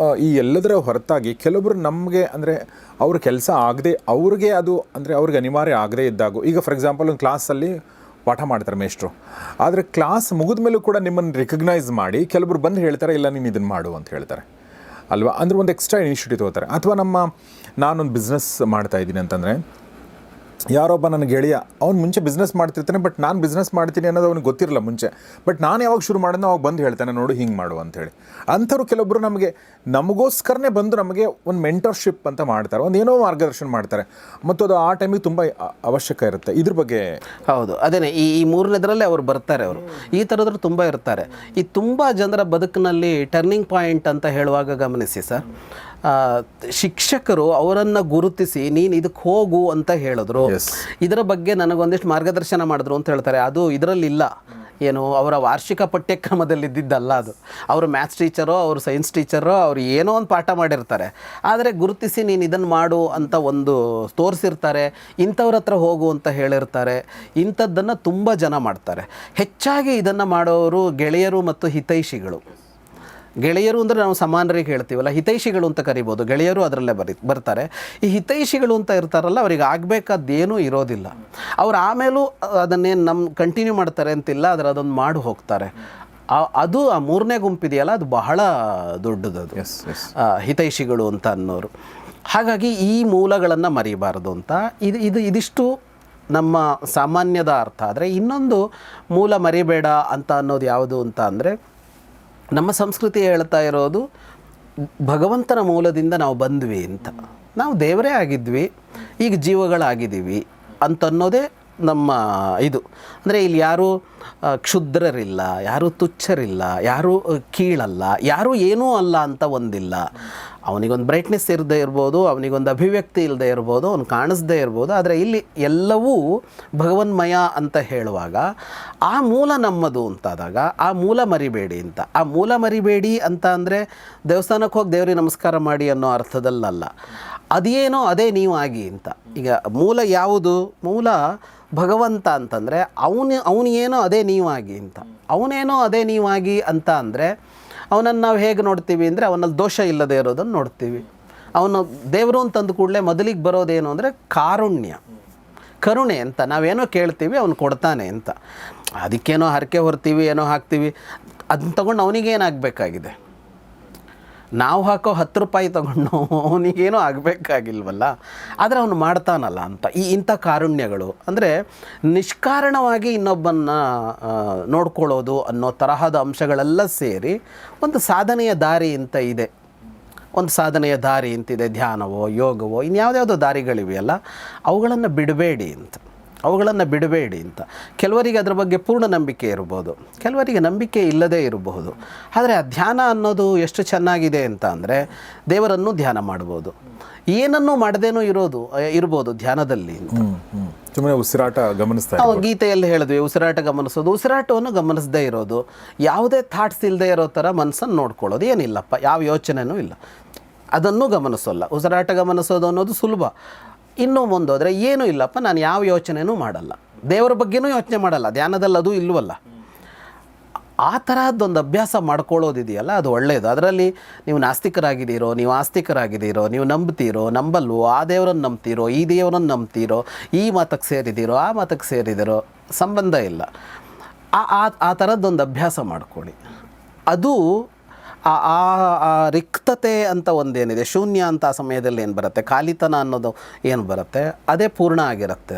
ಈ ಎಲ್ಲದರ ಹೊರತಾಗಿ ಕೆಲವೊಬ್ಬರು ನಮಗೆ ಅಂದರೆ ಅವ್ರ ಕೆಲಸ ಆಗದೆ ಅವ್ರಿಗೆ ಅದು ಅಂದರೆ ಅವ್ರಿಗೆ ಅನಿವಾರ್ಯ ಆಗದೇ ಇದ್ದಾಗ, ಈಗ ಫಾರ್ ಎಕ್ಸಾಂಪಲ್ ಒಂದು ಕ್ಲಾಸಲ್ಲಿ ಪಾಠ ಮಾಡ್ತಾರೆ ಮೇಷ್ಟ್ರು, ಆದರೆ ಕ್ಲಾಸ್ ಮುಗಿದ ಮೇಲೂ ಕೂಡ ನಿಮ್ಮನ್ನು ರಿಕಗ್ನೈಸ್ ಮಾಡಿ ಕೆಲವರು ಬಂದು ಹೇಳ್ತಾರೆ, ಇಲ್ಲ ನೀನು ಇದನ್ನು ಮಾಡು ಅಂತ ಹೇಳ್ತಾರೆ ಅಲ್ವಾ. ಅಂದರೆ ಒಂದು ಎಕ್ಸ್ಟ್ರಾ ಇನಿಷಿಯೇಟಿವ್ ತಗೋತಾರೆ. ಅಥವಾ ನಾನೊಂದು ಬಿಸ್ನೆಸ್ ಮಾಡ್ತಾಯಿದ್ದೀನಿ ಅಂತಂದರೆ, ಯಾರೊಬ್ಬ ನನ್ನ ಗೆಳೆಯ ಅವ್ನು ಮುಂಚೆ ಬಿಸ್ನೆಸ್ ಮಾಡ್ತಿರ್ತಾನೆ, ಬಟ್ ನಾನು ಬಿಸ್ನೆಸ್ ಮಾಡ್ತೀನಿ ಅನ್ನೋದು ಅವ್ನಿಗೆ ಗೊತ್ತಿರಲ್ಲ ಮುಂಚೆ, ಬಟ್ ನಾನು ಯಾವಾಗ ಶುರು ಮಾಡೋದು ಅವಾಗ ಬಂದು ಹೇಳ್ತಾನೆ, ನೋಡು ಹಿಂಗೆ ಮಾಡು ಅಂಥೇಳಿ. ಅಂಥವ್ರು ಕೆಲವೊಬ್ಬರು ನಮಗೋಸ್ಕರನೇ ಬಂದು ನಮಗೆ ಒಂದು ಮೆಂಟರ್ಶಿಪ್ ಅಂತ ಮಾಡ್ತಾರೆ, ಒಂದು ಏನೋ ಮಾರ್ಗದರ್ಶನ ಮಾಡ್ತಾರೆ, ಮತ್ತು ಅದು ಆ ಟೈಮಿಗೆ ತುಂಬ ಅವಶ್ಯಕ ಇರುತ್ತೆ. ಇದ್ರ ಬಗ್ಗೆ ಹೌದು, ಅದೇನೇ ಈ 3ನೇದರಲ್ಲೇ ಅವ್ರು ಬರ್ತಾರೆ. ಅವರು ಈ ಥರದ್ರು ತುಂಬ ಇರ್ತಾರೆ. ಈ ತುಂಬ ಜನರ ಬದುಕಿನಲ್ಲಿ ಟರ್ನಿಂಗ್ ಪಾಯಿಂಟ್ ಅಂತ ಹೇಳುವಾಗ ಗಮನಿಸಿ ಸರ್, ಶಿಕ್ಷಕರು ಅವರನ್ನು ಗುರುತಿಸಿ ನೀನು ಇದಕ್ಕೆ ಹೋಗು ಅಂತ ಹೇಳಿದ್ರು, ಇದರ ಬಗ್ಗೆ ನನಗೊಂದಿಷ್ಟು ಮಾರ್ಗದರ್ಶನ ಮಾಡಿದ್ರು ಅಂತ ಹೇಳ್ತಾರೆ. ಅದು ಇದರಲ್ಲಿಲ್ಲ, ಏನು ಅವರ ವಾರ್ಷಿಕ ಪಠ್ಯಕ್ರಮದಲ್ಲಿ ಇದ್ದಿದ್ದಲ್ಲ ಅದು. ಅವರು ಮ್ಯಾಥ್ಸ್ ಟೀಚರೋ, ಅವರು ಸೈನ್ಸ್ ಟೀಚರೋ, ಅವರು ಏನೋ ಒಂದು ಪಾಠ ಮಾಡಿರ್ತಾರೆ, ಆದರೆ ಗುರುತಿಸಿ ನೀನು ಇದನ್ನು ಮಾಡು ಅಂತ ಒಂದು ತೋರಿಸಿರ್ತಾರೆ, ಇಂಥವ್ರ ಹತ್ರ ಹೋಗು ಅಂತ ಹೇಳಿರ್ತಾರೆ. ಇಂಥದ್ದನ್ನು ತುಂಬ ಜನ ಮಾಡ್ತಾರೆ. ಹೆಚ್ಚಾಗಿ ಇದನ್ನು ಮಾಡೋರು ಗೆಳೆಯರು ಮತ್ತು ಹಿತೈಷಿಗಳು. ಗೆಳೆಯರು ಅಂದರೆ ನಾವು ಸಮಾನರಿಗೆ ಹೇಳ್ತೀವಲ್ಲ, ಹಿತೈಷಿಗಳು ಅಂತ ಕರಿಬೋದು, ಗೆಳೆಯರು ಅದರಲ್ಲೇ ಬರ್ತಾರೆ. ಈ ಹಿತೈಷಿಗಳು ಅಂತ ಇರ್ತಾರಲ್ಲ, ಅವ್ರಿಗೆ ಆಗಬೇಕಾದ್ದೇನೂ ಇರೋದಿಲ್ಲ. ಅವ್ರು ಆಮೇಲೂ ಅದನ್ನೇನು ಕಂಟಿನ್ಯೂ ಮಾಡ್ತಾರೆ ಅಂತಿಲ್ಲ, ಆದರೆ ಅದನ್ನು ಮಾಡಿ ಹೋಗ್ತಾರೆ. ಅದು ಆ 3ನೇ ಗುಂಪಿದೆಯಲ್ಲ, ಅದು ಬಹಳ ದೊಡ್ಡದು, ಅದು ಹಿತೈಷಿಗಳು ಅಂತ ಅನ್ನೋರು. ಹಾಗಾಗಿ ಈ ಮೂಲಗಳನ್ನು ಮರಿಬಾರದು ಅಂತ ಇದಿಷ್ಟು ನಮ್ಮ ಸಾಮಾನ್ಯದ ಅರ್ಥ. ಆದರೆ ಇನ್ನೊಂದು ಮೂಲ ಮರಿಬೇಡ ಅಂತ ಅನ್ನೋದು ಯಾವುದು ಅಂತ ಅಂದರೆ, ನಮ್ಮ ಸಂಸ್ಕೃತಿ ಹೇಳ್ತಾ ಇರೋದು ಭಗವಂತನ ಮೂಲದಿಂದ ನಾವು ಬಂದ್ವಿ ಅಂತ, ನಾವು ದೇವರೇ ಆಗಿದ್ವಿ, ಈಗ ಜೀವಗಳಾಗಿದ್ದೀವಿ ಅಂತನ್ನೋದೇ ನಮ್ಮ ಇದು. ಅಂದರೆ ಇಲ್ಲಿ ಯಾರೂ ಕ್ಷುದ್ರರಿಲ್ಲ, ಯಾರೂ ತುಚ್ಛರಿಲ್ಲ, ಯಾರೂ ಕೀಳಲ್ಲ, ಯಾರೂ ಏನೂ ಅಲ್ಲ ಅಂತ ಒಂದಿಲ್ಲ. ಅವನಿಗೊಂದು ಬ್ರೈಟ್ನೆಸ್ ಇರದೇ ಇರ್ಬೋದು, ಅವನಿಗೊಂದು ಅಭಿವ್ಯಕ್ತಿ ಇಲ್ಲದೆ ಇರ್ಬೋದು, ಅವ್ನು ಕಾಣಿಸ್ದೇ ಇರ್ಬೋದು, ಆದರೆ ಇಲ್ಲಿ ಎಲ್ಲವೂ ಭಗವನ್ಮಯ ಅಂತ ಹೇಳುವಾಗ ಆ ಮೂಲ ನಮ್ಮದು ಅಂತಾದಾಗ ಆ ಮೂಲ ಮರಿಬೇಡಿ ಅಂತ. ಆ ಮೂಲ ಮರಿಬೇಡಿ ಅಂತ ಅಂದರೆ ದೇವಸ್ಥಾನಕ್ಕೆ ಹೋಗಿ ದೇವ್ರಿಗೆ ನಮಸ್ಕಾರ ಮಾಡಿ ಅನ್ನೋ ಅರ್ಥದಲ್ಲಲ್ಲ. ಅದೇನೋ ಅದೇ ನೀವು ಆಗಿ ಅಂತ. ಈಗ ಮೂಲ ಯಾವುದು? ಮೂಲ ಭಗವಂತ ಅಂತಂದರೆ ಅವನೇನೋ ಅದೇ ನೀವಾಗಿ ಅಂತ. ಅವನೇನೋ ಅದೇ ನೀವಾಗಿ ಅಂತ ಅಂದರೆ ಅವನನ್ನು ನಾವು ಹೇಗೆ ನೋಡ್ತೀವಿ ಅಂದರೆ ಅವನಲ್ಲಿ ದೋಷ ಇಲ್ಲದೆ ಇರೋದನ್ನು ನೋಡ್ತೀವಿ. ಅವನು ದೇವರು ಅಂತಂದು ಕೂಡಲೇ ಮೊದಲಿಗೆ ಬರೋದೇನು ಅಂದರೆ ಕಾರುಣ್ಯ, ಕರುಣೆ ಅಂತ. ನಾವೇನೋ ಕೇಳ್ತೀವಿ ಅವನು ಕೊಡ್ತಾನೆ ಅಂತ. ಅದಕ್ಕೇನೋ ಹರಕೆ ಹೊರ್ತೀವಿ, ಏನೋ ಹಾಕ್ತೀವಿ, ಅದನ್ನ ತೊಗೊಂಡು ಅವನಿಗೇನಾಗಬೇಕಾಗಿದೆ? ನಾವು ಹಾಕೋ 10 ರೂಪಾಯಿ ತೊಗೊಂಡು ಅವನಿಗೇನೋ ಆಗಬೇಕಾಗಿಲ್ವಲ್ಲ, ಆದರೆ ಅವನು ಮಾಡ್ತಾನಲ್ಲ ಅಂತ. ಇಂಥ ಕಾರುಣ್ಯಗಳು ಅಂದರೆ ನಿಷ್ಕಾರಣವಾಗಿ ಇನ್ನೊಬ್ಬನ್ನ ನೋಡ್ಕೊಳ್ಳೋದು ಅನ್ನೋ ತರಹದ ಅಂಶಗಳೆಲ್ಲ ಸೇರಿ ಒಂದು ಸಾಧನೆಯ ದಾರಿ ಅಂತ ಇದೆ. ಒಂದು ಸಾಧನೆಯ ದಾರಿ ಅಂತಿದೆ, ಧ್ಯಾನವೋ ಯೋಗವೋ ಇನ್ಯಾವುದ್ಯಾವುದೋ ದಾರಿಗಳಿವೆಯಲ್ಲ, ಅವುಗಳನ್ನು ಬಿಡಬೇಡಿ ಅಂತ. ಅವುಗಳನ್ನು ಬಿಡಬೇಡಿ ಅಂತ. ಕೆಲವರಿಗೆ ಅದರ ಬಗ್ಗೆ ಪೂರ್ಣ ನಂಬಿಕೆ ಇರ್ಬೋದು, ಕೆಲವರಿಗೆ ನಂಬಿಕೆ ಇಲ್ಲದೇ ಇರಬಹುದು. ಆದರೆ ಆ ಧ್ಯಾನ ಅನ್ನೋದು ಎಷ್ಟು ಚೆನ್ನಾಗಿದೆ ಅಂತ ಅಂದರೆ ದೇವರನ್ನು ಧ್ಯಾನ ಮಾಡ್ಬೋದು, ಏನನ್ನೂ ಮಾಡದೇನೂ ಇರ್ಬೋದು ಧ್ಯಾನದಲ್ಲಿ ಅಂತ. ಸುಮ್ಮನೆ ಉಸಿರಾಟ ಗಮನಿಸ್ತಾ ನಾವು ಗೀತೆಯಲ್ಲಿ ಹೇಳಿದ್ವಿ, ಉಸಿರಾಟ ಗಮನಿಸೋದು, ಉಸಿರಾಟವನ್ನು ಗಮನಿಸದೇ ಇರೋದು, ಯಾವುದೇ ಥಾಟ್ಸ್ ಇಲ್ಲದೆ ಇರೋ ಥರ ಮನಸ್ಸನ್ನು ನೋಡ್ಕೊಳ್ಳೋದು. ಏನಿಲ್ಲಪ್ಪ, ಯಾವ ಯೋಚನೆಯೂ ಇಲ್ಲ, ಅದನ್ನು ಗಮನಿಸೋಲ್ಲ. ಉಸಿರಾಟ ಗಮನಿಸೋದು ಅನ್ನೋದು ಸುಲಭ. ಇನ್ನೂ ಮುಂದೋದರೆ ಏನೂ ಇಲ್ಲಪ್ಪ, ನಾನು ಯಾವ ಯೋಚನೆಯೂ ಮಾಡಲ್ಲ, ದೇವರ ಬಗ್ಗೆನೂ ಯೋಚನೆ ಮಾಡಲ್ಲ, ಧ್ಯಾನದಲ್ಲಿ ಅದು ಇಲ್ವಲ್ಲ. ಆ ತರಹದ್ದೊಂದು ಅಭ್ಯಾಸ ಮಾಡ್ಕೊಳ್ಳೋದಿದೆಯಲ್ಲ, ಅದು ಒಳ್ಳೆಯದು. ಅದರಲ್ಲಿ ನೀವು ನಾಸ್ತಿಕರಾಗಿದ್ದೀರೋ, ನೀವು ಆಸ್ತಿಕರಾಗಿದ್ದೀರೋ, ನೀವು ನಂಬ್ತೀರೋ ನಂಬಲ್ವೋ, ಆ ದೇವರನ್ನು ನಂಬ್ತೀರೋ, ಈ ದೇವರನ್ನು ನಂಬ್ತೀರೋ, ಈ ಮತಕ್ಕೆ ಸೇರಿದ್ದೀರೋ, ಆ ಮತಕ್ಕೆ ಸೇರಿದಿರೋ ಸಂಬಂಧ ಇಲ್ಲ. ಆ ಥರದ್ದೊಂದು ಅಭ್ಯಾಸ ಮಾಡ್ಕೊಳ್ಳಿ. ಅದು ಆ ರಿಕ್ತತೆ ಅಂತ ಒಂದೇನಿದೆ, ಶೂನ್ಯ ಅಂತ ಆ ಸಮಯದಲ್ಲಿ ಏನು ಬರುತ್ತೆ, ಖಾಲಿತನ ಅನ್ನೋದು ಏನು ಬರುತ್ತೆ, ಅದೇ ಪೂರ್ಣ ಆಗಿರುತ್ತೆ.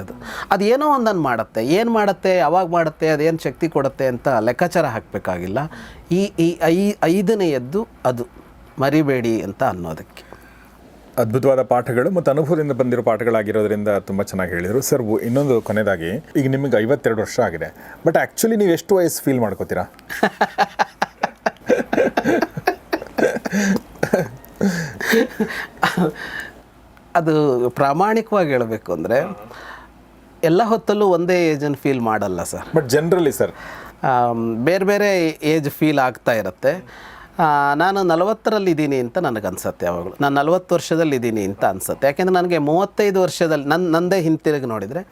ಅದು ಏನೋ ಒಂದನ್ನು ಮಾಡುತ್ತೆ. ಏನು ಮಾಡುತ್ತೆ, ಯಾವಾಗ ಮಾಡುತ್ತೆ, ಅದೇನು ಶಕ್ತಿ ಕೊಡುತ್ತೆ ಅಂತ ಲೆಕ್ಕಾಚಾರ ಹಾಕಬೇಕಾಗಿಲ್ಲ. ಈ 5ನೆಯದ್ದು ಅದು ಮರಿಬೇಡಿ ಅಂತ ಅನ್ನೋದಕ್ಕೆ. ಅದ್ಭುತವಾದ ಪಾಠಗಳು ಮತ್ತು ಅನುಭವದಿಂದ ಬಂದಿರೋ ಪಾಠಗಳಾಗಿರೋದ್ರಿಂದ ತುಂಬ ಚೆನ್ನಾಗಿ ಹೇಳಿದರು ಸರ್. ಇನ್ನೊಂದು ಕೊನೆಯದಾಗಿ, ಈಗ ನಿಮಗೆ 52 ವರ್ಷ ಆಗಿದೆ, ಬಟ್ ಆ್ಯಕ್ಚುಲಿ ನೀವು ಎಷ್ಟು ವಯಸ್ಸು ಫೀಲ್ ಮಾಡ್ಕೋತೀರಾ? ಅದು ಪ್ರಾಮಾಣಿಕವಾಗಿ ಹೇಳಬೇಕು ಅಂದರೆ ಎಲ್ಲ ಹೊತ್ತಲ್ಲೂ ಒಂದೇ ಏಜನ್ನು ಫೀಲ್ ಮಾಡಲ್ಲ ಸರ್. ಬಟ್ ಜನರಲಿ ಸರ್ ಬೇರೆ ಬೇರೆ ಏಜ್ ಫೀಲ್ ಆಗ್ತಾ ಇರುತ್ತೆ. ನಾನು 40ರಲ್ಲಿದ್ದೀನಿ ಅಂತ ನನಗನ್ಸುತ್ತೆ. ಯಾವಾಗಲೂ ನಾನು 40 ವರ್ಷದಲ್ಲಿದ್ದೀನಿ ಅಂತ ಅನಿಸುತ್ತೆ. ಯಾಕೆಂದರೆ ನನಗೆ 35 ವರ್ಷದಲ್ಲಿ ನಂದೇ ಹಿಂತಿರುಗಿ ನೋಡಿದರೆ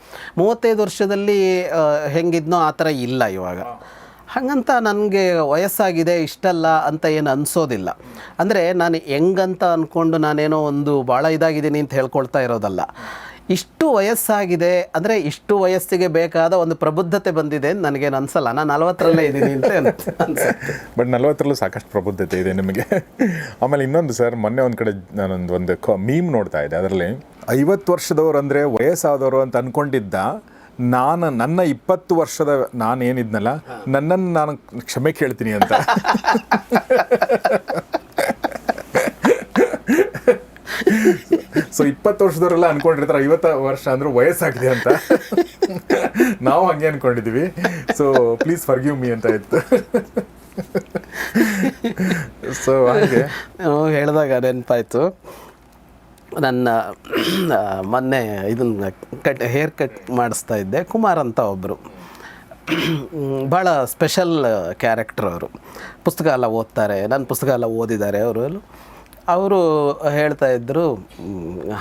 35 ವರ್ಷದಲ್ಲಿ ಹೆಂಗಿದ್ನೋ ಆ ಥರ ಇಲ್ಲ ಇವಾಗ. ಹಾಗಂತ ನನಗೆ ವಯಸ್ಸಾಗಿದೆ ಇಷ್ಟಲ್ಲ ಅಂತ ಏನು ಅನಿಸೋದಿಲ್ಲ. ಅಂದರೆ ನಾನು ಹೆಂಗಂತ ಅಂದ್ಕೊಂಡು ನಾನೇನೋ ಒಂದು ಭಾಳ ಇದಾಗಿದ್ದೀನಿ ಅಂತ ಹೇಳ್ಕೊಳ್ತಾ ಇರೋದಲ್ಲ. ಇಷ್ಟು ವಯಸ್ಸಾಗಿದೆ ಅಂದರೆ ಇಷ್ಟು ವಯಸ್ಸಿಗೆ ಬೇಕಾದ ಒಂದು ಪ್ರಬುದ್ಧತೆ ಬಂದಿದೆ ಅಂತ ನನಗೇನು ಅನಿಸಲ್ಲ. ನಾನು 40ರಲ್ಲೇ ಇದ್ದೀನಿ ಅಂತ ಅನ್ಸುತ್ತೆ. ಬಟ್ 40ರಲ್ಲೂ ಸಾಕಷ್ಟು ಪ್ರಬುದ್ಧತೆ ಇದೆ ನಿಮಗೆ. ಆಮೇಲೆ ಇನ್ನೊಂದು ಸರ್, ಮೊನ್ನೆ ಒಂದು ಕಡೆ ನಾನೊಂದು ಮೀಮ್ ನೋಡ್ತಾ ಇದ್ದೆ. ಅದರಲ್ಲಿ 50 ವರ್ಷದವ್ರು ಅಂದರೆ ವಯಸ್ಸಾದವರು ಅಂತ ಅಂದ್ಕೊಂಡಿದ್ದ ನನ್ನ 20 ವರ್ಷದ ನಾನೇನಿದ್ನಲ್ಲ, ನನ್ನನ್ನು ನಾನು ಕ್ಷಮೆ ಕೇಳ್ತೀನಿ ಅಂತ. ಸೊ 20 ವರ್ಷದವರೆಲ್ಲ ಅನ್ಕೊಂಡಿರ್ತಾರೆ 50 ವರ್ಷ ಅಂದ್ರೆ ವಯಸ್ಸಾಗಿದೆ ಅಂತ. ನಾವು ಹಂಗೆ ಅನ್ಕೊಂಡಿದೀವಿ. ಸೊ ಪ್ಲೀಸ್ ಫರ್ಗಿವ್ ಮೀ ಅಂತ ಇತ್ತು. ಸೊ ಹಾಗೆ ಹೇಳಿದಾಗ ನೆನಪಾಯಿತು, ನನ್ನ ಮೊನ್ನೆ ಇದನ್ನು ಹೇರ್ ಕಟ್ ಮಾಡಿಸ್ತಾ ಇದ್ದೆ. ಕುಮಾರ್ ಅಂತ ಒಬ್ಬರು ಭಾಳ ಸ್ಪೆಷಲ್ ಕ್ಯಾರೆಕ್ಟರ್. ಅವರು ಪುಸ್ತಕ ಎಲ್ಲ ಓದ್ತಾರೆ, ನನ್ನ ಪುಸ್ತಕ ಎಲ್ಲ ಓದಿದ್ದಾರೆ. ಅವರು ಹೇಳ್ತಾ ಇದ್ದರು,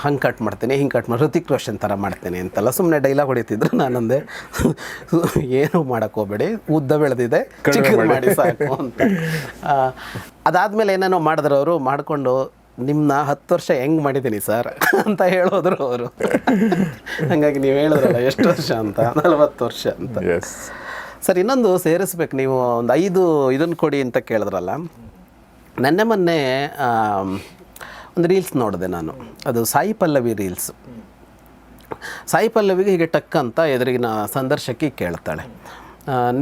ಹಂಗೆ ಕಟ್ ಮಾಡ್ತೀನಿ, ಹಿಂಗೆ ಕಟ್ ಮಾಡಿ ಹೃತಿಕ್ ರೋಷನ್ ಥರ ಮಾಡ್ತೀನಿ ಅಂತೆಲ್ಲ ಸುಮ್ಮನೆ ಡೈಲಾಗ್ ಹೊಡಿತಿದ್ರು. ನಾನಂದೆ, ಏನೂ ಮಾಡೋಕ್ಕೋಗ್ಬೇಡಿ, ಉದ್ದ ಬೆಳೆದಿದೆ, ಚಿಕ್ಕದು ಮಾಡಿ ಸಾಕು ಅಂತ. ಅದಾದಮೇಲೆ ಏನೇನೋ ಮಾಡಿದ್ರು ಅವರು. ಮಾಡಿಕೊಂಡು ನಿಮ್ಮನ್ನ 10 ವರ್ಷ ಹೆಂಗೆ ಮಾಡಿದ್ದೀನಿ ಸರ್ ಅಂತ ಹೇಳೋದ್ರು ಅವರು. ಹಾಗಾಗಿ ನೀವು ಹೇಳಿದ್ರಲ್ಲ ಎಷ್ಟು ವರ್ಷ ಅಂತ, 40 ವರ್ಷ ಅಂತ. ಸರ್ ಇನ್ನೊಂದು ಸೇರಿಸ್ಬೇಕು, ನೀವು ಒಂದು 5 ಇದನ್ನು ಕೊಡಿ ಅಂತ ಕೇಳಿದ್ರಲ್ಲ. ಮೊನ್ನೆ ಒಂದು ರೀಲ್ಸ್ ನೋಡಿದೆ ನಾನು. ಅದು ಸಾಯಿ ಪಲ್ಲವಿ ರೀಲ್ಸ್. ಸಾಯಿ ಪಲ್ಲವಿಗೆ ಹೀಗೆ ಟಕ್ ಅಂತ ಎದುರಿಗಿನ ಸಂದರ್ಶಕಿ ಕೇಳ್ತಾಳೆ,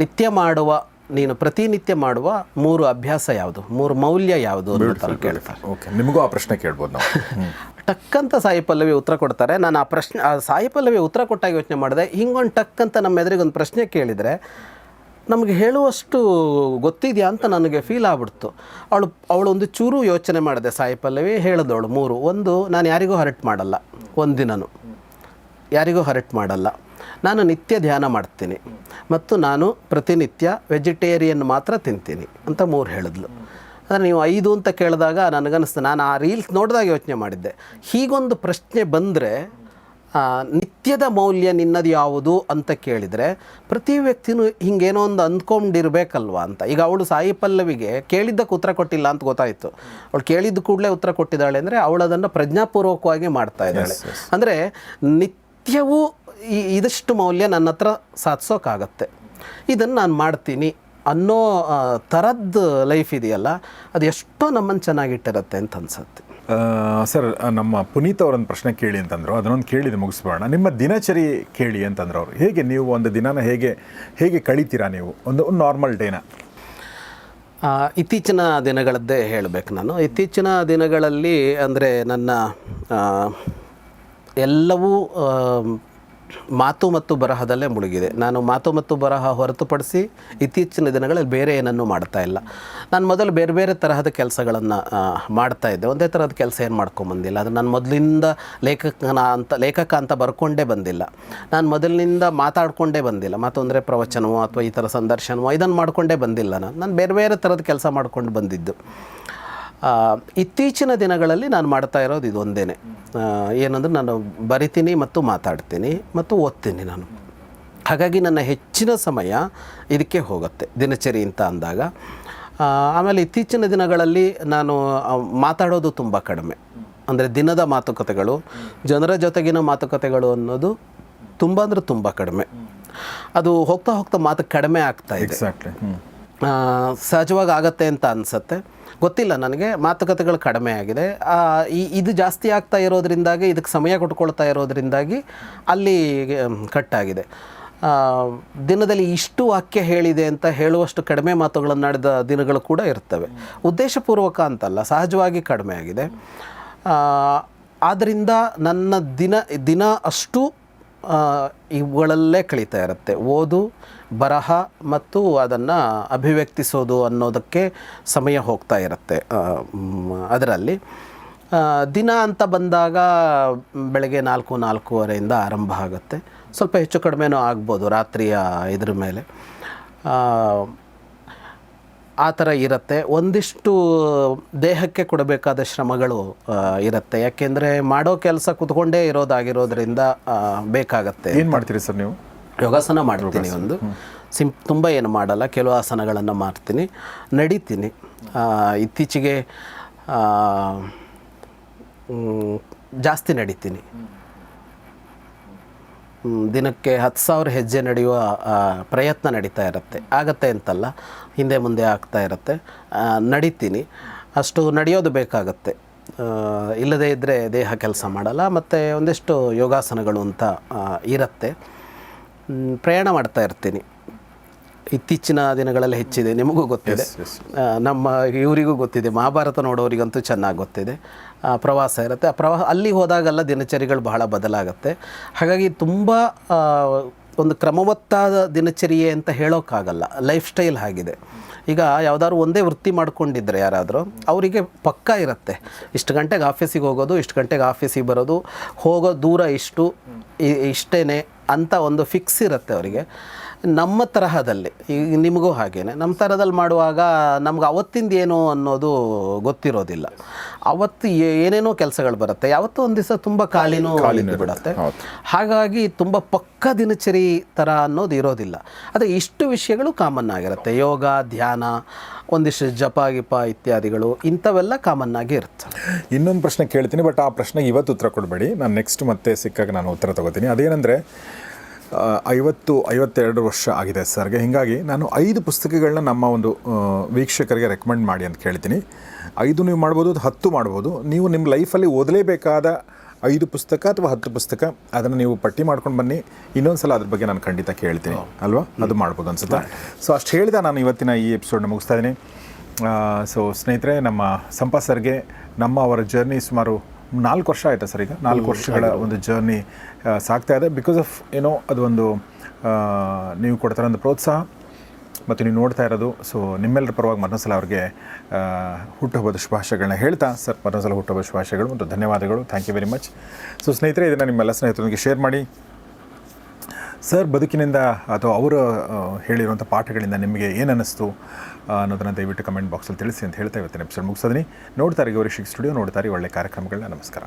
ನಿತ್ಯ ಮಾಡುವ ನೀನು ಪ್ರತಿನಿತ್ಯ ಮಾಡುವ 3 ಅಭ್ಯಾಸ ಯಾವುದು, 3 ಮೌಲ್ಯ ಯಾವುದು ಅನ್ನೋ ಥರ ಕೇಳ್ತಾರೆ. ಓಕೆ, ನಿಮಗೂ ಆ ಪ್ರಶ್ನೆ ಕೇಳ್ಬೋದು ನಾವು. ಟಕ್ಕಂತ ಸಾಯಿ ಪಲ್ಲವಿ ಉತ್ತರ ಕೊಡ್ತಾರೆ. ನಾನು ಆ ಸಾಯಿ ಪಲ್ಲವಿ ಉತ್ತರ ಕೊಟ್ಟಾಗ ಯೋಚನೆ ಮಾಡಿದೆ, ಹಿಂಗೊಂದು ಟಕ್ಕಂತ ನಮ್ಮ ಎದುರಿಗೆ ಒಂದು ಪ್ರಶ್ನೆ ಕೇಳಿದರೆ ನಮಗೆ ಹೇಳುವಷ್ಟು ಗೊತ್ತಿದೆಯಾ ಅಂತ ನನಗೆ ಫೀಲ್ ಆಗ್ಬಿಡ್ತು. ಅವಳು ಒಂದು ಚೂರು ಯೋಚನೆ ಮಾಡಿದೆ. ಸಾಯಿ ಪಲ್ಲವಿ ಹೇಳಿದವಳು 3. ಒಂದು, ನಾನು ಯಾರಿಗೂ ಹರ್ಟ್ ಮಾಡಲ್ಲ, ಒಂದಿನನು ಯಾರಿಗೂ ಹರ್ಟ್ ಮಾಡಲ್ಲ, ನಾನು ನಿತ್ಯ ಧ್ಯಾನ ಮಾಡ್ತೀನಿ, ಮತ್ತು ನಾನು ಪ್ರತಿನಿತ್ಯ ವೆಜಿಟೇರಿಯನ್ ಮಾತ್ರ ತಿಂತೀನಿ ಅಂತ 3 ಹೇಳಿದ್ಲು. ಅಂದರೆ ನೀವು 5 ಅಂತ ಕೇಳಿದಾಗ ನನಗನ್ನಿಸ್ತು, ನಾನು ಆ ರೀಲ್ಸ್ ನೋಡಿದಾಗ ಯೋಚನೆ ಮಾಡಿದ್ದೆ, ಹೀಗೊಂದು ಪ್ರಶ್ನೆ ಬಂದರೆ ನಿತ್ಯದ ಮೌಲ್ಯ ನಿನ್ನದು ಯಾವುದು ಅಂತ ಕೇಳಿದರೆ ಪ್ರತಿ ವ್ಯಕ್ತಿನೂ ಹಿಂಗೇನೋ ಒಂದು ಅಂದ್ಕೊಂಡಿರ್ಬೇಕಲ್ವ ಅಂತ. ಈಗ ಅವಳು ಸಾಯಿ ಪಲ್ಲವಿಗೆ ಕೇಳಿದ್ದಕ್ಕೆ ಉತ್ತರ ಕೊಟ್ಟಿಲ್ಲ ಅಂತ ಗೊತ್ತಾಯಿತು. ಅವಳು ಕೇಳಿದ ಕೂಡಲೇ ಉತ್ತರ ಕೊಟ್ಟಿದ್ದಾಳೆ ಅಂದರೆ ಅವಳು ಅದನ್ನು ಪ್ರಜ್ಞಾಪೂರ್ವಕವಾಗಿ ಮಾಡ್ತಾ ಇದ್ದಾಳೆ. ಅಂದರೆ ನಿತ್ಯವೂ ಇದಷ್ಟು ಮೌಲ್ಯ ನನ್ನ ಹತ್ರ ಸಾಧಿಸೋಕ್ಕಾಗತ್ತೆ, ಇದನ್ನು ನಾನು ಮಾಡ್ತೀನಿ ಅನ್ನೋ ಥರದ್ದು ಲೈಫ್ ಇದೆಯಲ್ಲ, ಅದು ಎಷ್ಟೋ ನಮ್ಮನ್ನು ಚೆನ್ನಾಗಿಟ್ಟಿರುತ್ತೆ ಅಂತ ಅನ್ಸುತ್ತೆ. ಸರ್, ನಮ್ಮ ಪುನೀತ್ ಅವರೊಂದು ಪ್ರಶ್ನೆ ಕೇಳಿ ಅಂತಂದರು, ಅದನ್ನೊಂದು ಕೇಳಿದ ಮುಗಿಸ್ಬೋಣ. ನಿಮ್ಮ ದಿನಚರಿ ಕೇಳಿ ಅಂತಂದ್ರು ಅವರು. ಹೇಗೆ ನೀವು ಒಂದು ದಿನಾನ ಹೇಗೆ ಕಳೀತೀರಾ ನೀವು, ಒಂದು ನಾರ್ಮಲ್ ಡೇನ? ಇತ್ತೀಚಿನ ದಿನಗಳದ್ದೇ ಹೇಳಬೇಕು ನಾನು. ಇತ್ತೀಚಿನ ದಿನಗಳಲ್ಲಿ ಅಂದರೆ ನನ್ನ ಎಲ್ಲವೂ ಮಾತು ಮತ್ತು ಬರಹದಲ್ಲೇ ಮುಳುಗಿದೆ. ನಾನು ಮಾತು ಮತ್ತು ಬರಹ ಹೊರತುಪಡಿಸಿ ಇತ್ತೀಚಿನ ದಿನಗಳಲ್ಲಿ ಬೇರೆ ಏನನ್ನೂ ಮಾಡ್ತಾ ಇಲ್ಲ. ನಾನು ಮೊದಲು ಬೇರೆ ಬೇರೆ ತರಹದ ಕೆಲಸಗಳನ್ನು ಮಾಡ್ತಾಯಿದ್ದೆ. ಒಂದೇ ಥರದ ಕೆಲಸ ಏನು ಮಾಡ್ಕೊಂಬಂದಿಲ್ಲ. ಅದು ನಾನು ಮೊದಲಿಂದ ಲೇಖಕ ಅಂತ ಬರ್ಕೊಂಡೇ ಬಂದಿಲ್ಲ. ನಾನು ಮೊದಲಿನಿಂದ ಮಾತಾಡಿಕೊಂಡೇ ಬಂದಿಲ್ಲ. ಮಾತು ಅಂದರೆ ಪ್ರವಚನವೋ ಅಥವಾ ಈ ಥರ ಸಂದರ್ಶನವೋ ಇದನ್ನು ಮಾಡಿಕೊಂಡೇ ಬಂದಿಲ್ಲ. ನಾನು ಬೇರೆ ಬೇರೆ ಥರದ ಕೆಲಸ ಮಾಡ್ಕೊಂಡು ಬಂದಿದ್ದು. ಇತ್ತೀಚಿನ ದಿನಗಳಲ್ಲಿ ನಾನು ಮಾಡ್ತಾ ಇರೋದು ಇದೊಂದೇ, ಏನಂದ್ರೆ ನಾನು ಬರಿತೀನಿ ಮತ್ತು ಮಾತಾಡ್ತೀನಿ ಮತ್ತು ಓದ್ತೀನಿ ನಾನು. ಹಾಗಾಗಿ ನನ್ನ ಹೆಚ್ಚಿನ ಸಮಯ ಇದಕ್ಕೆ ಹೋಗುತ್ತೆ ದಿನಚರಿ ಅಂತ ಅಂದಾಗ. ಆಮೇಲೆ ಇತ್ತೀಚಿನ ದಿನಗಳಲ್ಲಿ ನಾನು ಮಾತಾಡೋದು ತುಂಬ ಕಡಿಮೆ. ಅಂದರೆ ದಿನದ ಮಾತುಕತೆಗಳು, ಜನರ ಜೊತೆಗಿನ ಮಾತುಕತೆಗಳು ಅನ್ನೋದು ತುಂಬ ಅಂದರೆ ತುಂಬ ಕಡಿಮೆ. ಅದು ಹೋಗ್ತಾ ಹೋಗ್ತಾ ಮಾತು ಕಡಿಮೆ ಆಗ್ತಾ ಇದೆ. ಸಹಜವಾಗಿ ಆಗತ್ತೆ ಅಂತ ಅನಿಸುತ್ತೆ, ಗೊತ್ತಿಲ್ಲ ನನಗೆ. ಮಾತುಕತೆಗಳು ಕಡಿಮೆ ಆಗಿದೆ. ಇದು ಜಾಸ್ತಿ ಆಗ್ತಾ ಇರೋದ್ರಿಂದಾಗಿ, ಇದಕ್ಕೆ ಸಮಯ ಕೊಟ್ಕೊಳ್ತಾ ಇರೋದ್ರಿಂದಾಗಿ ಅಲ್ಲಿ ಕಟ್ಟಾಗಿದೆ. ದಿನದಲ್ಲಿ ಇಷ್ಟು ವಾಕ್ಯ ಹೇಳಿದೆ ಅಂತ ಹೇಳುವಷ್ಟು ಕಡಿಮೆ ಮಾತುಗಳನ್ನು ಆಡಿದ ದಿನಗಳು ಕೂಡ ಇರ್ತವೆ. ಉದ್ದೇಶಪೂರ್ವಕ ಅಂತಲ್ಲ, ಸಹಜವಾಗಿ ಕಡಿಮೆ ಆಗಿದೆ. ಆದ್ದರಿಂದ ನನ್ನ ದಿನ ಅಷ್ಟು ಇವುಗಳಲ್ಲೇ ಕಳೀತಾ ಇರುತ್ತೆ. ಓದು, ಬರಹ ಮತ್ತು ಅದನ್ನು ಅಭಿವ್ಯಕ್ತಿಸೋದು ಅನ್ನೋದಕ್ಕೆ ಸಮಯ ಹೋಗ್ತಾ ಇರುತ್ತೆ. ಅದರಲ್ಲಿ ದಿನ ಅಂತ ಬಂದಾಗ ಬೆಳಗ್ಗೆ 4-4:30 ಆರಂಭ ಆಗುತ್ತೆ. ಸ್ವಲ್ಪ ಹೆಚ್ಚು ಕಡಿಮೆನೂ ಆಗ್ಬೋದು ರಾತ್ರಿಯ ಇದ್ರ ಮೇಲೆ. ಆ ಥರ ಇರುತ್ತೆ. ಒಂದಿಷ್ಟು ದೇಹಕ್ಕೆ ಕೊಡಬೇಕಾದ ಶ್ರಮಗಳು ಇರುತ್ತೆ. ಯಾಕೆಂದರೆ ಮಾಡೋ ಕೆಲಸ ಕೂತ್ಕೊಂಡೇ ಇರೋದಾಗಿರೋದ್ರಿಂದ ಬೇಕಾಗತ್ತೆ. ಏನು ಮಾಡ್ತೀರಿ ಸರ್ ನೀವು? ಯೋಗಾಸನ ಮಾಡ್ತೀನಿ. ಒಂದು ತುಂಬ ಏನು ಮಾಡಲ್ಲ, ಕೆಲವು ಆಸನಗಳನ್ನು ಮಾಡ್ತೀನಿ, ನಡೀತೀನಿ. ಇತ್ತೀಚೆಗೆ ಜಾಸ್ತಿ ನಡೀತೀನಿ. ದಿನಕ್ಕೆ 10,000 ಹೆಜ್ಜೆ ನಡೆಯುವ ಪ್ರಯತ್ನ ನಡೀತಾ ಇರುತ್ತೆ. ಆಗತ್ತೆ ಅಂತಲ್ಲ, ಹಿಂದೆ ಮುಂದೆ ಆಗ್ತಾ ಇರುತ್ತೆ. ನಡೀತೀನಿ. ಅಷ್ಟು ನಡೆಯೋದು ಬೇಕಾಗತ್ತೆ, ಇಲ್ಲದೇ ಇದ್ದರೆ ದೇಹ ಕೆಲಸ ಮಾಡಲ್ಲ. ಮತ್ತು ಒಂದಿಷ್ಟು ಯೋಗಾಸನಗಳು ಅಂತ ಇರುತ್ತೆ. ಪ್ರಯಾಣ ಮಾಡ್ತಾ ಇರ್ತೀನಿ. ಇತ್ತೀಚಿನ ದಿನಗಳಲ್ಲಿ ಹೆಚ್ಚಿದೆ, ನಿಮಗೂ ಗೊತ್ತಿದೆ, ನಮ್ಮ ಇವರಿಗೂ ಗೊತ್ತಿದೆ, ಮಹಾಭಾರತ ನೋಡೋರಿಗಂತೂ ಚೆನ್ನಾಗಿ ಗೊತ್ತಿದೆ. ಪ್ರವಾಸ ಇರುತ್ತೆ. ಅಲ್ಲಿ ಹೋದಾಗೆಲ್ಲ ದಿನಚರಿಗಳು ಬಹಳ ಬದಲಾಗುತ್ತೆ. ಹಾಗಾಗಿ ತುಂಬ ಒಂದು ಕ್ರಮವತ್ತಾದ ದಿನಚರಿಯೇ ಅಂತ ಹೇಳೋಕ್ಕಾಗಲ್ಲ. ಲೈಫ್ ಸ್ಟೈಲ್ ಆಗಿದೆ. ಈಗ ಯಾವುದಾದ್ರು ಒಂದೇ ವೃತ್ತಿ ಮಾಡ್ಕೊಂಡಿದ್ರೆ ಯಾರಾದರೂ, ಅವರಿಗೆ ಪಕ್ಕಾ ಇರುತ್ತೆ, ಇಷ್ಟು ಗಂಟೆಗೆ ಆಫೀಸಿಗೆ ಹೋಗೋದು, ಇಷ್ಟು ಗಂಟೆಗೆ ಆಫೀಸಿಗೆ ಬರೋದು, ಹೋಗೋ ದೂರ ಇಷ್ಟೇ ಅಂತ ಒಂದು ಫಿಕ್ಸ್ ಇರುತ್ತೆ ಅವರಿಗೆ. ನಮ್ಮ ತರಹದಲ್ಲಿ, ಈಗ ನಿಮಗೂ ಹಾಗೇನೆ, ನಮ್ಮ ಥರದಲ್ಲಿ ಮಾಡುವಾಗ ನಮ್ಗೆ ಅವತ್ತಿಂದ ಏನು ಅನ್ನೋದು ಗೊತ್ತಿರೋದಿಲ್ಲ. ಅವತ್ತು ಏನೇನೋ ಕೆಲಸಗಳು ಬರುತ್ತೆ, ಯಾವತ್ತೂ ಒಂದು ದಿವಸ ತುಂಬ ಖಾಲಿನೂ ಬಿಡುತ್ತೆ. ಹಾಗಾಗಿ ತುಂಬ ಪಕ್ಕ ದಿನಚರಿ ಥರ ಅನ್ನೋದು ಇರೋದಿಲ್ಲ. ಆದರೆ ಇಷ್ಟು ವಿಷಯಗಳು ಕಾಮನ್ ಆಗಿರುತ್ತೆ. ಯೋಗ, ಧ್ಯಾನ, ಒಂದಿಷ್ಟು ಜಪ ಗಿಪ ಇತ್ಯಾದಿಗಳು ಇಂಥವೆಲ್ಲ ಕಾಮನ್ ಆಗಿ ಇರುತ್ತೆ. ಇನ್ನೊಂದು ಪ್ರಶ್ನೆ ಕೇಳ್ತೀನಿ, ಬಟ್ ಆ ಪ್ರಶ್ನೆಗೆ ಇವತ್ತು ಉತ್ತರ ಕೊಡಬೇಡಿ. ನಾನು ನೆಕ್ಸ್ಟ್ ಮತ್ತೆ ಸಿಕ್ಕಾಗ ನಾನು ಉತ್ತರ ತಗೋತೀನಿ. ಅದೇನೆಂದರೆ 52 ವರ್ಷ ಆಗಿದೆ ಸರ್ಗೆ. ಹೀಗಾಗಿ ನಾನು 5 ಪುಸ್ತಕಗಳನ್ನ ನಮ್ಮ ಒಂದು ವೀಕ್ಷಕರಿಗೆ ರೆಕಮೆಂಡ್ ಮಾಡಿ ಅಂತ ಕೇಳ್ತೀನಿ. 5 ನೀವು ಮಾಡ್ಬೋದು, 10 ಮಾಡ್ಬೋದು. ನೀವು ನಿಮ್ಮ ಲೈಫಲ್ಲಿ ಓದಲೇಬೇಕಾದ 5 ಪುಸ್ತಕ ಅಥವಾ 10 ಪುಸ್ತಕ ಅದನ್ನು ನೀವು ಪಟ್ಟಿ ಮಾಡ್ಕೊಂಡು ಬನ್ನಿ, ಇನ್ನೊಂದು ಸಲ ಅದ್ರ ಬಗ್ಗೆ ನಾನು ಖಂಡಿತ ಕೇಳ್ತೀನಿ ಅಲ್ವಾ, ಅದು ಮಾಡ್ಬೋದು ಅನ್ಸುತ್ತೆ. ಸೊ ಅಷ್ಟು ಹೇಳಿದ ನಾನು ಇವತ್ತಿನ ಈ ಎಪಿಸೋಡ್ನ ಮುಗಿಸ್ತಾ ಇದ್ದೀನಿ. ಸೊ ಸ್ನೇಹಿತರೆ, ನಮ್ಮ ಸಂಪತ್ ಸರ್ಗೆ ಅವರ ಜರ್ನಿ ಸುಮಾರು 4 ವರ್ಷ ಆಯಿತಾ ಸರ್, ಈಗ 4 ವರ್ಷಗಳ ಒಂದು ಜರ್ನಿ ಸಾಗ್ತಾ ಇದೆ. ಬಿಕಾಸ್ ಆಫ್ ಅದೊಂದು ನೀವು ಕೊಡ್ತಾರ ಒಂದು ಪ್ರೋತ್ಸಾಹ ಮತ್ತು ನೀವು ನೋಡ್ತಾ ಇರೋದು. ಸೊ ನಿಮ್ಮೆಲ್ಲರ ಪರವಾಗಿ ಮತ್ತೊಂದ್ಸಲ ಅವ್ರಿಗೆ ಹುಟ್ಟುಹಬ್ಬದ ಶುಭಾಶಯಗಳನ್ನ ಹೇಳ್ತಾ ಸರ್, ಮತ್ತೊಂದ್ಸಲ ಹುಟ್ಟುಹಬ್ಬದ ಶುಭಾಶಯಗಳು ಮತ್ತು ಧನ್ಯವಾದಗಳು. Thank you very much. So ಸ್ನೇಹಿತರೆ, ಇದನ್ನು ನಿಮ್ಮೆಲ್ಲ ಸ್ನೇಹಿತರೊಂದಿಗೆ ಶೇರ್ ಮಾಡಿ. ಸರ್ ಬದುಕಿನಿಂದ ಅಥವಾ ಅವರು ಹೇಳಿರುವಂಥ ಪಾಠಗಳಿಂದ ನಿಮಗೆ ಏನು ಅನ್ನಿಸ್ತು ಅನ್ನೋದನ್ನು ದಯವಿಟ್ಟು ಕಮೆಂಟ್ ಬಾಕ್ಸಲ್ಲಿ ತಿಳಿಸಿ ಅಂತ ಹೇಳ್ತಾ ಇವತ್ತಿನ ಎಪಿಸೋಡ್ ಮುಗಿಸೋದಿನಿ. ನೋಡ್ತಾರೆ ಗೌರಿ ಸ್ಟುಡಿಯೋ, ನೋಡ್ತಾರೆ ಒಳ್ಳೆ ಕಾರ್ಯಕ್ರಮಗಳನ್ನ. ನಮಸ್ಕಾರ.